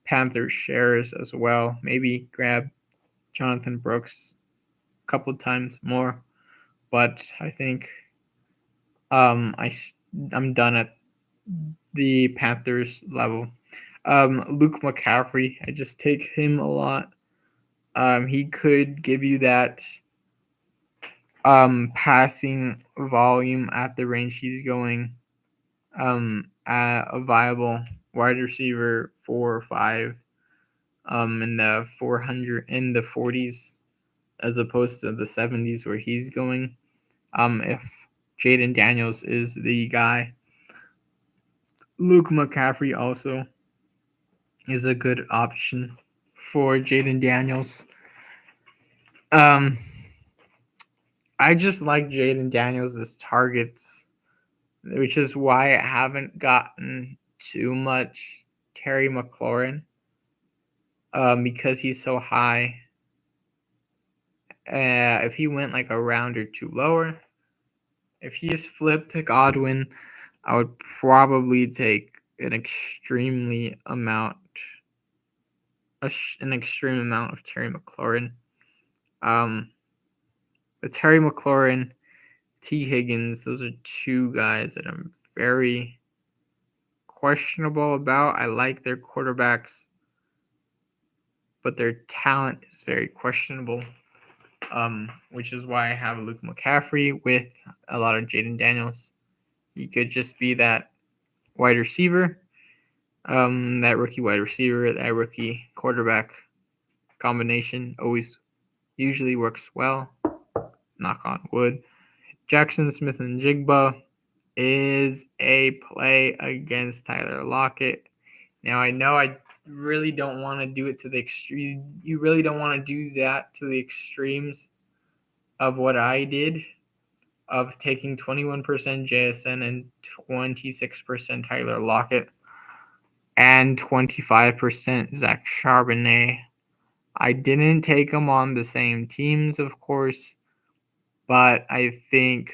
Speaker 1: Panthers shares as well. Maybe grab Jonathan Brooks a couple times more, but I think I'm done at the Panthers level. Luke McCaffrey, I just take him a lot. He could give you that passing volume at the range he's going. At a viable wide receiver 4 or 5 in the 40s as opposed to the 70s where he's going. If Jaden Daniels is the guy. Luke McCaffrey also is a good option for Jaden Daniels. I just like Jaden Daniels' targets, which is why I haven't gotten too much Terry McLaurin because he's so high. If he went like a round or two lower, if he just flipped to Godwin, I would probably take an extreme amount of Terry McLaurin. But Terry McLaurin, T. Higgins, those are two guys that I'm very questionable about. I like their quarterbacks, but their talent is very questionable, which is why I have Luke McCaffrey with a lot of Jaden Daniels. He could just be that wide receiver, that rookie wide receiver, that rookie quarterback combination usually works well. Knock on wood. Jackson Smith-Njigba is a play against Tyler Lockett. Now, I know I really don't want to do it to the extreme. You really don't want to do that to the extremes of what I did, of taking 21% JSN and 26% Tyler Lockett and 25% Zach Charbonnet. I didn't take them on the same teams, of course, but I think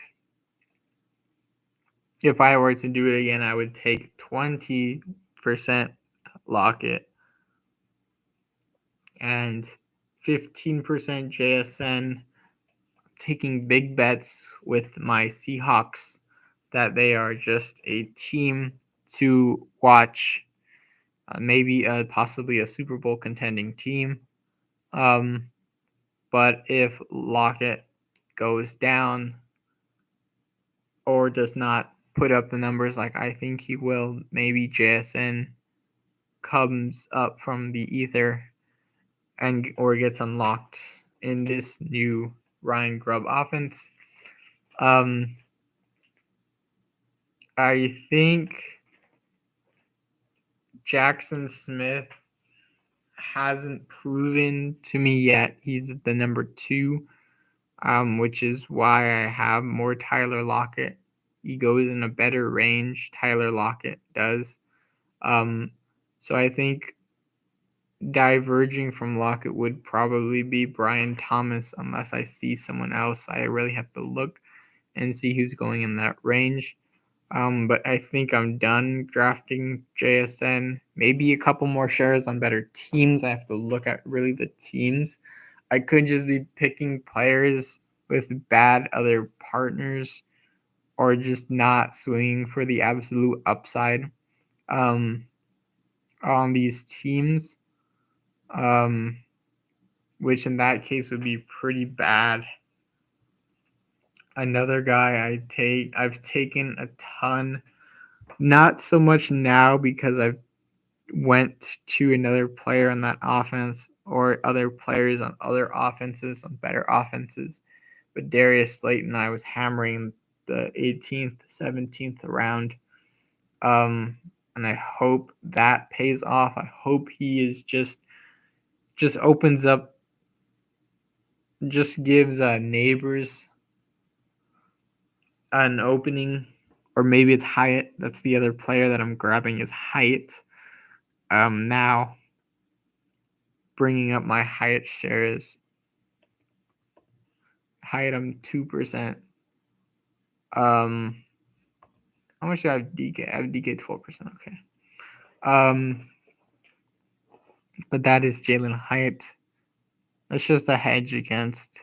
Speaker 1: if I were to do it again, I would take 20% Lockett and 15% JSN, taking big bets with my Seahawks that they are just a team to watch, maybe possibly a Super Bowl contending team. But if Lockett goes down or does not put up the numbers like I think he will, maybe JSN comes up from the ether or gets unlocked in this new Ryan Grubb offense. I think Jackson Smith hasn't proven to me yet he's the number 2, which is why I have more Tyler Lockett. He goes in a better range. Tyler Lockett does. So I think diverging from Lockett would probably be Brian Thomas, unless I see someone else. I really have to look and see who's going in that range. But I think I'm done drafting JSN. Maybe a couple more shares on better teams. I have to look at really the teams. I could just be picking players with bad other partners or just not swinging for the absolute upside on these teams, which in that case would be pretty bad. Another guy I've taken a ton, not so much now because I've went to another player on that offense or other players on other offenses, on better offenses. But Darius Slayton, I was hammering the 18th, 17th round. And I hope that pays off. I hope he is just opens up, just gives neighbors an opening. Or maybe it's Hyatt. That's the other player that I'm grabbing is Hyatt. Now bringing up my Hyatt shares. Hyatt, I'm 2%. How much do I have DK? I have DK 12%. Okay. But that is Jalen Hyatt. That's just a hedge against.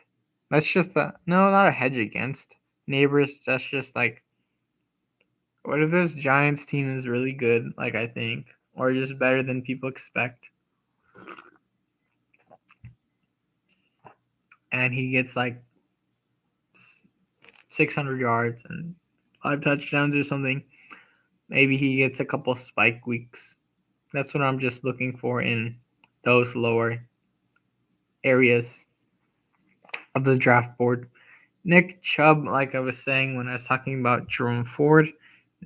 Speaker 1: That's just not a hedge against neighbors. That's just like, what if this Giants team is really good, like I think, or just better than people expect? And he gets like 600 yards and 5 touchdowns or something. Maybe he gets a couple spike weeks. That's what I'm just looking for in those lower areas of the draft board. Nick Chubb, like I was saying when I was talking about Jerome Ford,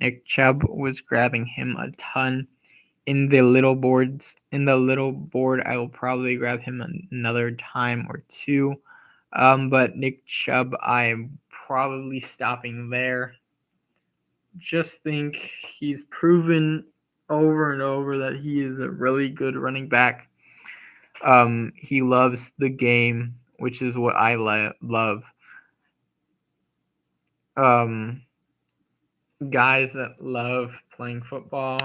Speaker 1: Nick Chubb was grabbing him a ton. In the little board, I will probably grab him another time or two. But Nick Chubb, I am probably stopping there. Just think he's proven over and over that he is a really good running back. He loves the game, which is what I love. Guys that love playing football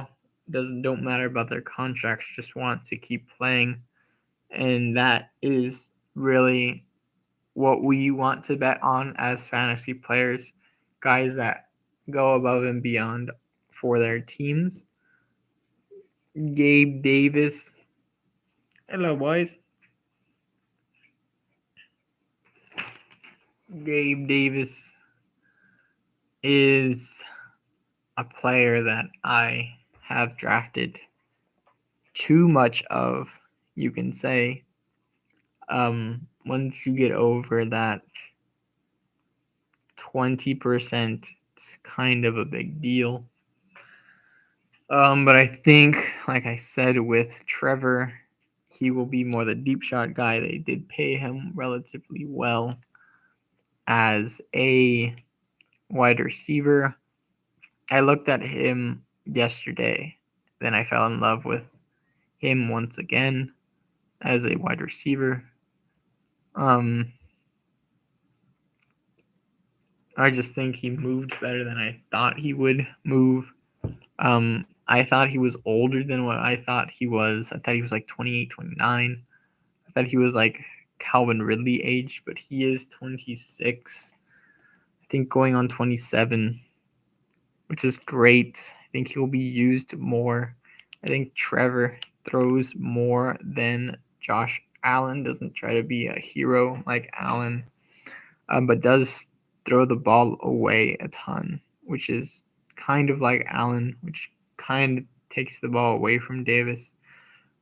Speaker 1: don't matter about their contracts, just want to keep playing, and that is really what we want to bet on as fantasy players. Guys that go above and beyond for their teams. Gabe Davis. Hello, boys. Gabe Davis is a player that I have drafted too much of, you can say. Once you get over that 20%, it's kind of a big deal. But I think, like I said, with Trevor, he will be more the deep shot guy. They did pay him relatively well as a wide receiver. I looked at him yesterday, then I fell in love with him once again as a wide receiver. I just think he moved better than I thought he would move. I thought he was older than what I thought he was. I thought he was like 28, 29. I thought he was like Calvin Ridley age, but he is 26. I think going on 27, which is great. I think he'll be used more. I think Trevor throws more than Josh Allen. Doesn't try to be a hero like Allen, but does throw the ball away a ton, which is kind of like Allen, which kind of takes the ball away from Davis.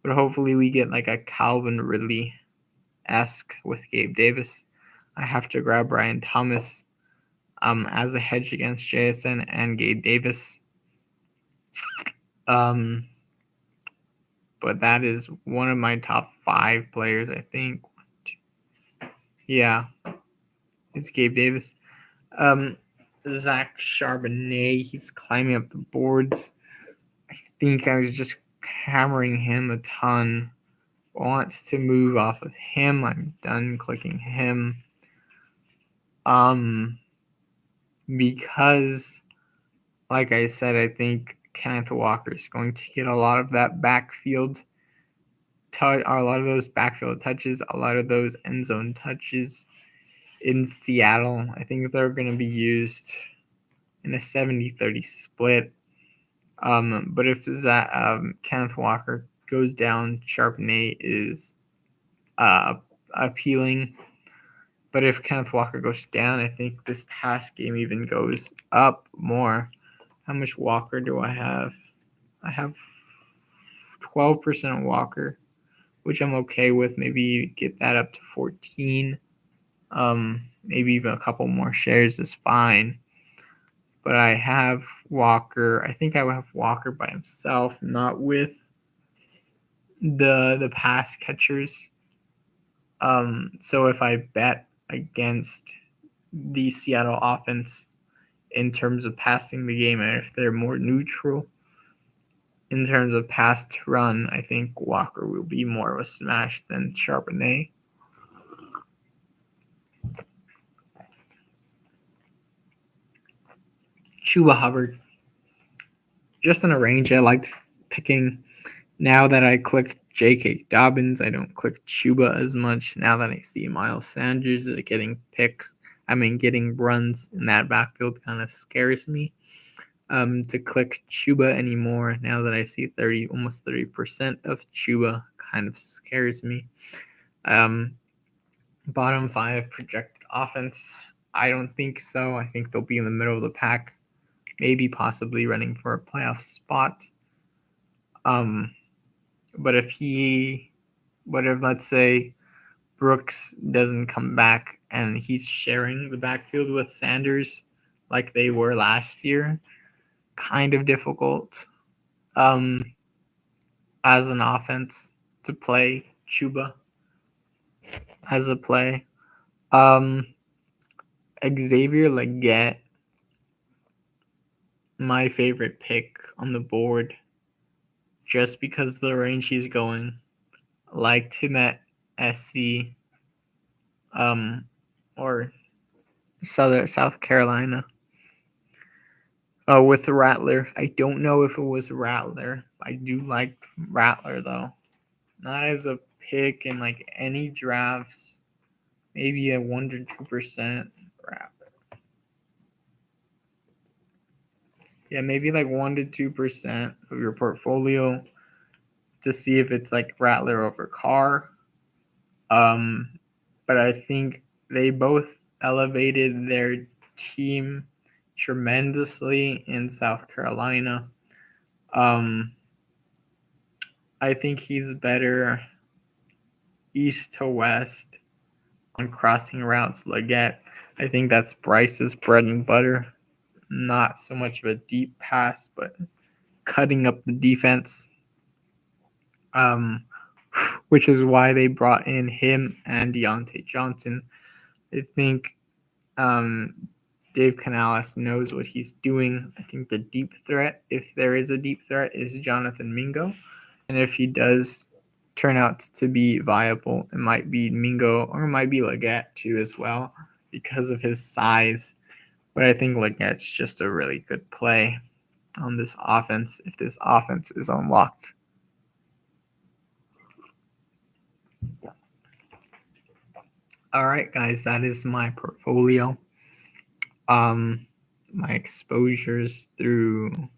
Speaker 1: But hopefully we get like a Calvin Ridley-esque with Gabe Davis. I have to grab Brian Thomas as a hedge against JSN and Gabe Davis. But that is one of my top 5 players, I think. Yeah, it's Gabe Davis. Zach Charbonnet, he's climbing up the boards. I think I was just hammering him a ton. Wants to move off of him. I'm done clicking him. Because, like I said, I think Kenneth Walker is going to get a lot of that backfield a lot of those backfield touches, a lot of those end zone touches in Seattle. I think they're going to be used in a 70-30 split. But if Kenneth Walker goes down, Charbonnet is appealing. But if Kenneth Walker goes down, I think this pass game even goes up more. How much Walker do I have? I have 12% Walker, which I'm okay with. Maybe get that up to 14. Maybe even a couple more shares is fine. But I have Walker. I think I would have Walker by himself, not with the pass catchers. So if I bet against the Seattle offense in terms of passing the game, and if they're more neutral in terms of pass to run, I think Walker will be more of a smash than Charbonnet. Chuba Hubbard, just in a range I liked picking. Now that I clicked J.K. Dobbins, I don't click Chuba as much. Now that I see Miles Sanders getting getting runs in that backfield kind of scares me. To click Chuba anymore, now that I see almost 30% of Chuba, kind of scares me. Bottom 5 projected offense, I don't think so. I think they'll be in the middle of the pack, maybe possibly running for a playoff spot. But if let's say Brooks doesn't come back and he's sharing the backfield with Sanders like they were last year, kind of difficult as an offense to play Chuba as a play. Xavier Legette, my favorite pick on the board, just because of the range he's going. Liked him at SC, or South Carolina. With Rattler, I don't know if it was Rattler. I do like Rattler though, not as a pick in like any drafts. Maybe a 1 to 2% Rattler. Yeah, maybe like 1 to 2% of your portfolio to see if it's like Rattler over Carr. But I think they both elevated their team tremendously in South Carolina. I think he's better east to west on crossing routes. Legette, I think that's Bryce's bread and butter. Not so much of a deep pass, but cutting up the defense. Which is why they brought in him and Deontay Johnson. I think Dave Canales knows what he's doing. I think the deep threat, if there is a deep threat, is Jonathan Mingo. And if he does turn out to be viable, it might be Mingo or it might be Legette too as well because of his size. But I think Legette's just a really good play on this offense if this offense is unlocked. All right, guys, that is my portfolio. My exposures through, I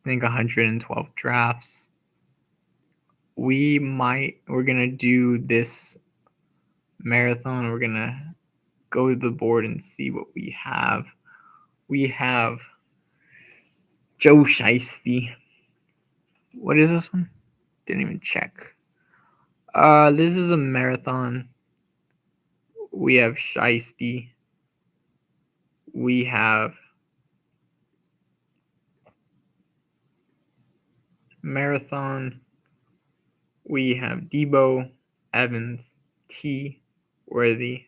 Speaker 1: think, 112 drafts. We're gonna do this marathon. We're gonna go to the board and see what we have. We have Joe Shiesty. What is this one? Didn't even check. This is a marathon. We have Shiesty. We have marathon. We have Debo, Evans, T, Worthy,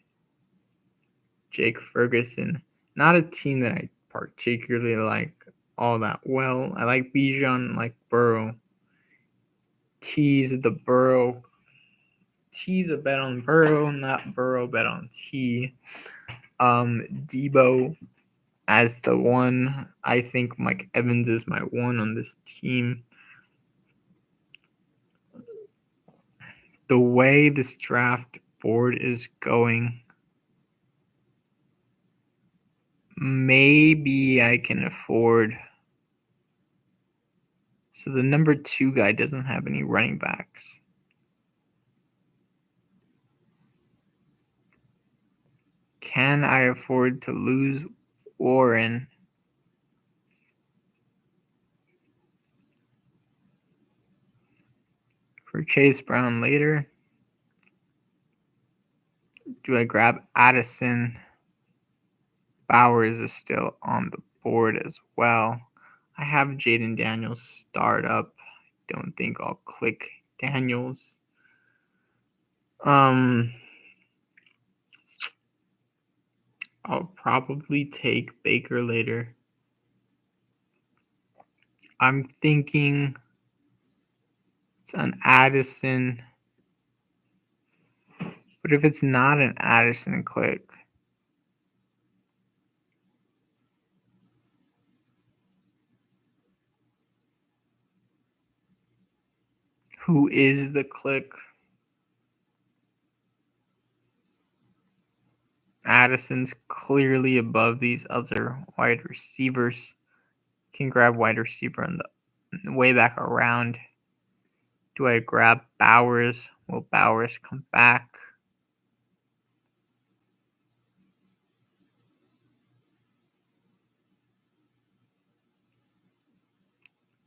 Speaker 1: Jake Ferguson. Not a team that I particularly like. all that well. I like Bijan, like Burrow. Tease the Burrow. Tease a bet on Burrow, not Burrow bet on T. Debo as the one. I think Mike Evans is my one on this team. The way this draft board is going, maybe I can afford. So the number 2 guy doesn't have any running backs. Can I afford to lose Warren? For Chase Brown later? Do I grab Addison? Bowers is still on the board as well. I have Jaden Daniels start up. Don't think I'll click Daniels. I'll probably take Baker later. I'm thinking it's an Addison. But if it's not an Addison, click. Who is the click? Addison's clearly above these other wide receivers. Can grab wide receiver on the way back around. Do I grab Bowers? Will Bowers come back?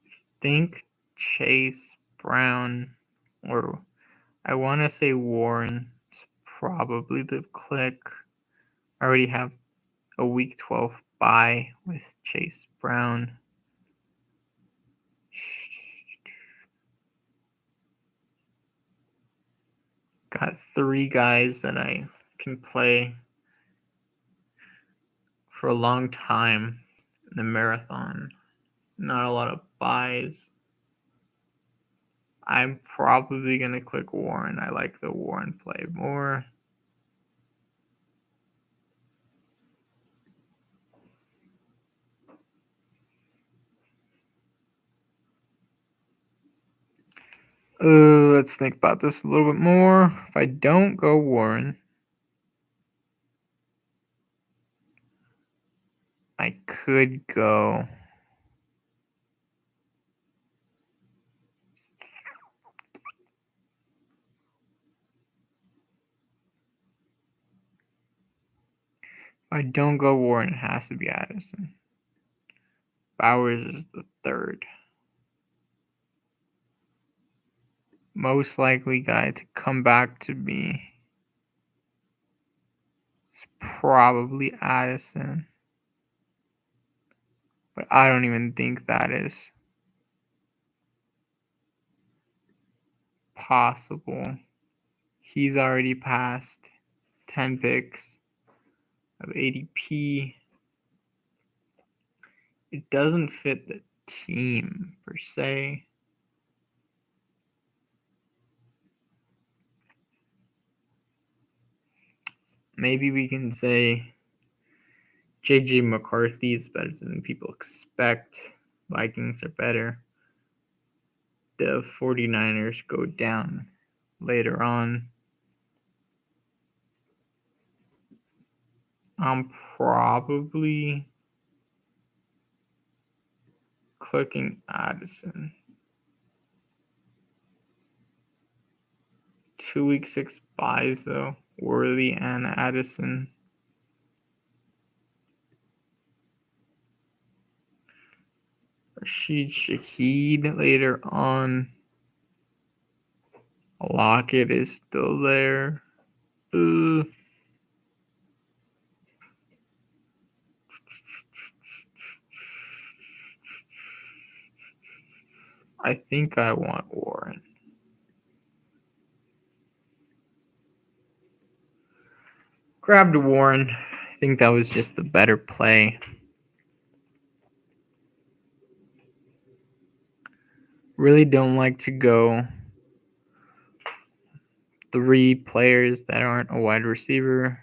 Speaker 1: I think Chase Brown, or I want to say Warren is probably the click. I already have a week 12 bye with Chase Brown. Got 3 guys that I can play for a long time in the marathon. Not a lot of buys. I'm probably going to click Warren. I like the Warren play more. Let's think about this a little bit more. If I don't go Warren, I could go. If I don't go Warren, it has to be Addison. Bowers is the 3rd. Most likely guy to come back to me is probably Addison. But I don't even think that is possible. He's already passed 10 picks of ADP. It doesn't fit the team per se. Maybe we can say JJ McCarthy is better than people expect. Vikings are better. The 49ers go down later on. I'm probably clicking Addison. 2 week 6 buys though. Worthy and Addison. Rashid Shaheed later on. Lockett is still there. I think I want Warren. Grabbed Warren. I think that was just the better play. Really don't like to go 3 players that aren't a wide receiver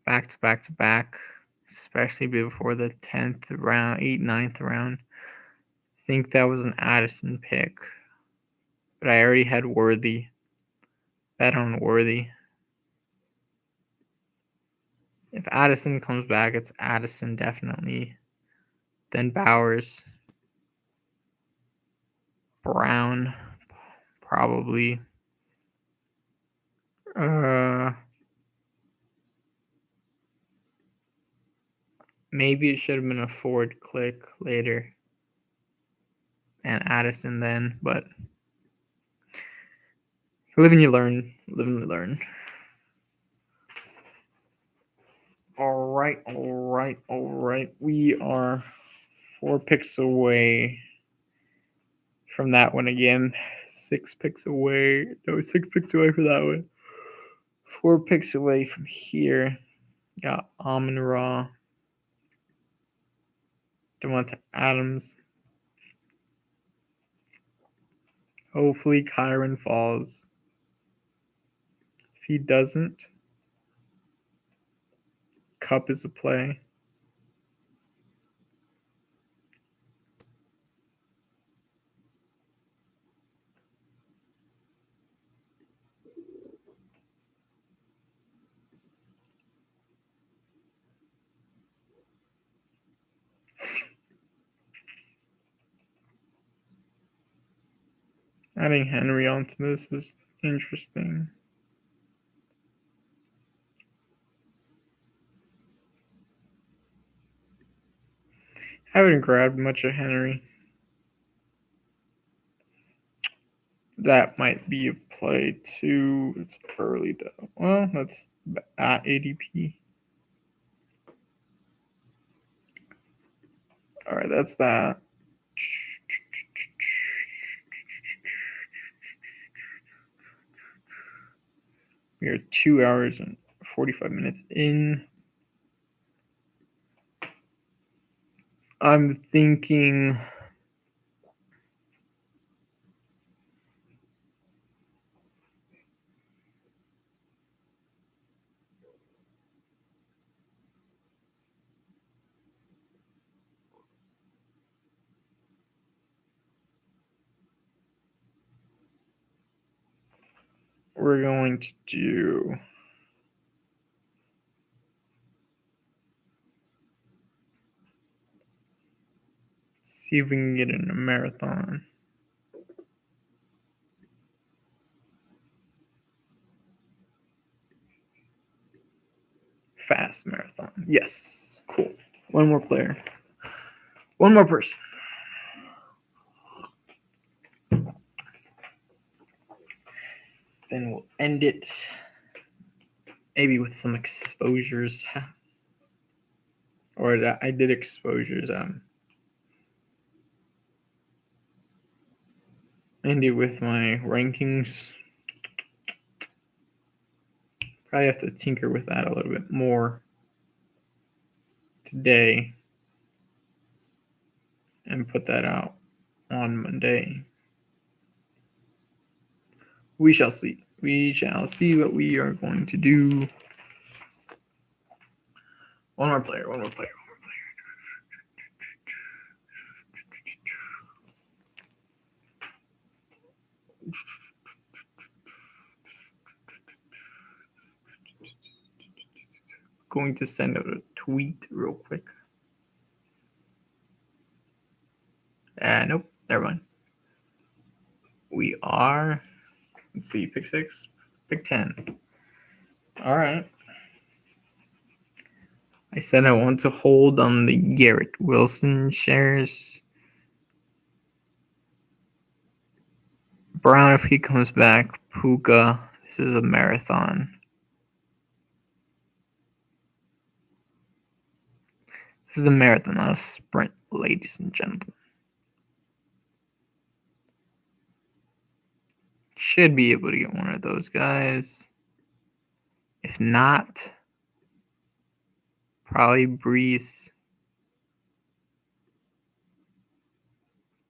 Speaker 1: back to back to back, especially before the 10th round, 8th, 9th round. I think that was an Addison pick, but I already had Worthy. Bet on Worthy. If Addison comes back, it's Addison definitely. Then Bowers. Brown, probably. Maybe it should have been a Ford click later. And Addison then, but live and you learn. Live and you learn. All right. We are 4 picks away from that one again. 6 picks away. No, 6 picks away from that one. 4 picks away from here. Got Amon-Ra. Devonta Adams. Hopefully Kyron falls. If he doesn't, Kupp is a play. Adding Henry onto this is interesting. I haven't grabbed much of Henry. That might be a play too. It's early though. Well, that's at ADP. All right, that's that. We are 2 hours and 45 minutes in. I'm thinking we're going to do see if we can get in a marathon. Fast marathon. Yes. Cool. One more player. One more person. Then we'll end it. Maybe with some exposures. Or that I did exposures. End it with my rankings. Probably have to tinker with that a little bit more today and put that out on Monday. We shall see. We shall see what we are going to do. One more player. Going to send out a tweet real quick. Nope, never mind. We are, let's see, pick 6, pick 10. All right. I said I want to hold on the Garrett Wilson shares. Brown, if he comes back. Puka, this is a marathon. This is a marathon, not a sprint, ladies and gentlemen. Should be able to get one of those guys. If not, probably Brees.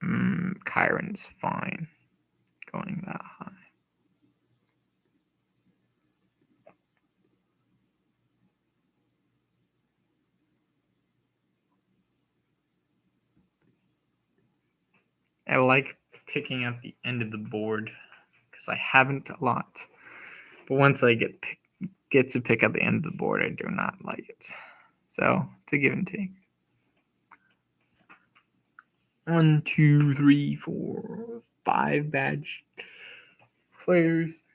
Speaker 1: Kyron's fine going that high. I like picking at the end of the board because I haven't a lot. But once I get to pick at the end of the board, I do not like it. So it's a give and take. 1, 2, 3, 4, 5 badge players.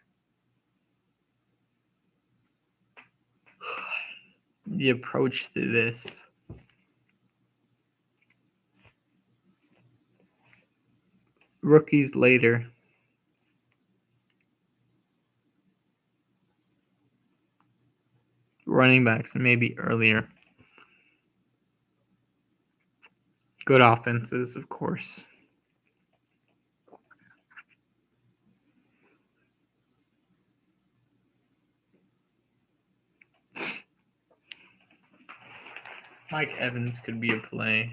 Speaker 1: The approach to this. Rookies later. Running backs maybe earlier. Good offenses, of course. Mike Evans could be a play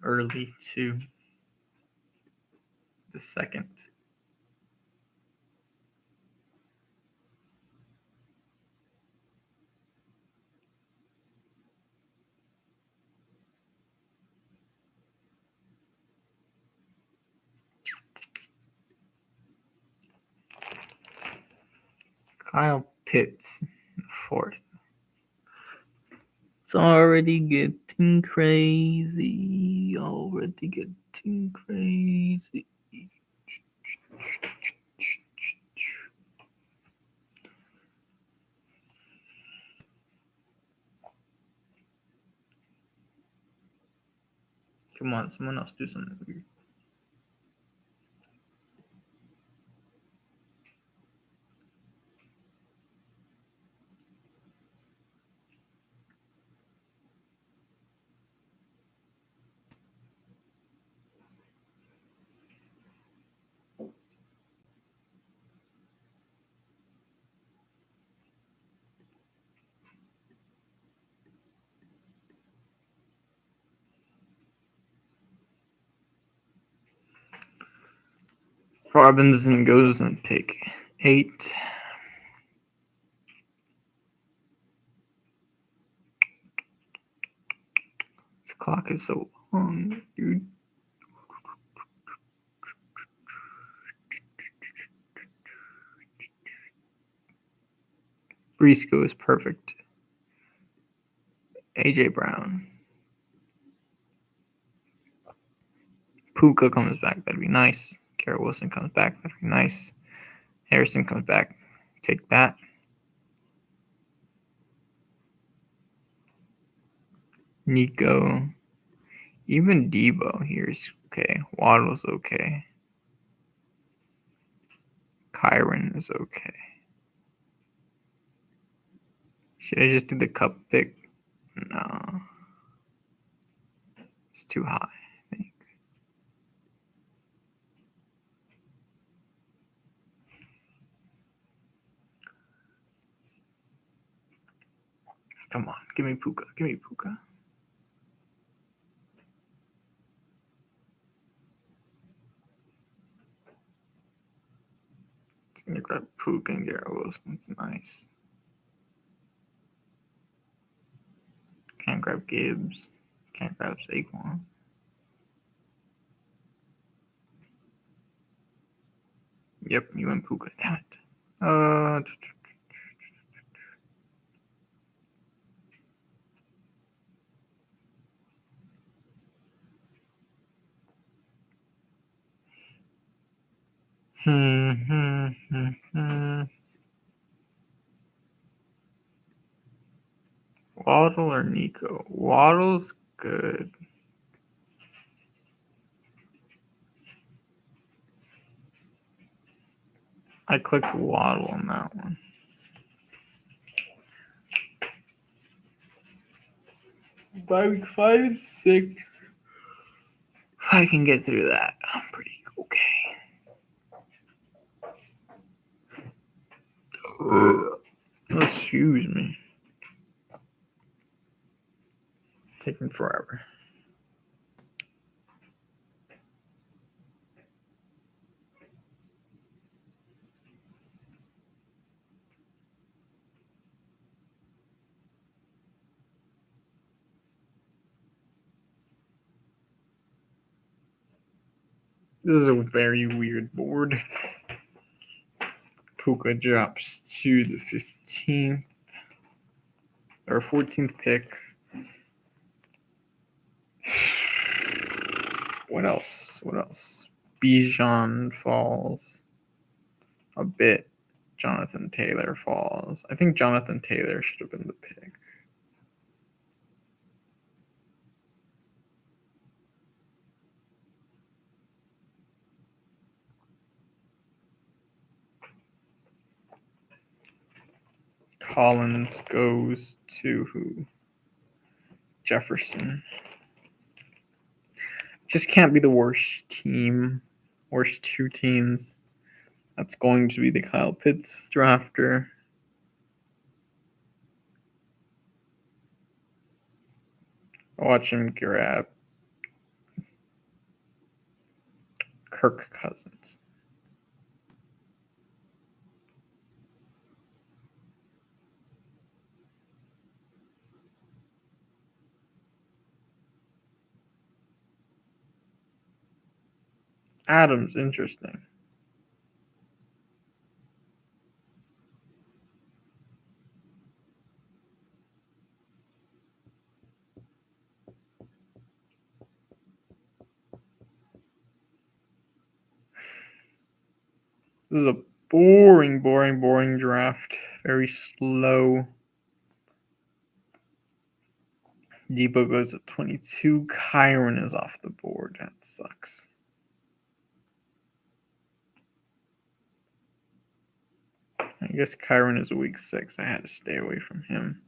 Speaker 1: early too. The second. Kyle Pitts, fourth. It's already getting crazy. Come on, someone else do something weird. Robinson goes in pick 8. This clock is so long, dude. Briscoe is perfect. AJ Brown. Puka comes back, that'd be nice. Garrett Wilson comes back, that'd be nice. Harrison comes back, take that. Nico. Even Debo here is okay. Waddle's okay. Kyron is okay. Should I just do the cup pick? No. It's too high, I think. Come on, give me Puka. Give me Puka. It's gonna grab Puka and Garrett Wilson. It's nice. Can't grab Gibbs. Can't grab Saquon. Yep, you went Puka. Damn it. Waddle or Nico? Waddle's good. I clicked Waddle on that one. 5 and 6. If I can get through that, I'm pretty okay. Excuse me. Taking forever. This is a very weird board. Puka drops to the 15th or 14th pick. What else? Bijan falls a bit. Jonathan Taylor falls. I think Jonathan Taylor should have been the pick. Collins goes to who? Jefferson. Just can't be the worst team. Worst two teams. That's going to be the Kyle Pitts drafter. Watch him grab Kirk Cousins. Adams, interesting. This is a boring draft. Very slow. Debo goes at 22. Kyron is off the board. That sucks. I guess Kyron is a week 6. I had to stay away from him.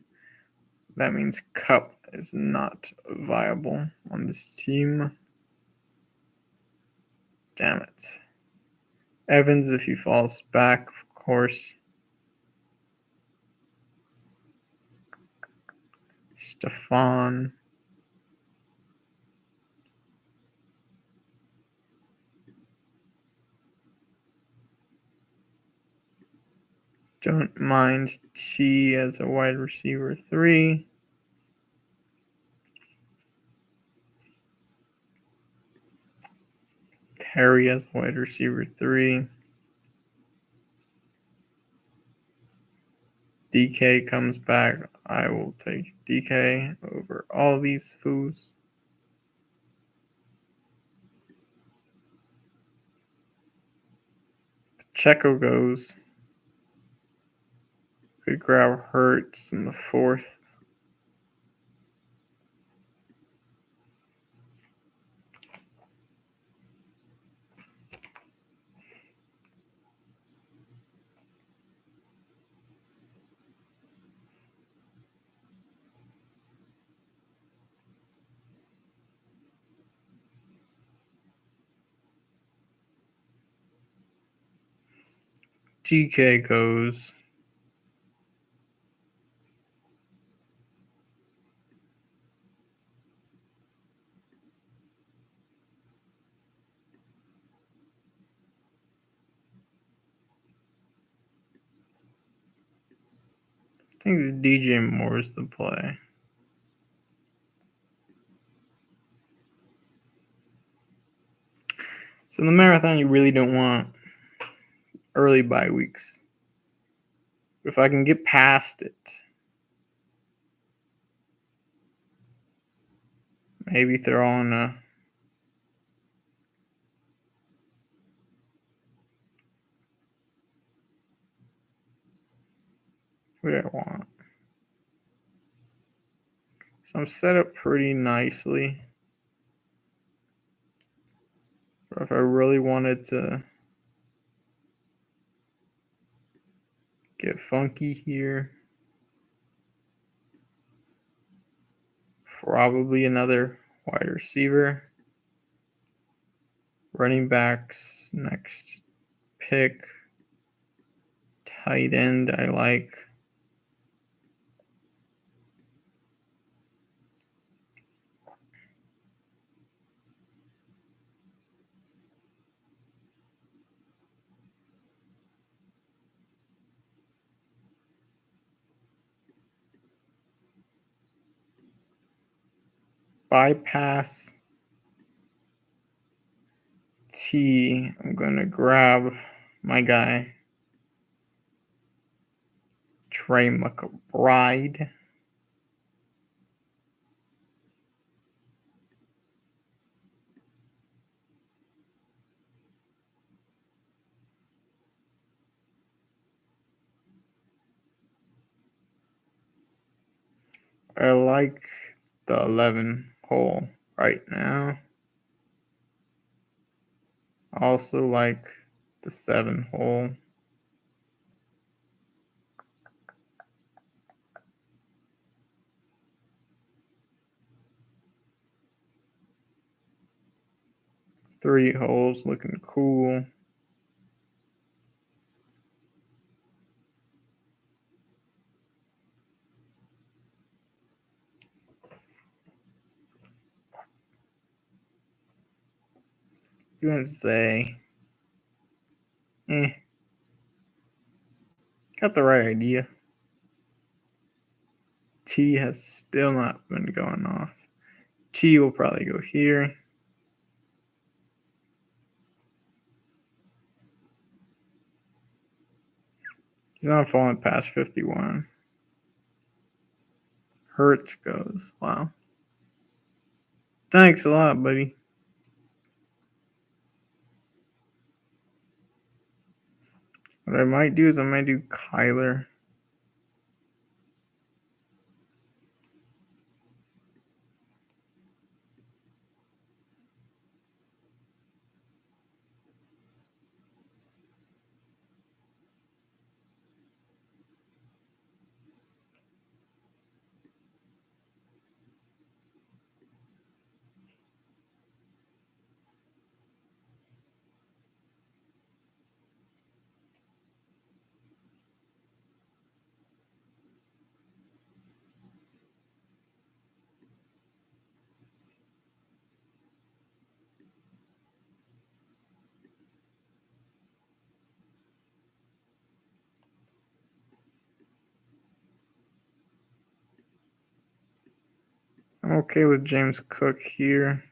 Speaker 1: That means Cup is not viable on this team. Damn it. Evans, if he falls back, of course. Stephon. Don't mind T as a wide receiver 3. Terry as wide receiver 3. DK comes back. I will take DK over all these fools. Pacheco goes. Could grab Hurts in the 4th. TK goes. I think the DJ Moore is the play. So in the marathon, you really don't want early bye weeks. But if I can get past it, maybe throw on a what do I want? So I'm set up pretty nicely. But if I really wanted to get funky here, probably another wide receiver. Running backs, next pick. Tight end, I like. Bypass T, I'm going to grab my guy, Trey McBride. I like the 11 hole right now. I also like the 7 hole. Three holes looking cool. You want to say, got the right idea. T has still not been going off. T will probably go here. He's not falling past 51. Hurt goes. Wow. Thanks a lot, buddy. What I might do is I might do Kyler. I'm okay with James Cook here.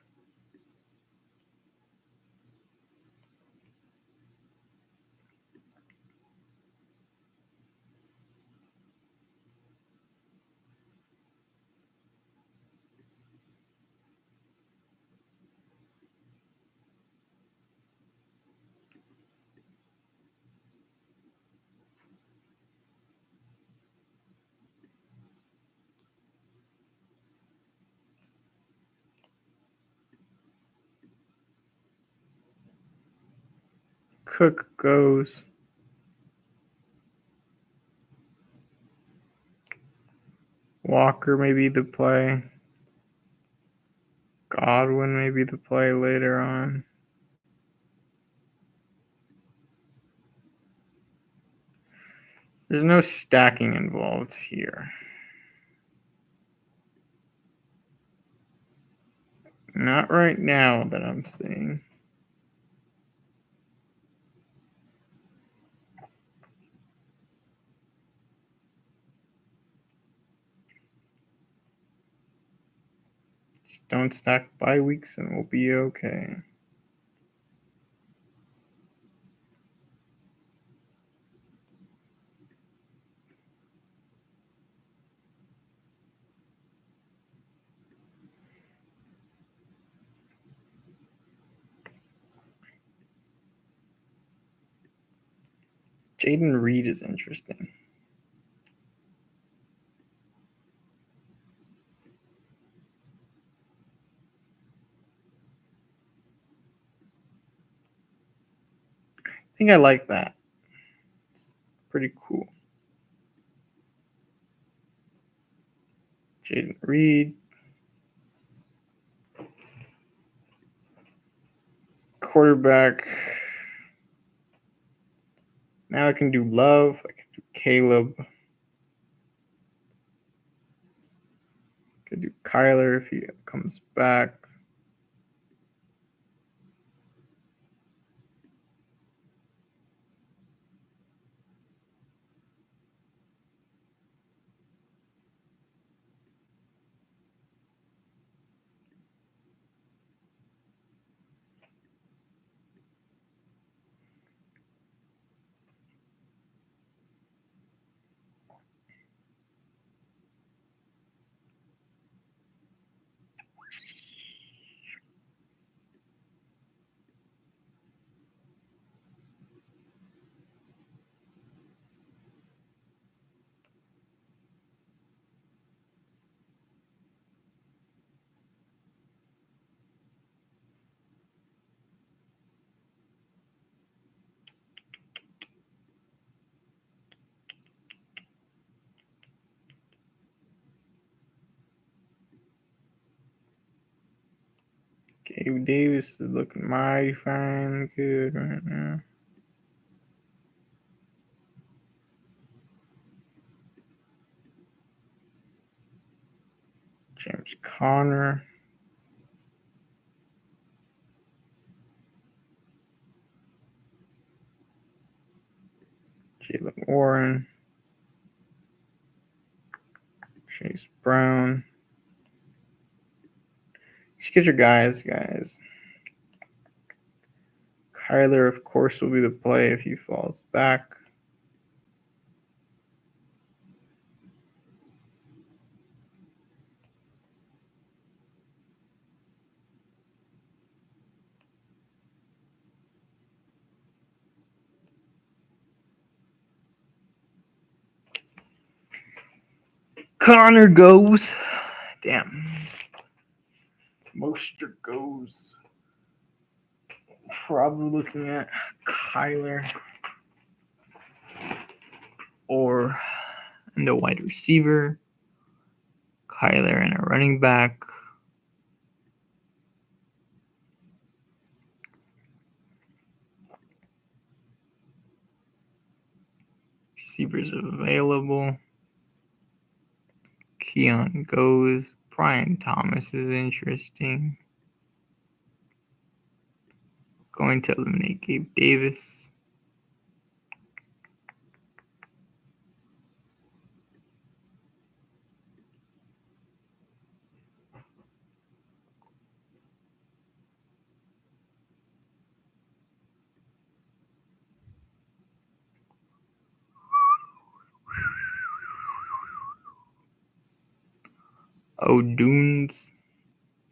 Speaker 1: Cook goes. Walker may be the play. Godwin may be the play later on. There's no stacking involved here. Not right now that I'm seeing. Just don't stack bye weeks and we'll be okay. Jaden Reed is interesting. I think I like that. It's pretty cool. Jaden Reed. Quarterback. Now I can do Love. I can do Caleb. I can do Kyler if he comes back. Gabe Davis is looking mighty fine, good right now. James Conner. Jalen Warren. Chase Brown. Just get your guys. Kyler, of course, will be the play if he falls back. Connor goes. Damn. Mostert goes. Probably looking at Kyler or and a wide receiver. Kyler and a running back. Receivers available. Keon goes. Brian Thomas is interesting. Going to eliminate Gabe Davis. O'Dunes.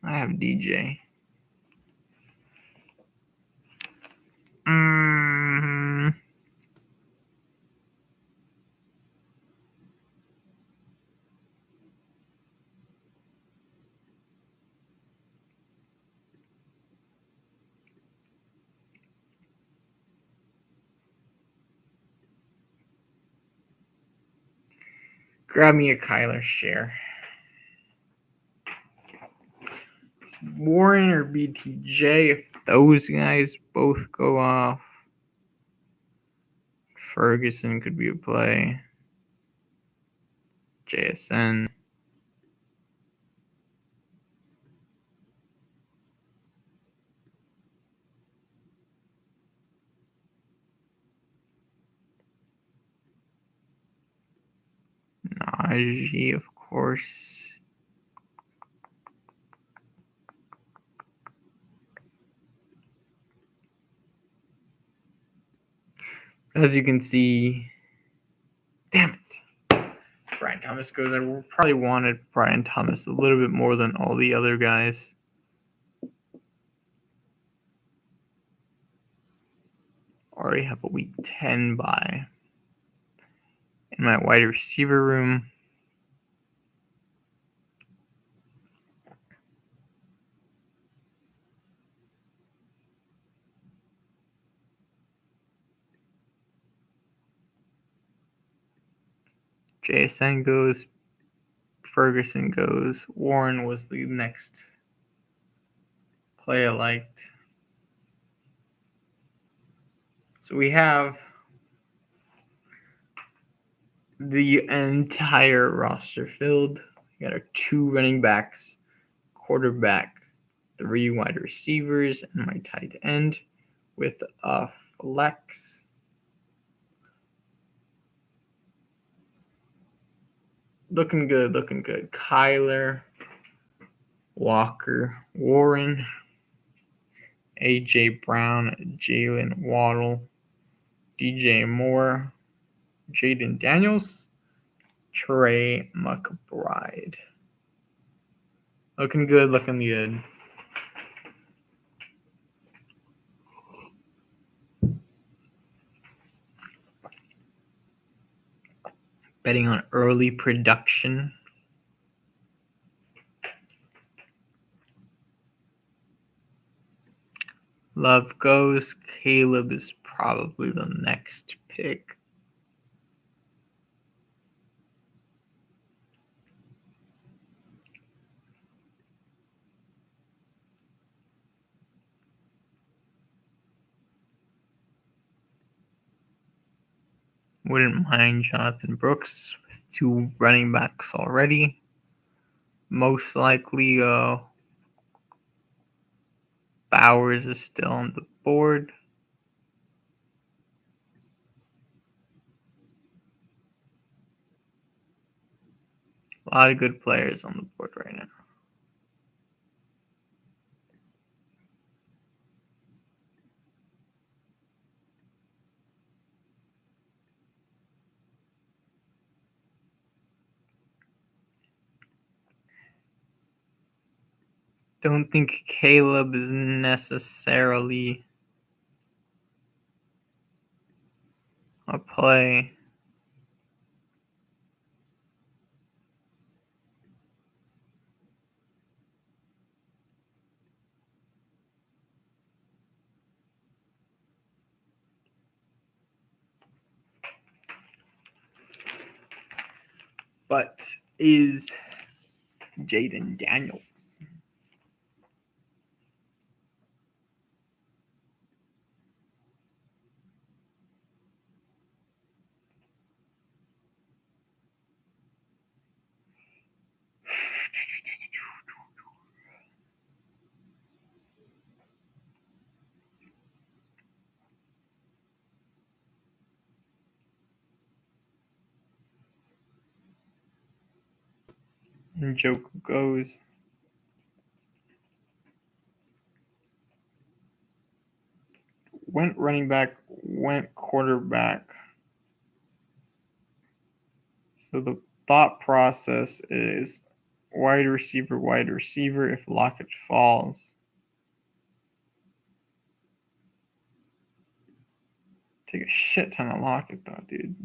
Speaker 1: I have DJ. Grab me a Kyler share. It's Warren or BTJ. If those guys both go off, Ferguson could be a play. JSN. Najee, of course. As you can see, damn it. Brian Thomas goes. I probably wanted Brian Thomas a little bit more than all the other guys. Already have a week 10 bye in my wide receiver room. JSN goes. Ferguson goes. Warren was the next play I liked. So we have the entire roster filled. We got our 2 running backs, quarterback, 3 wide receivers, and my tight end with a flex. Looking good. Kyler, Walker, Warren, AJ Brown, Jalen Waddle, DJ Moore, Jaden Daniels, Trey McBride. Looking good. Betting on early production. Love goes. Caleb is probably the next pick. Wouldn't mind Jonathan Brooks with 2 running backs already. Most likely, Bowers is still on the board. A lot of good players on the board right now. Don't think Caleb is necessarily a play. But is Jaden Daniels. Njoku goes. Went running back, went quarterback. So the thought process is wide receiver if Lockett falls. Take a shit ton of Lockett though, dude.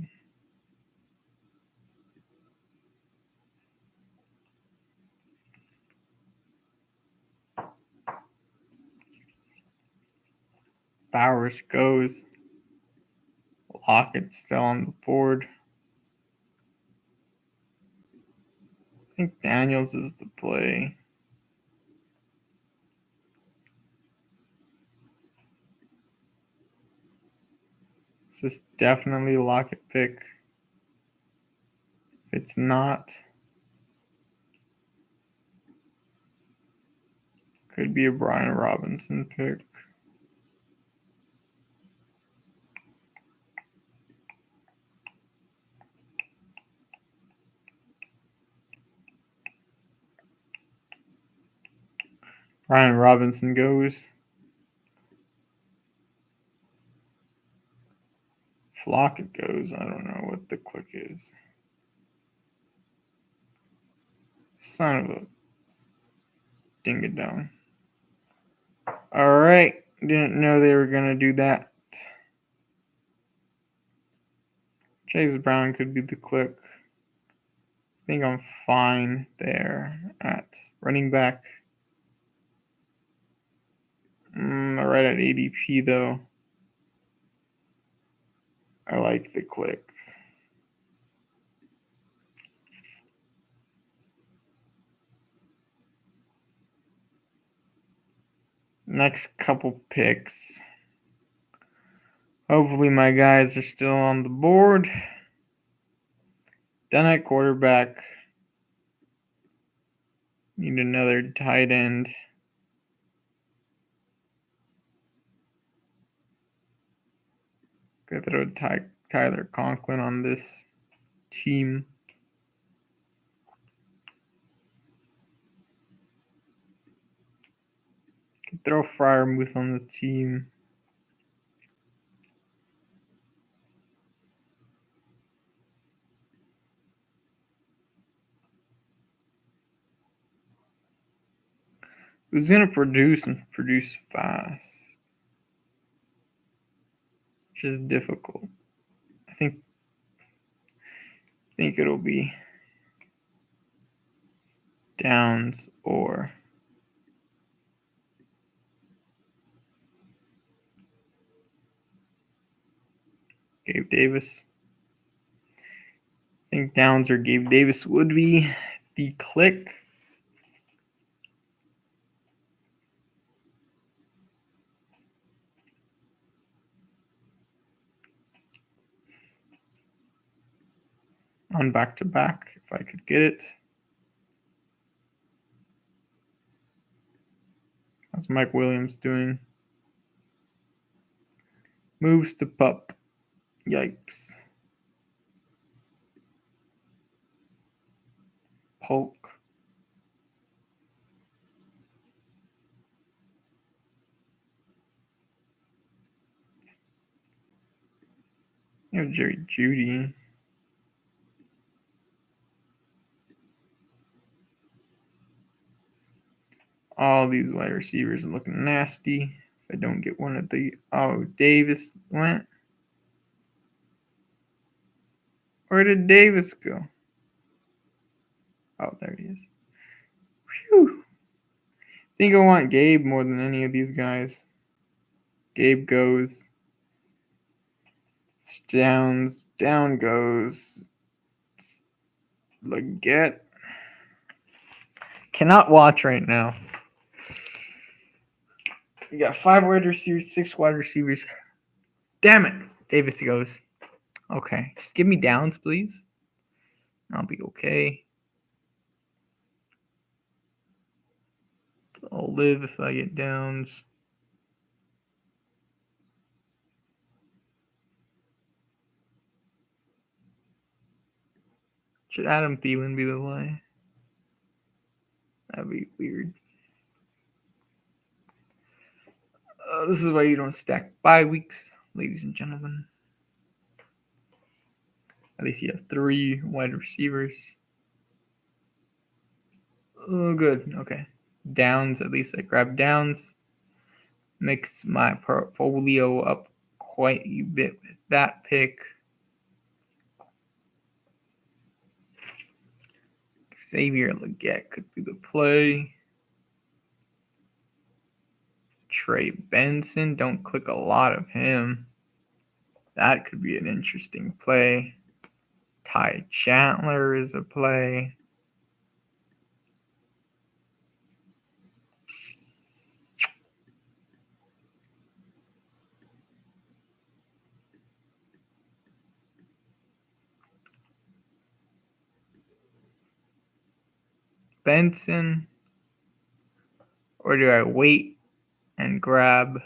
Speaker 1: Bowers goes. Lockett still on the board. I think Daniels is the play. This is definitely a Lockett pick. If it's not, could be a Brian Robinson pick. Brian Robinson goes. Lockett goes. I don't know what the click is. Son of a ding-a-dong. All right. Didn't know they were going to do that. Chase Brown could be the click. I think I'm fine there at running back. Right at ADP, though. I like the click. Next couple picks. Hopefully my guys are still on the board. Then at quarterback, need another tight end. Could throw Tyler Conklin on this team. Could throw Freiermuth on the team. Who's gonna produce and produce fast? Which is difficult. I think it'll be Downs or Gabe Davis. I think Downs or Gabe Davis would be the click. on back-to-back if I could get it. How's Mike Williams doing? Moves to pup. Yikes. Polk. You have Jerry Jeudy. All these wide receivers are looking nasty. If I don't get one of the... Oh, Davis went. Where did Davis go? Oh, there he is. Phew. I think I want Gabe more than any of these guys. Gabe goes. Downs. Down goes. Leggett. Cannot watch right now. You got 5 wide receivers, 6 wide receivers. Damn it. Davis goes. Okay. Just give me Downs, please. I'll be okay. I'll live if I get Downs. Should Adam Thielen be the play? That'd be weird. This is why you don't stack bye weeks, ladies and gentlemen. At least you have 3 wide receivers. Oh, good. Okay. Downs. At least I grab Downs. Mix my portfolio up quite a bit with that pick. Xavier Leggett could be the play. Trey Benson. Don't click a lot of him. That could be an interesting play. Ty Chandler is a play. Benson, or do I wait and grab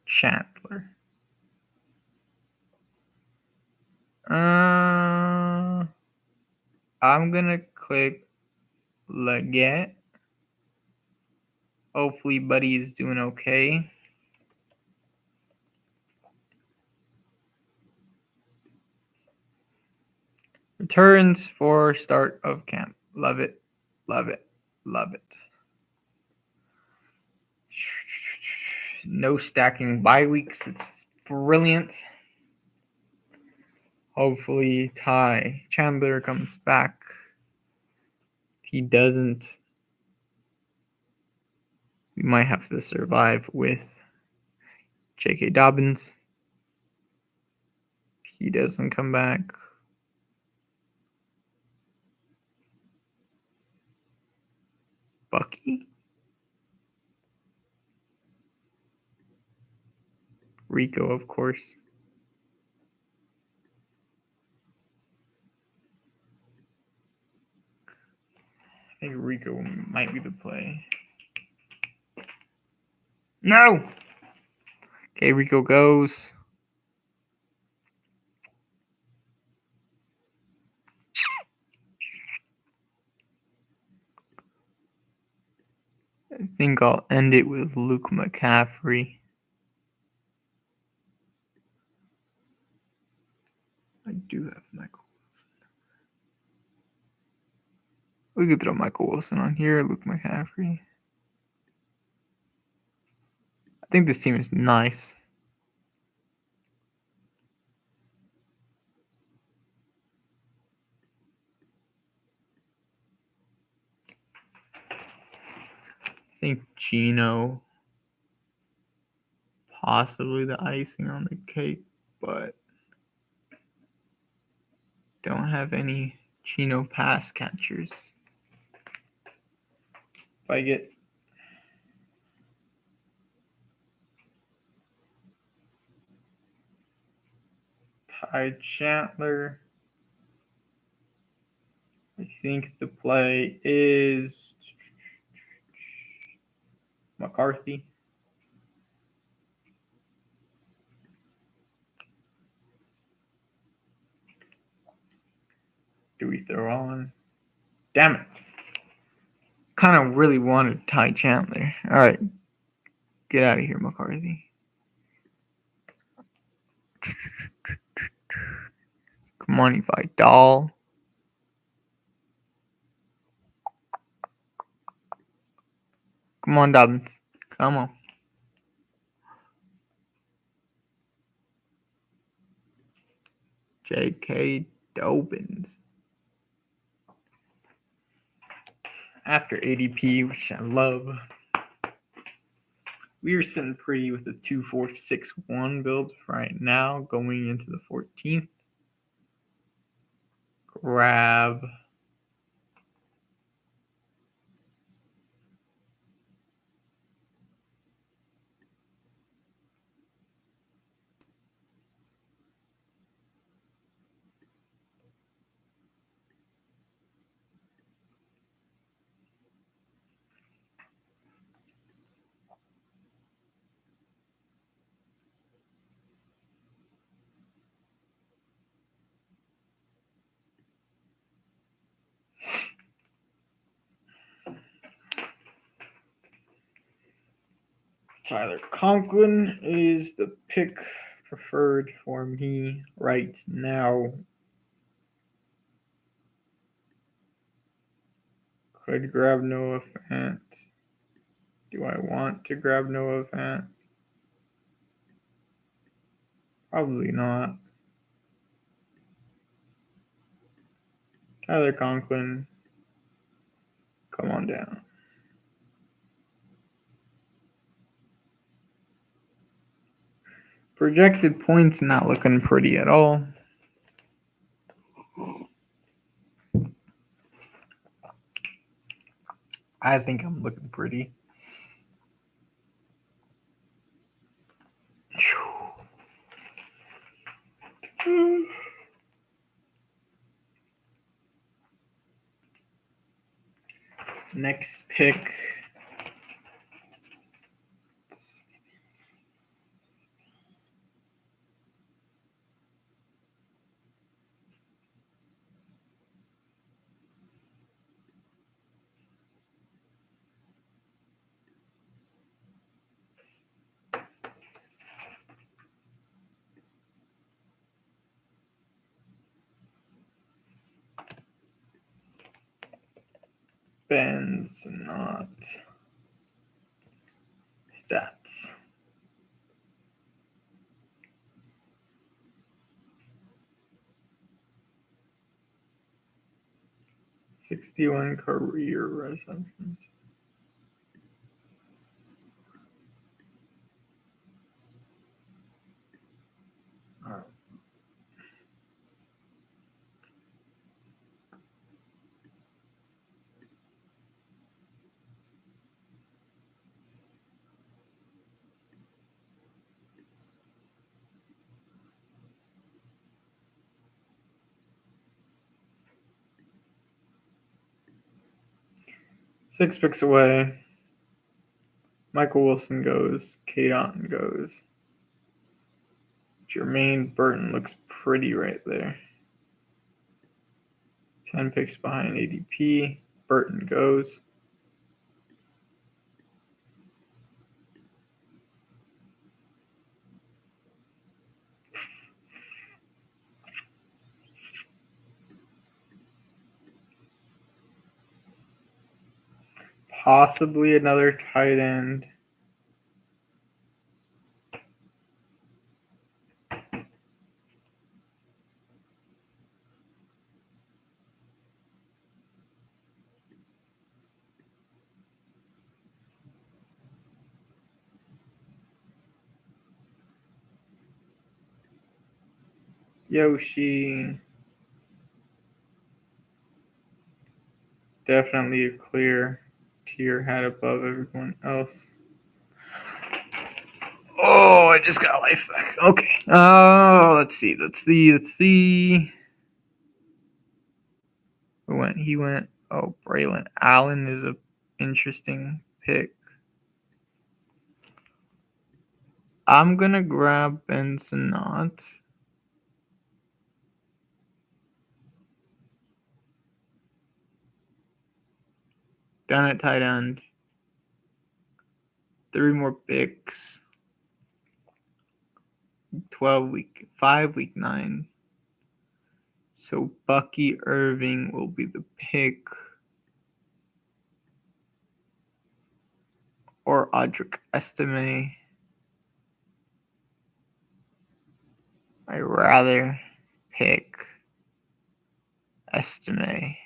Speaker 1: Chandler? I'm gonna click Leggett. Hopefully Buddy is doing okay. Returns for start of camp. Love it. Love it. Love it. No stacking bye weeks. It's brilliant. Hopefully Ty Chandler comes back. If he doesn't, we might have to survive with J.K. Dobbins. If he doesn't come back, Bucky? Rico, of course. I think Rico might be the play. No! Okay, Rico goes. I think I'll end it with Luke McCaffrey. I do have Michael Wilson. We could throw Michael Wilson on here, Luke McCaffrey. I think this team is nice. I think Geno, possibly the icing on the cake, but don't have any Geno pass catchers. If I get Ty Chandler. I think the play is McCarthy. Do we throw on? Damn it. Kind of really wanted Ty Chandler. All right. Get out of here, McCarthy. Come on, you fight doll. Come on, Dobbins. Come on. J.K. Dobbins. After ADP, which I love. We are sitting pretty with a 2-4-6-1 build right now, going into the 14th. Grab Tyler Conklin is the pick preferred for me right now. Could grab Noah Fant. Do I want to grab Noah Fant? Probably not. Tyler Conklin, come on down. Projected points not looking pretty at all. I think I'm looking pretty. Next pick. Ben's not stats. '61 career receptions. All right. Six picks away. Michael Wilson goes. Cade Otton goes. Jermaine Burton looks pretty right there. 10 picks behind ADP. Burton goes. Possibly another tight end. Yoshi. Definitely a clear tier head above everyone else. Oh! Oh, I just got life back. Okay. Let's see. He went. Oh, Braylon Allen is a interesting pick. I'm gonna grab Ben Sinnott. Down at tight end. 3 more picks. 5 week 9. So Bucky Irving will be the pick. Or Audric Estime. I'd rather pick Estime.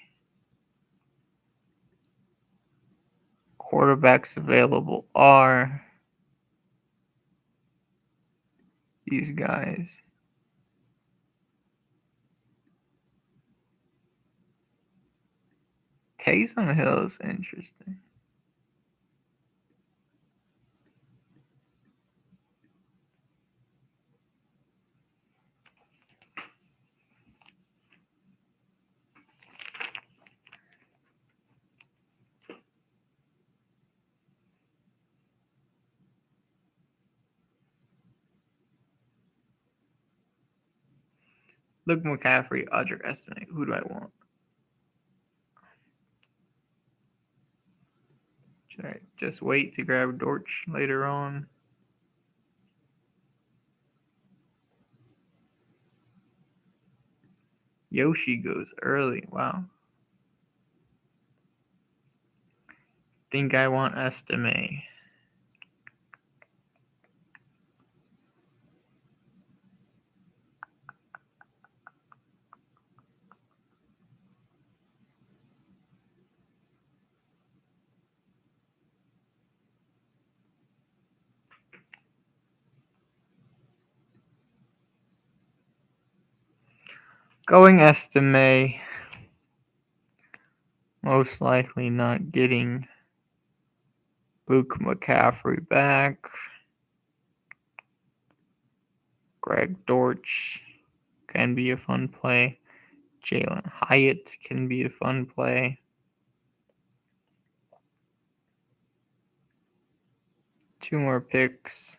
Speaker 1: Quarterbacks available are these guys. Taysom Hill is interesting. Luke McCaffrey, Audric Estime. Who do I want? Should I just wait to grab Dortch later on? Yoshi goes early. Wow. Think I want Estime. Going Estime. Most likely not getting Luke McCaffrey back. Greg Dortch can be a fun play. Jalen Hyatt can be a fun play. Two more picks.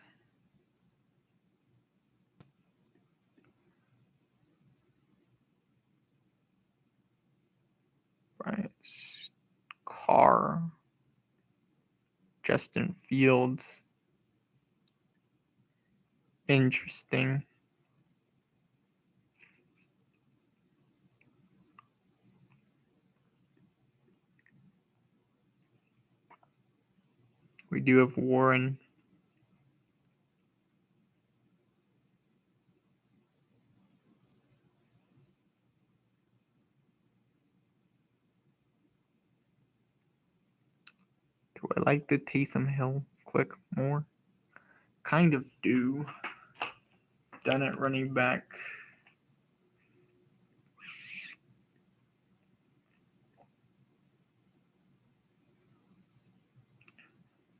Speaker 1: Bryce Carr. Justin Fields. Interesting. We do have Warren. Do I like the Taysom Hill click more? Kind of do. Done at running back.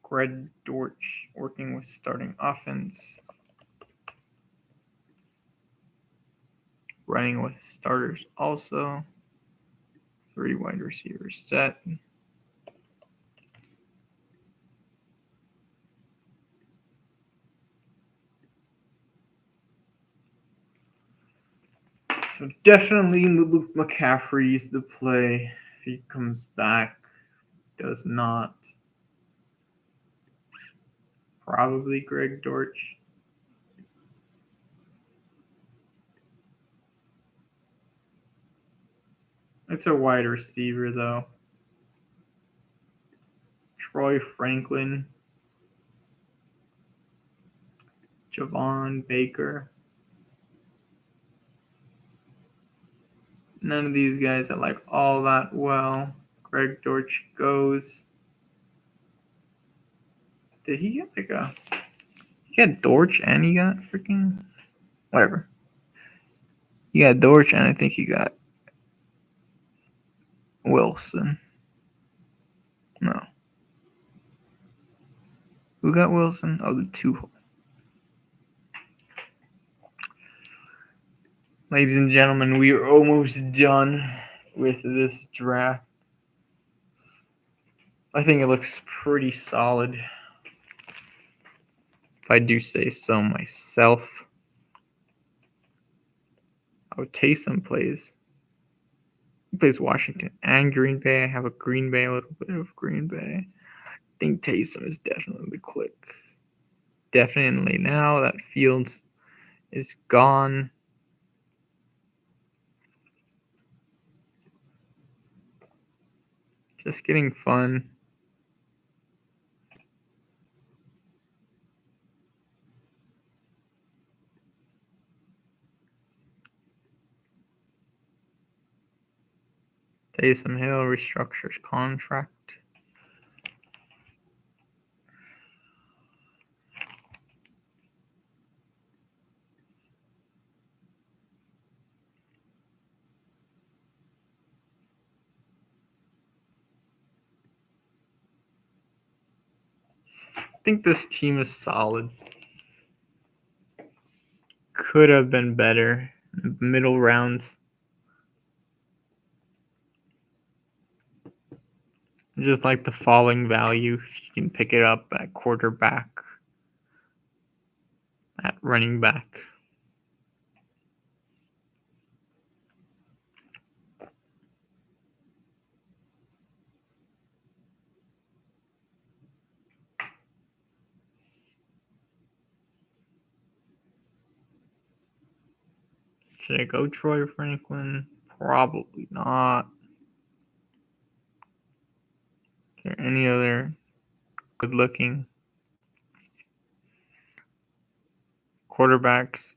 Speaker 1: Greg Dortch working with starting offense. Running with starters also. 3 wide receivers set. So definitely Luke McCaffrey's the play if he comes back. Does not. Probably Greg Dortch. It's a wide receiver though. Troy Franklin. Javon Baker. None of these guys are like all that well. Greg Dortch goes. Did he get like a... He got Dortch and he got freaking... Whatever. He got Dortch and I think he got Wilson. No. Who got Wilson? Oh, the 2 hole. Ladies and gentlemen, we are almost done with this draft. I think it looks pretty solid, if I do say so myself. Oh, Taysom plays. He plays Washington and Green Bay. I have a Green Bay, a little bit of Green Bay. I think Taysom is definitely the click. Definitely now that Fields is gone. Just getting fun. Taysom Hill restructures contract. I think this team is solid. Could have been better. Middle rounds. Just like the falling value, if you can pick it up at quarterback, at running back. Should I go Troy Franklin? Probably not. Is there any other good looking quarterbacks?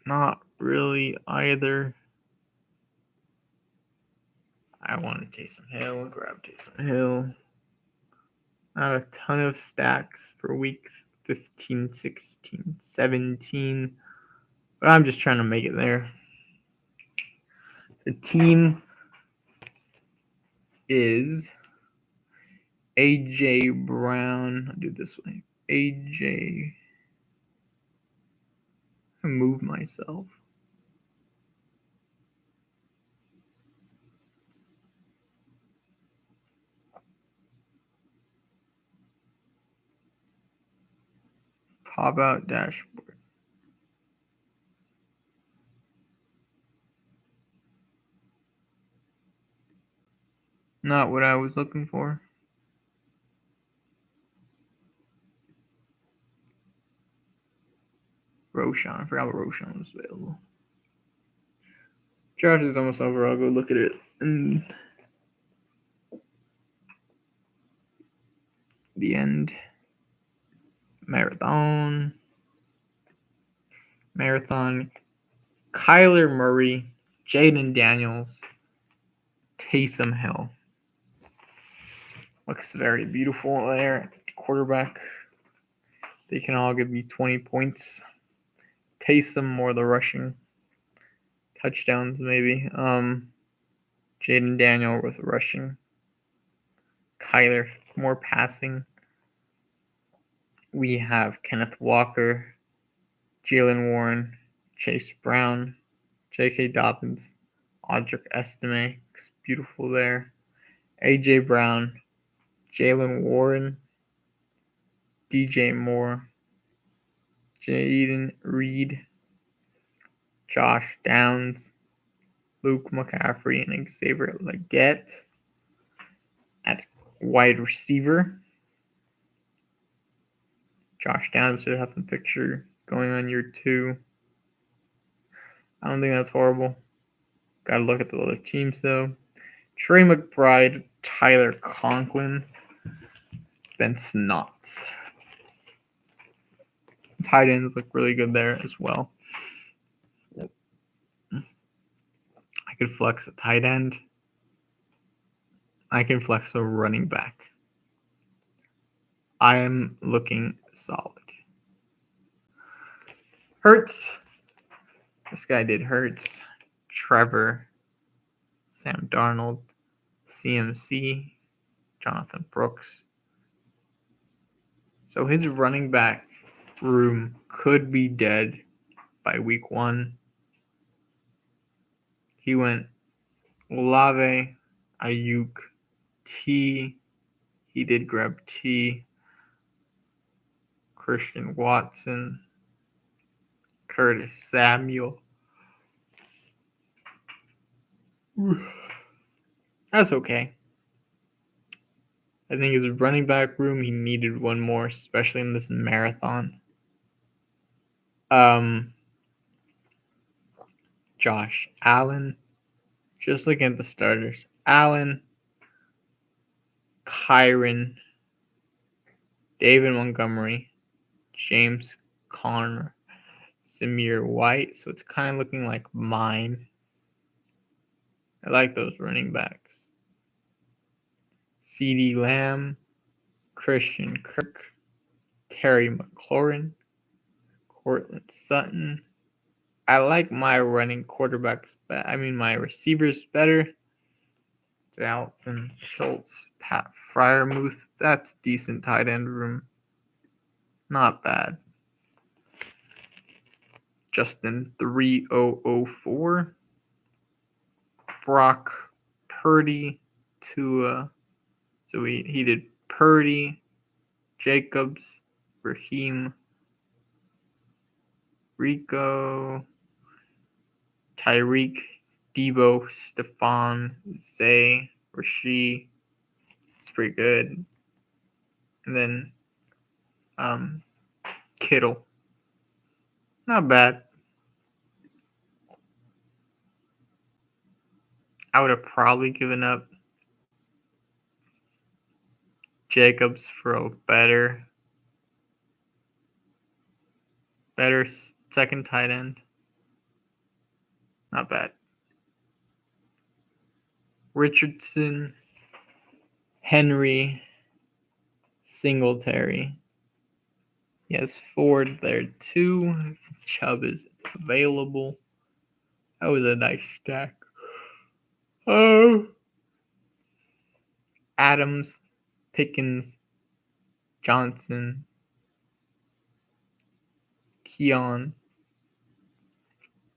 Speaker 1: Not really either. I want Taysom Hill. Grab Taysom Hill. Not a ton of stacks for weeks 15, 16, 17. But I'm just trying to make it there. The team is A.J. Brown. I'll do it this way. A.J. I move myself. Pop out dashboard. Not what I was looking for. Roshan. I forgot Roshan was available. Draft is almost over. I'll go look at it in the end. Marathon. Kyler Murray. Jaden Daniels. Taysom Hill. Looks very beautiful there. Quarterback. They can all give me 20 points. Taysom more the rushing. Touchdowns maybe. Jaden Daniel with rushing. Kyler more passing. We have Kenneth Walker, Jalen Warren, Chase Brown, J.K. Dobbins, Audric Estime. Looks beautiful there. A.J. Brown, Jalen Warren, DJ Moore, Jaden Reed, Josh Downs, Luke McCaffrey, and Xavier Legette at wide receiver. Josh Downs should have the picture going on year 2. I don't think that's horrible. Got to look at the other teams, though. Trey McBride, Tyler Conklin, Ben Snott. Tight ends look really good there as well. I could flex a tight end. I can flex a running back. I am looking solid. Hurts. This guy did Hurts. Trevor. Sam Darnold. CMC. Jonathan Brooks. So his running back room could be dead by week 1. He went Olave, Ayuk, T. He did grab T. Christian Watson, Curtis Samuel. That's okay. I think his running back room, he needed one more, especially in this marathon. Josh Allen. Just looking at the starters. Allen, Kyron, David Montgomery, James Conner, Samir White. So it's kind of looking like mine. I like those running backs. CeeDee Lamb, Christian Kirk, Terry McLaurin, Courtland Sutton. I like my running quarterbacks, my receivers better. Dalton Schultz, Pat Fryermuth. That's decent tight end room. Not bad. Justin 3004. Brock Purdy, Tua. So he did Purdy, Jacobs, Raheem, Rico, Tyreek, Debo, Stephon, Zay, Rasheed. It's pretty good. And then Kittle. Not bad. I would have probably given up Jacobs for a better second tight end. Not bad. Richardson, Henry, Singletary. He has Ford there too. Chubb is available. That was a nice stack. Oh. Adams, Pickens, Johnson, Keon.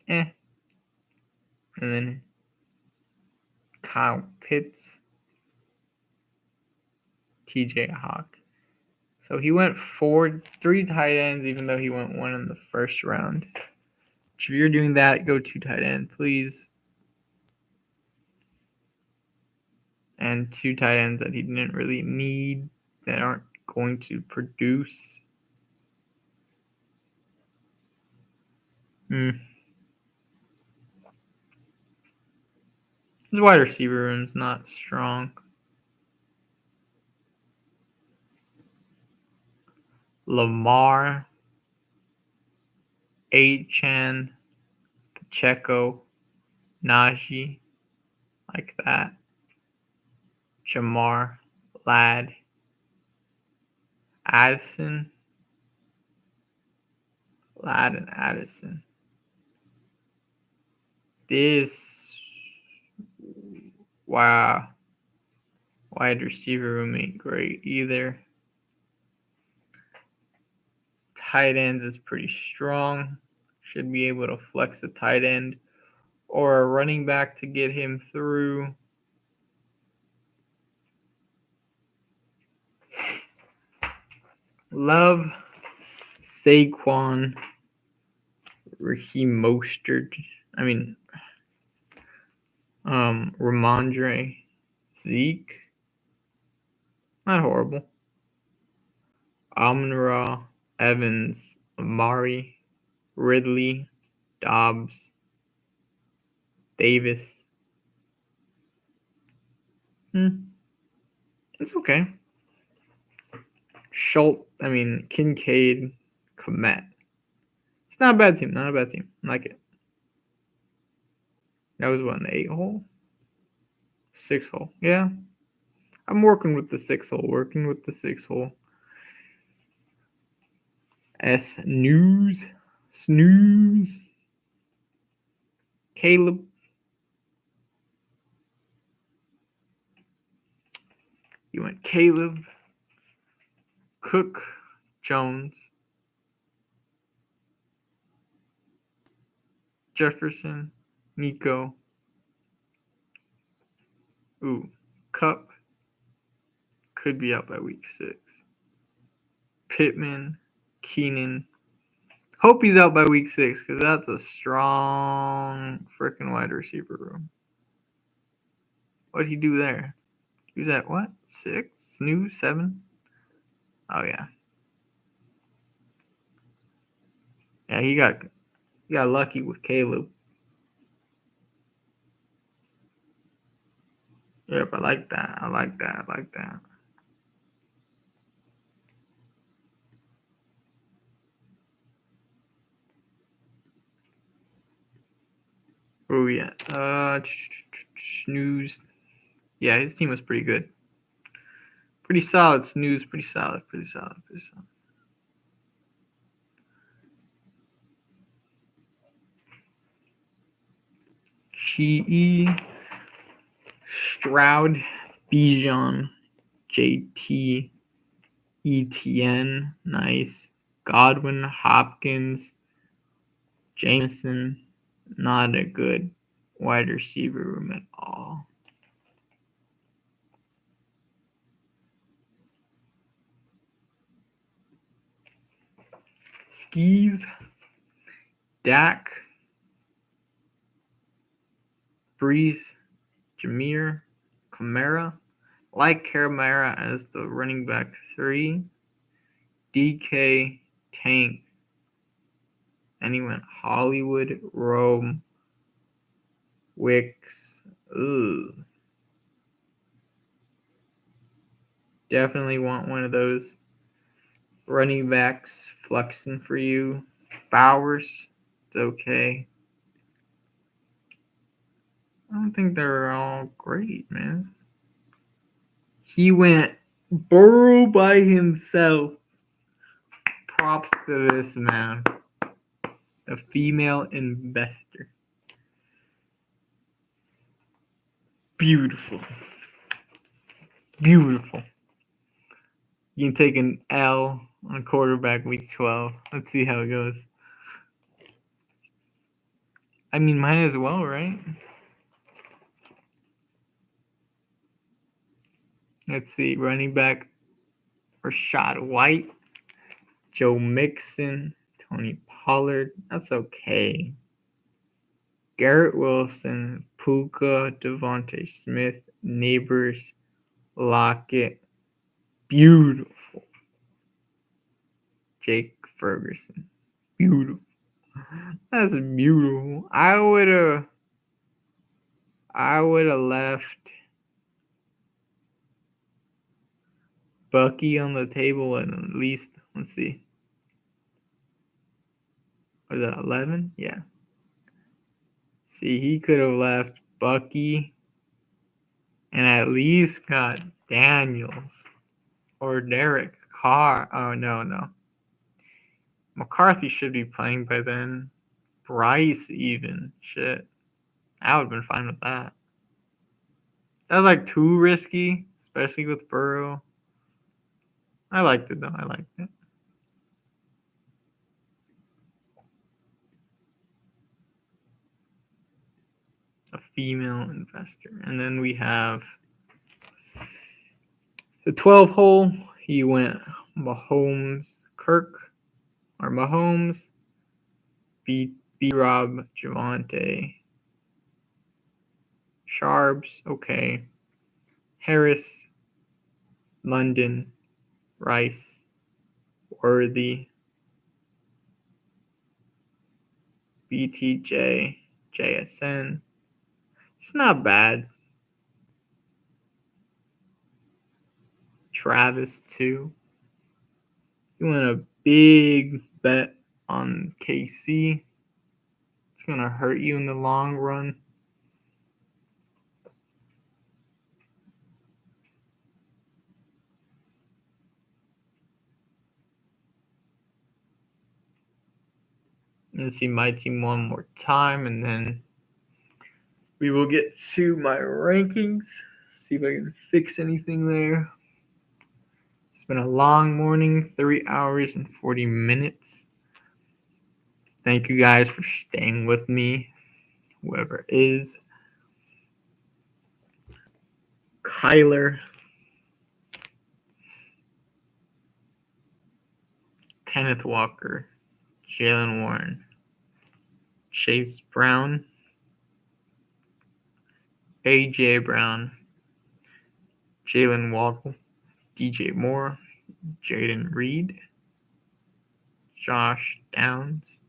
Speaker 1: And then Kyle Pitts, TJ Hawk. So he went 3 tight ends, even though he went 1 in the first round. If you're doing that, go 2 tight end, please. And 2 tight ends that he didn't really need, that aren't going to produce. His wide receiver room's not strong. Lamar, Achane, Pacheco, Najee, like that. Jamar, Ladd, Addison, Ladd and Addison. Wow. Wide receiver room ain't great either. Tight ends is pretty strong. Should be able to flex a tight end or a running back to get him through. Love, Saquon, Raheem Mostert. Ramondre, Zeke. Not horrible. Amon-Ra, Evans, Amari, Ridley, Dobbs, Davis. It's okay. Kincaid, Komet. It's not a bad team. I like it. That was what, in the 8 hole? 6 hole. Yeah. I'm working with the 6 hole. Snooze. Caleb. You went Caleb, Cook, Jones, Jefferson, Nico, Ooh, Cup could be out by week 6. Pittman, Keenan. Hope he's out by week 6 because that's a strong freaking wide receiver room. What'd he do there? He was at what? 6? Snooze? 7? Oh yeah. Yeah, he got lucky with Caleb. Yep, I like that. I like that. Oh yeah. Snooze. Yeah, his team was pretty good. Pretty solid. Snooze. Pretty solid. Chi, Stroud, Bijan, JT, ETN, nice. Godwin, Hopkins, Jameson, not a good wide receiver room at all. Skis, Dak, Breeze, Jameer, Kamara. Like Kamara as the running back 3. DK, Tank. And he went Hollywood, Rome, Wicks. Ooh. Definitely want one of those running backs flexing for you. Bowers, it's okay. I don't think they're all great, man. He went Burrow by himself. Props to this man. A female investor. Beautiful. Beautiful. You can take an L on quarterback week 12. Let's see how it goes. I mean, might as well, right? Let's see. Running back Rashad White, Joe Mixon, Tony Pollard. That's okay. Garrett Wilson, Puka, Devontae Smith, Neighbors, Lockett. Beautiful. Jake Ferguson. Beautiful. That's beautiful. I would have left Bucky on the table and at least, let's see. Was that 11? Yeah. See, he could have left Bucky and at least got Daniels or Derek Carr. Oh, no. McCarthy should be playing by then. Bryce even. Shit. I would have been fine with that. That was like too risky, especially with Burrow. I liked it though. I liked it. A female investor. And then we have the 12 hole. He went Mahomes, B-Rob, Javante, Sharps, okay. Harris, London, Rice, Worthy, BTJ, JSN. It's not bad. Travis, too. You want a big bet on KC. It's going to hurt you in the long run. Let's see my team one more time, and then we will get to my rankings. See if I can fix anything there. It's been a long morning, 3 hours and 40 minutes. Thank you guys for staying with me, whoever is. Kyler, Kenneth Walker, Jaylen Warren, Chase Brown, A.J. Brown, Jalen Waddle, DJ Moore, Jaden Reed, Josh Downs,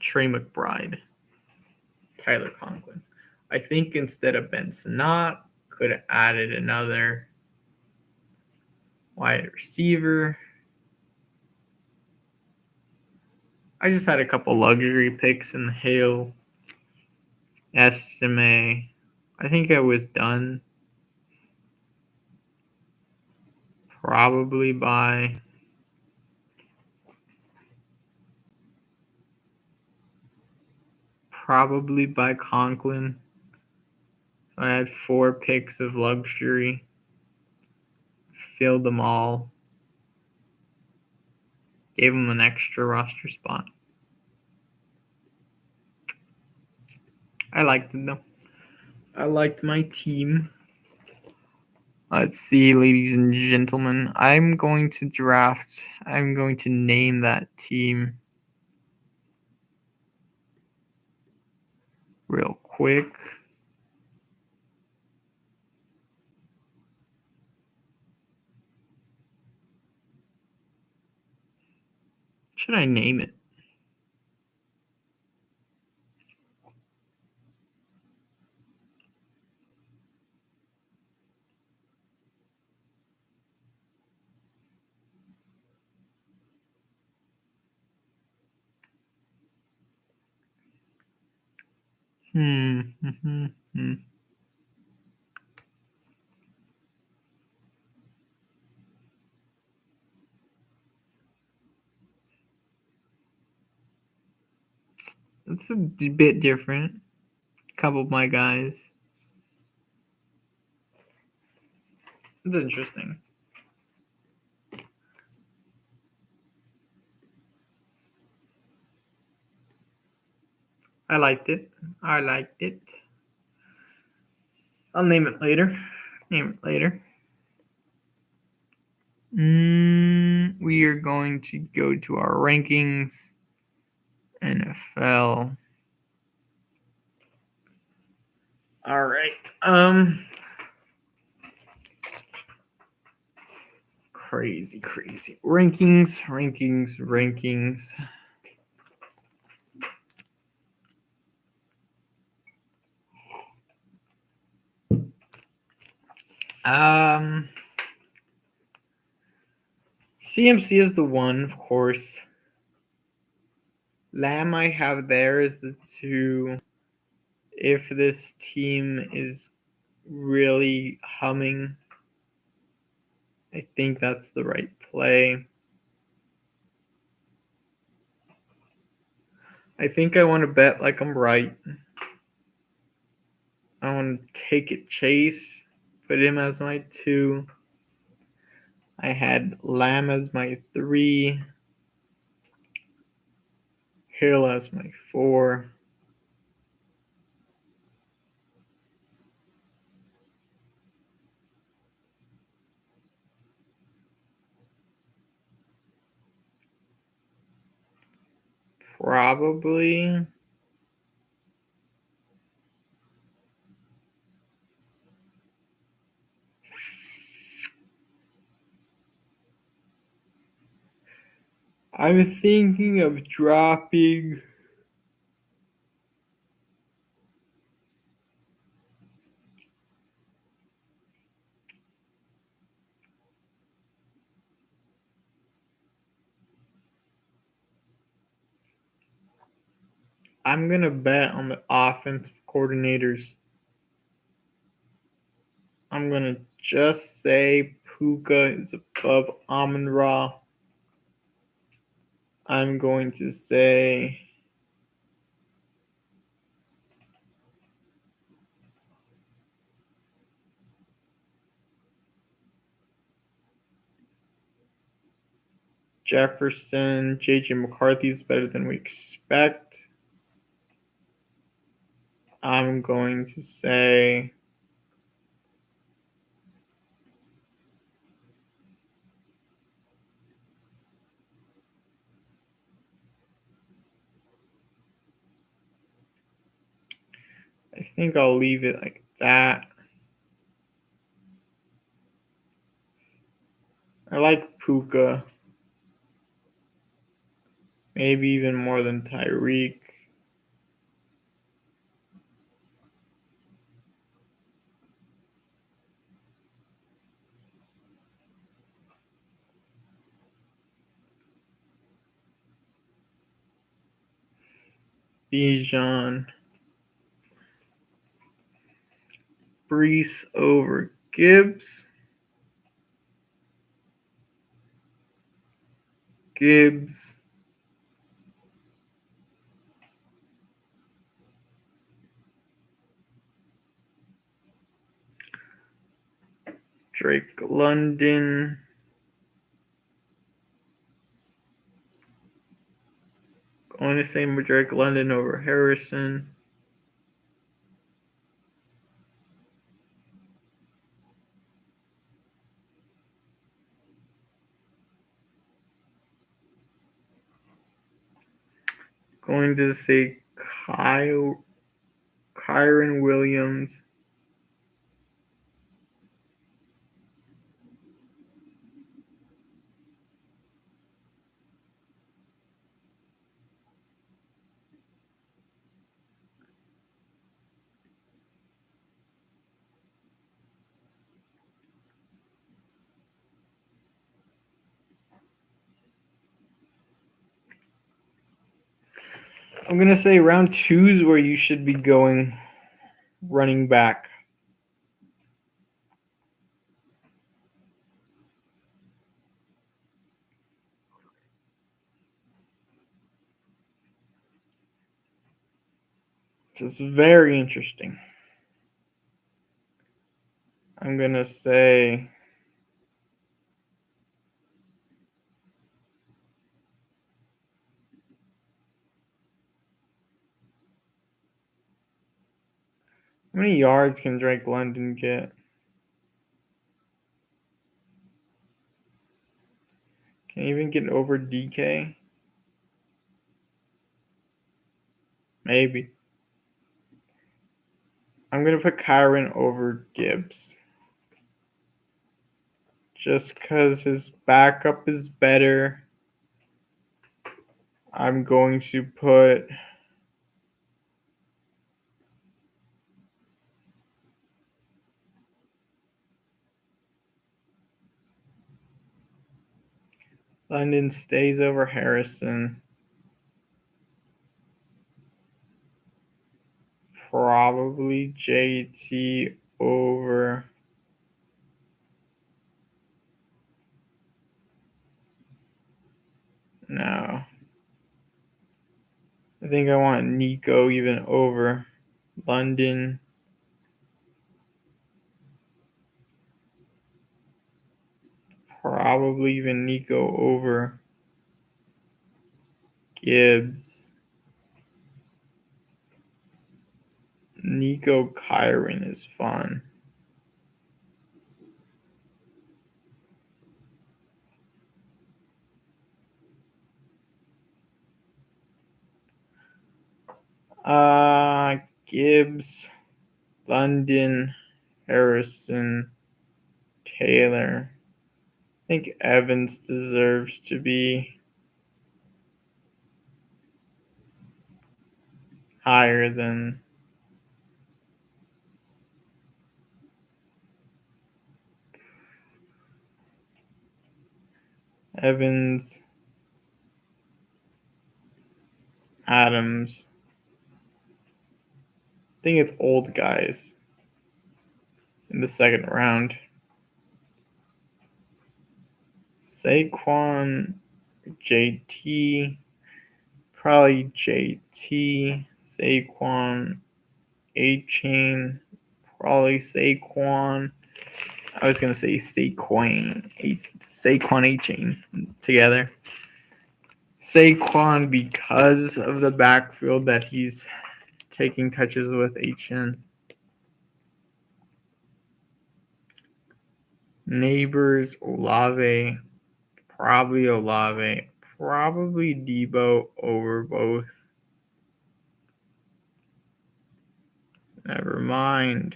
Speaker 1: Trey McBride, Tyler Conklin. I think instead of Ben Sinnott, could have added another wide receiver. I just had a couple luxury picks in the Hale estimate. I think I was done probably by Conklin. So I had 4 picks of luxury, filled them all, gave him an extra roster spot. I liked it though. I liked my team. Let's see, ladies and gentlemen. I'm going to name that team real quick. Should I name it? It's a bit different. A couple of my guys. It's interesting. I liked it. I'll name it later. We are going to go to our rankings. NFL. All right. Crazy. Rankings. CMC is the 1, of course. Lamb I have there is the 2. If this team is really humming, I think that's the right play. I think I want to bet like I'm right. I want to take it Chase, put him as my 2. I had Lamb as my 3. Hill as my 4. Probably I'm thinking of dropping I'm going to bet on the offensive coordinators. I'm going to just say Puka is above Amon-Ra. I'm going to say Jefferson, JJ McCarthy is better than we expect. I'm going to say I think I'll leave it like that. I like Puka. Maybe even more than Tyreek. Bijan. Brees over Gibbs. Gibbs. Drake London. Going to say Drake London over Harrison. Going to say Kyron Williams. I'm going to say round 2 is where you should be going running back. This is very interesting. I'm going to say how many yards can Drake London get? Can he even get over DK? Maybe. I'm going to put Kyron over Gibbs. Just because his backup is better. I'm going to put London stays over Harrison. Probably JT over no. I think I want Nico even over London. Probably even Nico over Gibbs. Nico Kyron is fun. Gibbs, London, Harrison, Taylor. I think Evans deserves to be higher than Evans, Adams. I think it's old guys in the second round. Saquon, JT, probably JT, Saquon, A-Chain, probably Saquon. I was going to say Saquon A-Chain together. Saquon because of the backfield that he's taking touches with HN. Neighbors, Olave, probably Debo over both. Never mind.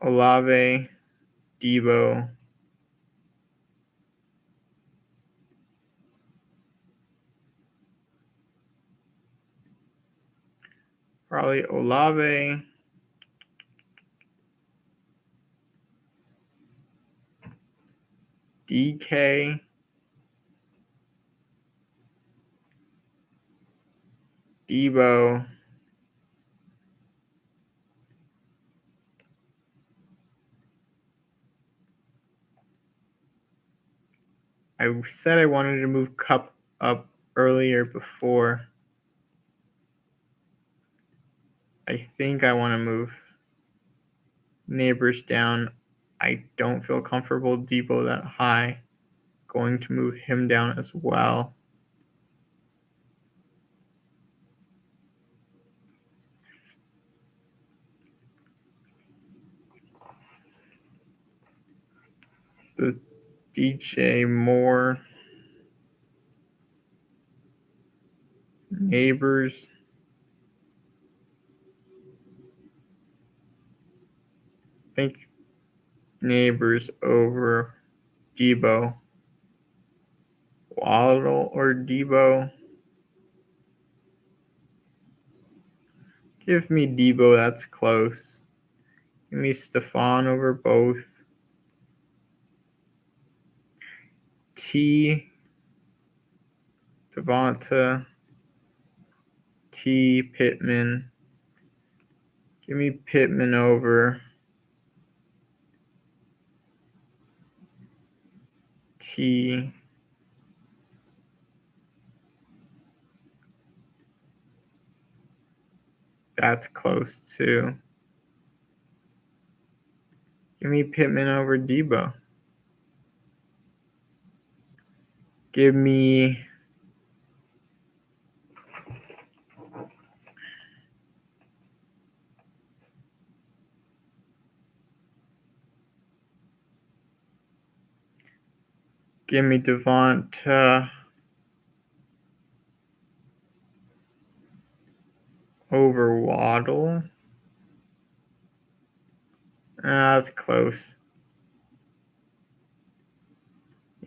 Speaker 1: Olave, Debo. Probably Olave. DK. Debo. I said I wanted to move Kupp up earlier before. I think I want to move Neighbors down. I don't feel comfortable Debo that high. Going to move him down as well. The DJ Moore. Neighbors. I think Neighbors over Debo. Waddle or Debo. Give me Debo, that's close. Give me Stephon over both. T. Devonta. T. Pittman. Give me Pittman over T. That's close too. Give me Pittman over Debo. Give me Devonta over Waddle. That's close.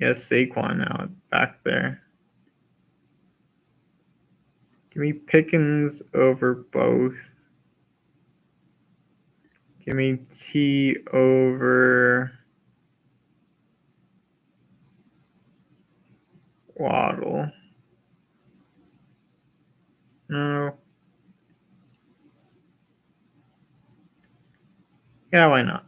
Speaker 1: Yes, Saquon now back there. Give me Pickens over both. Give me T over Waddle. No. Yeah, why not?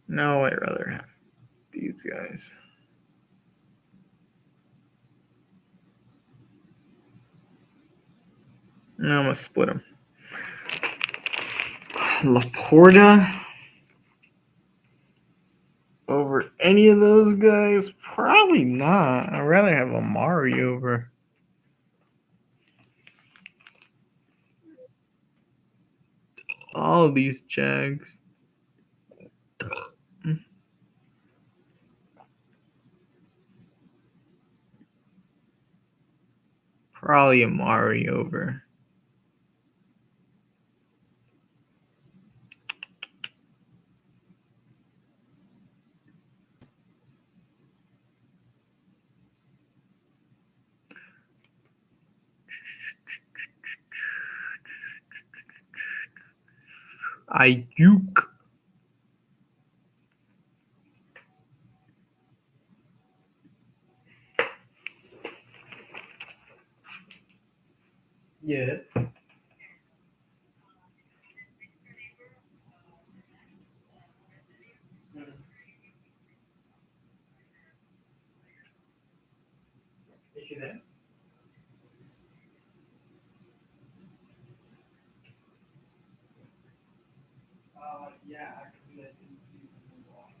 Speaker 1: No, I'd rather have these guys. No, I'm going to split them. Laporta over any of those guys? Probably not. I'd rather have Amari over. All of these Jags. Probably Amari over. Ayuk. Yeah. Is she there? Yeah, actually, I didn't see them walk.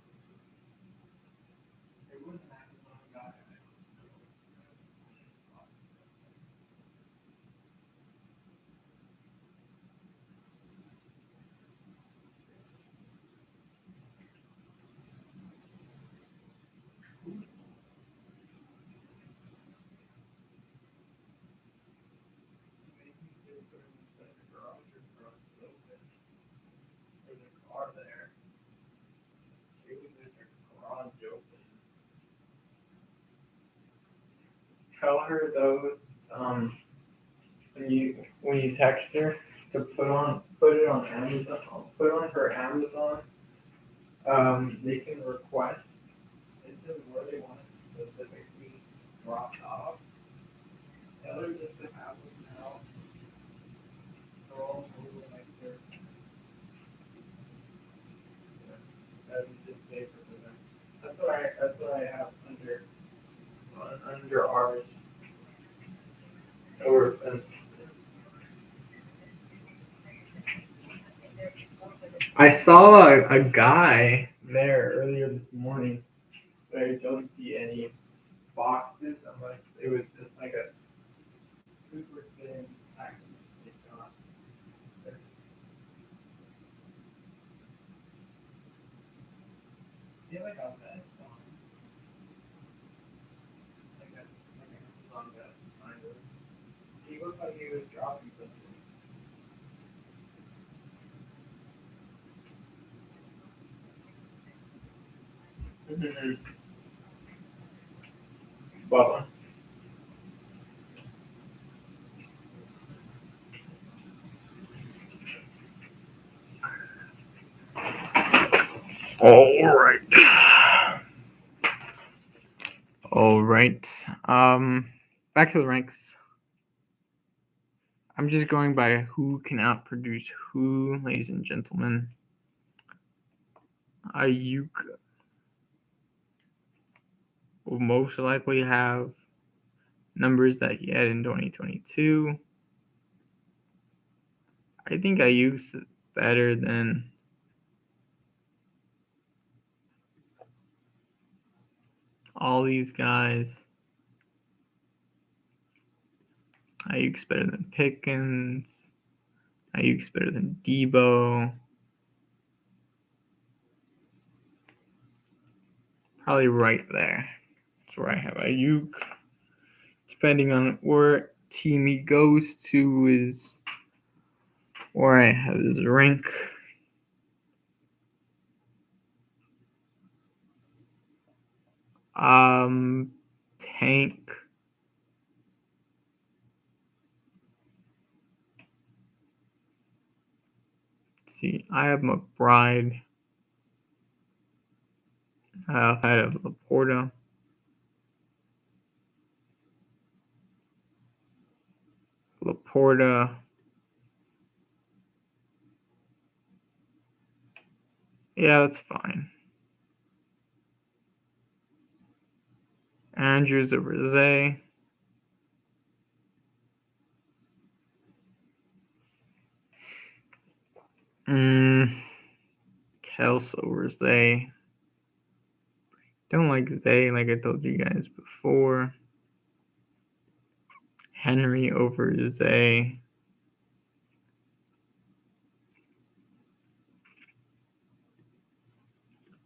Speaker 1: tell her though, when you text her to put it on Amazon, put on her Amazon. They can request into where they want it specifically dropped off. Tell her just to have them now. They're all over like their. That would just stay for them. That's what I have under ours. Or I saw a guy there earlier this morning, but I don't see any boxes unless it was just like a super thin package. It's not. I feel like I'll bet on like a Amazon bet kind of. He looked like he was dropping something. Spot on. All right. All right. Back to the ranks. I'm just going by who can outproduce who, ladies and gentlemen. Ayuk will most likely have numbers that he had in 2022. I think Ayuk's better than all these guys. Ayuk's better than Pickens. Ayuk's better than Debo. Probably right there. That's where I have Ayuk. Depending on where team he goes to is where I have his rank. Tank. Let's see, I have McBride. I have Laporta. Yeah, that's fine. Andrews over Zay. Kels over Zay. Don't like Zay, like I told you guys before. Henry over Zay.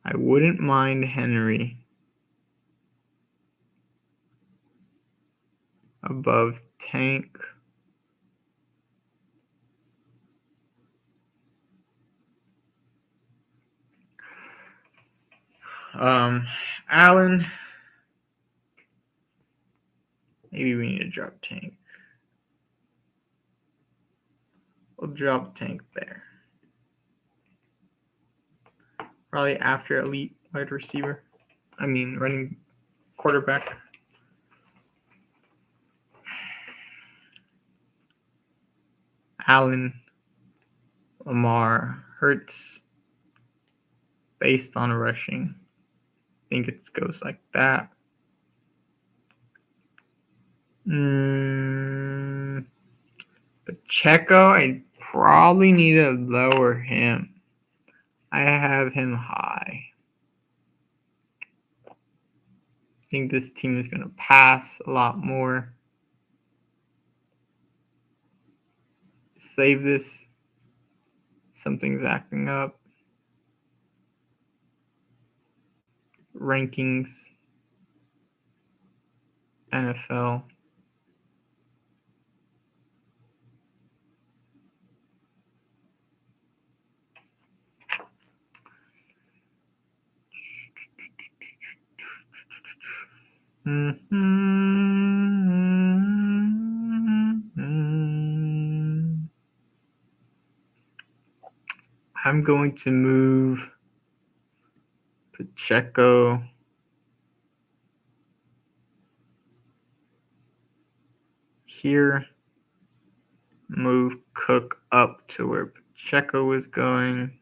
Speaker 1: I wouldn't mind Henry above Tank. Allen. Maybe we need to drop Tank. We'll drop Tank there. Probably after elite wide receiver. I mean, running quarterback. Allen, Lamar, Hurts, based on rushing. I think it goes like that. Pacheco, I probably need to lower him. I have him high. I think this team is going to pass a lot more. Save this. Something's acting up. Rankings. NFL. I'm going to move Pacheco here. Move Cook up to where Pacheco is going.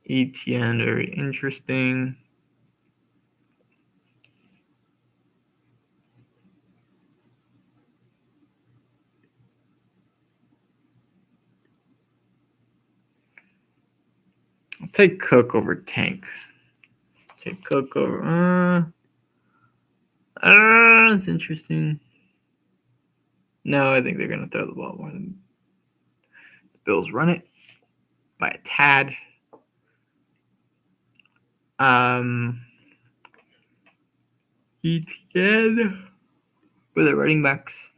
Speaker 1: ETN, very interesting. I'll take Cook over Tank. Take Cook over. It's interesting. No, I think they're going to throw the ball when the Bills run it by a tad. ETN for the running backs.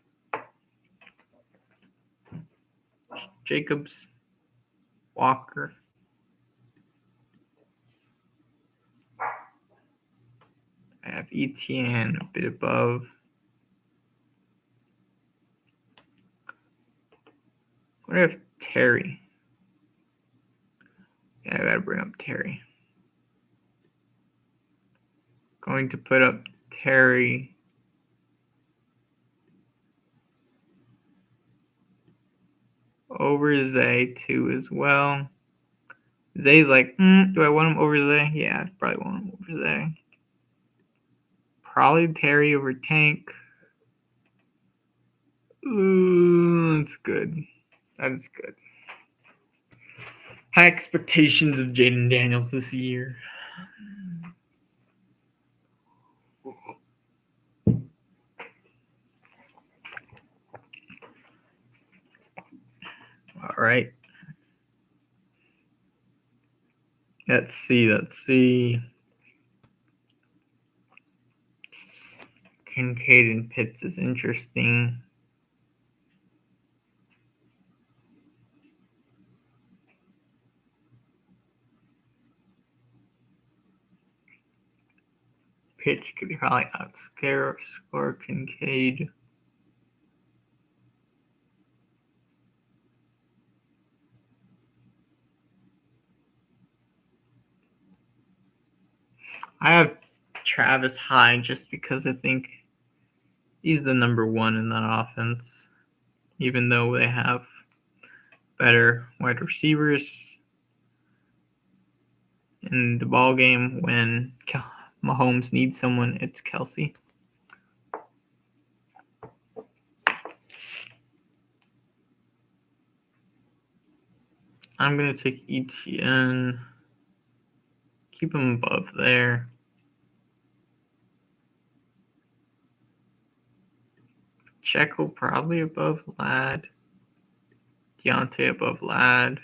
Speaker 1: Jacobs, Walker. I have ETN a bit above. What do I have Terry? Yeah, I gotta bring up Terry. Going to put up Terry over Zay too as well. Zay's like, do I want him over Zay? Yeah, I probably want him over Zay. Probably Terry over Tank. Ooh, that's good. That is good. High expectations of Jaden Daniels this year. All right. Let's see. Kincaid and Pitts is interesting. Pitch could probably outscore Kincaid. I have Travis high just because I think he's the number one in that offense, even though they have better wide receivers in the ball game. When Mahomes needs someone, it's Kelsey. I'm going to take ETN, keep him above there. Checo probably above Ladd. Deontay above Ladd.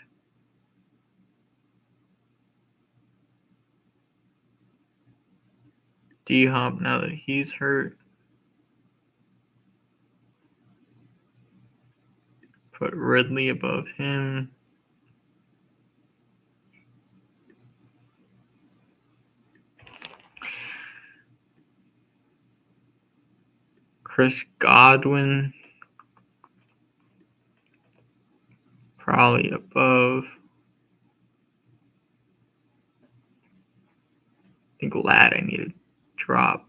Speaker 1: D-Hop now that he's hurt. Put Ridley above him. Chris Godwin probably above. I think Ladd I need to drop.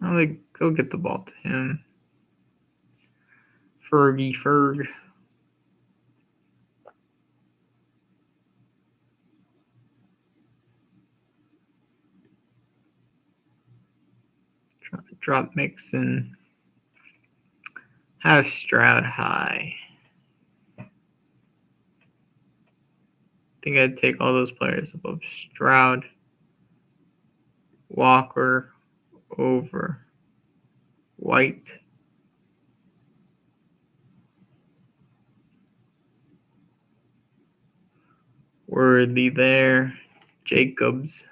Speaker 1: I'll go get the ball to him. Ferg. Drop Mixon. Have Stroud high. I think I'd take all those players above Stroud. Walker over White. Worthy there. Jacobs.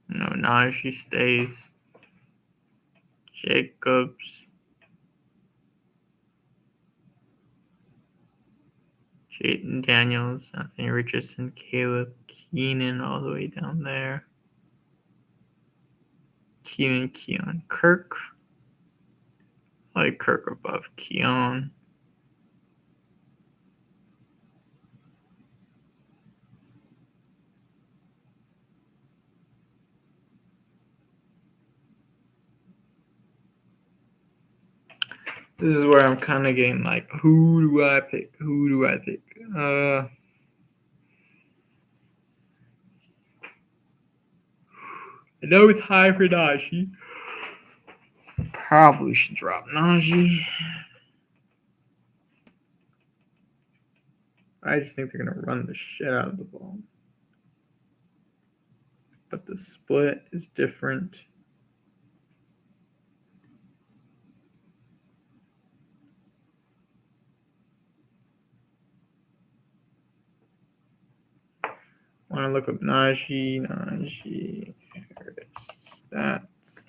Speaker 1: No, Najee stays. Jacobs. Jaden Daniels, Anthony Richardson, Caleb Keenan all the way down there. Keon Kirk. I like Kirk above Keon. This is where I'm kind of getting like, who do I pick? I know it's high for Najee. Probably should drop Najee. I just think they're going to run the shit out of the ball. But the split is different. Want to look up Najee Harris stats.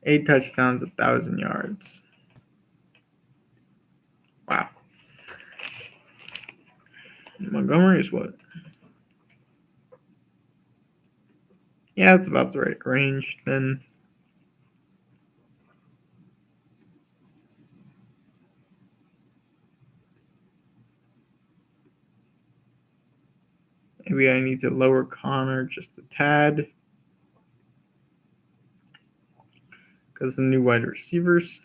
Speaker 1: 8 touchdowns, 1,000 yards. Wow. Montgomery is what? Yeah, it's about the right range then. Maybe I need to lower Connor just a tad. Because the new wide receivers.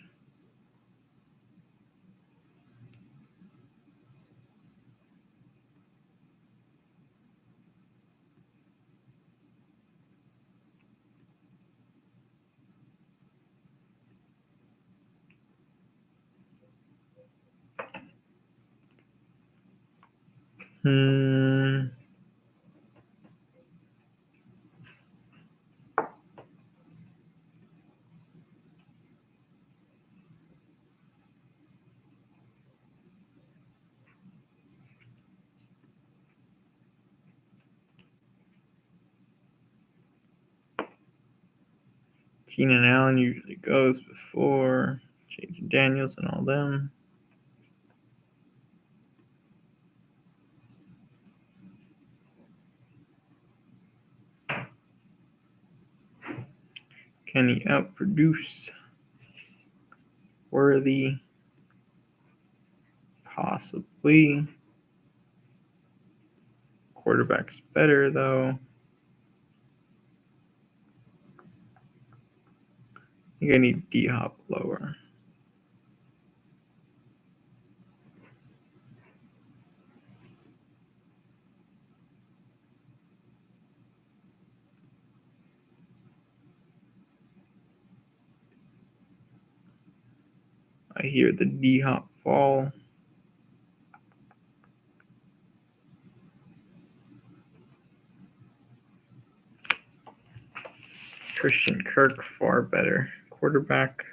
Speaker 1: Keenan Allen usually goes before Jaden Daniels and all them. Can he outproduce Worthy? Possibly. Quarterback's better, though. I think I need D-Hop lower. I hear the D-Hop fall. Christian Kirk, far better quarterback.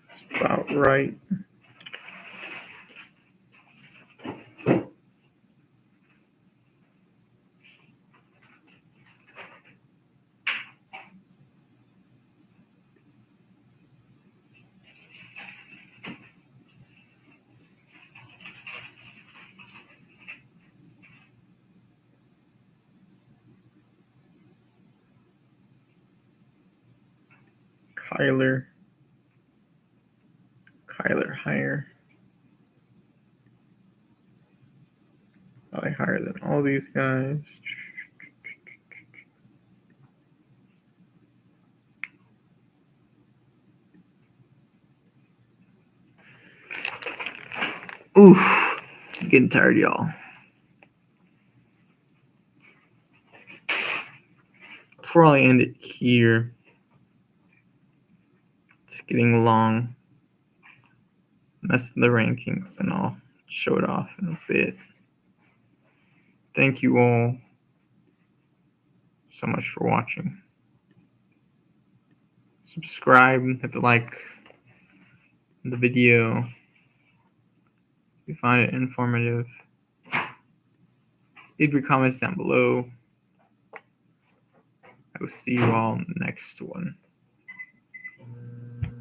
Speaker 1: It's about right. Kyler higher. Probably higher than all these guys. Oof. I'm getting tired, y'all. Probably end it here. It's getting long. Mess the rankings, and I'll show it off in a bit. Thank you all so much for watching. Subscribe, hit the like in the video. you find it informative, leave your comments down below. I will see you all next one.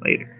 Speaker 1: Later.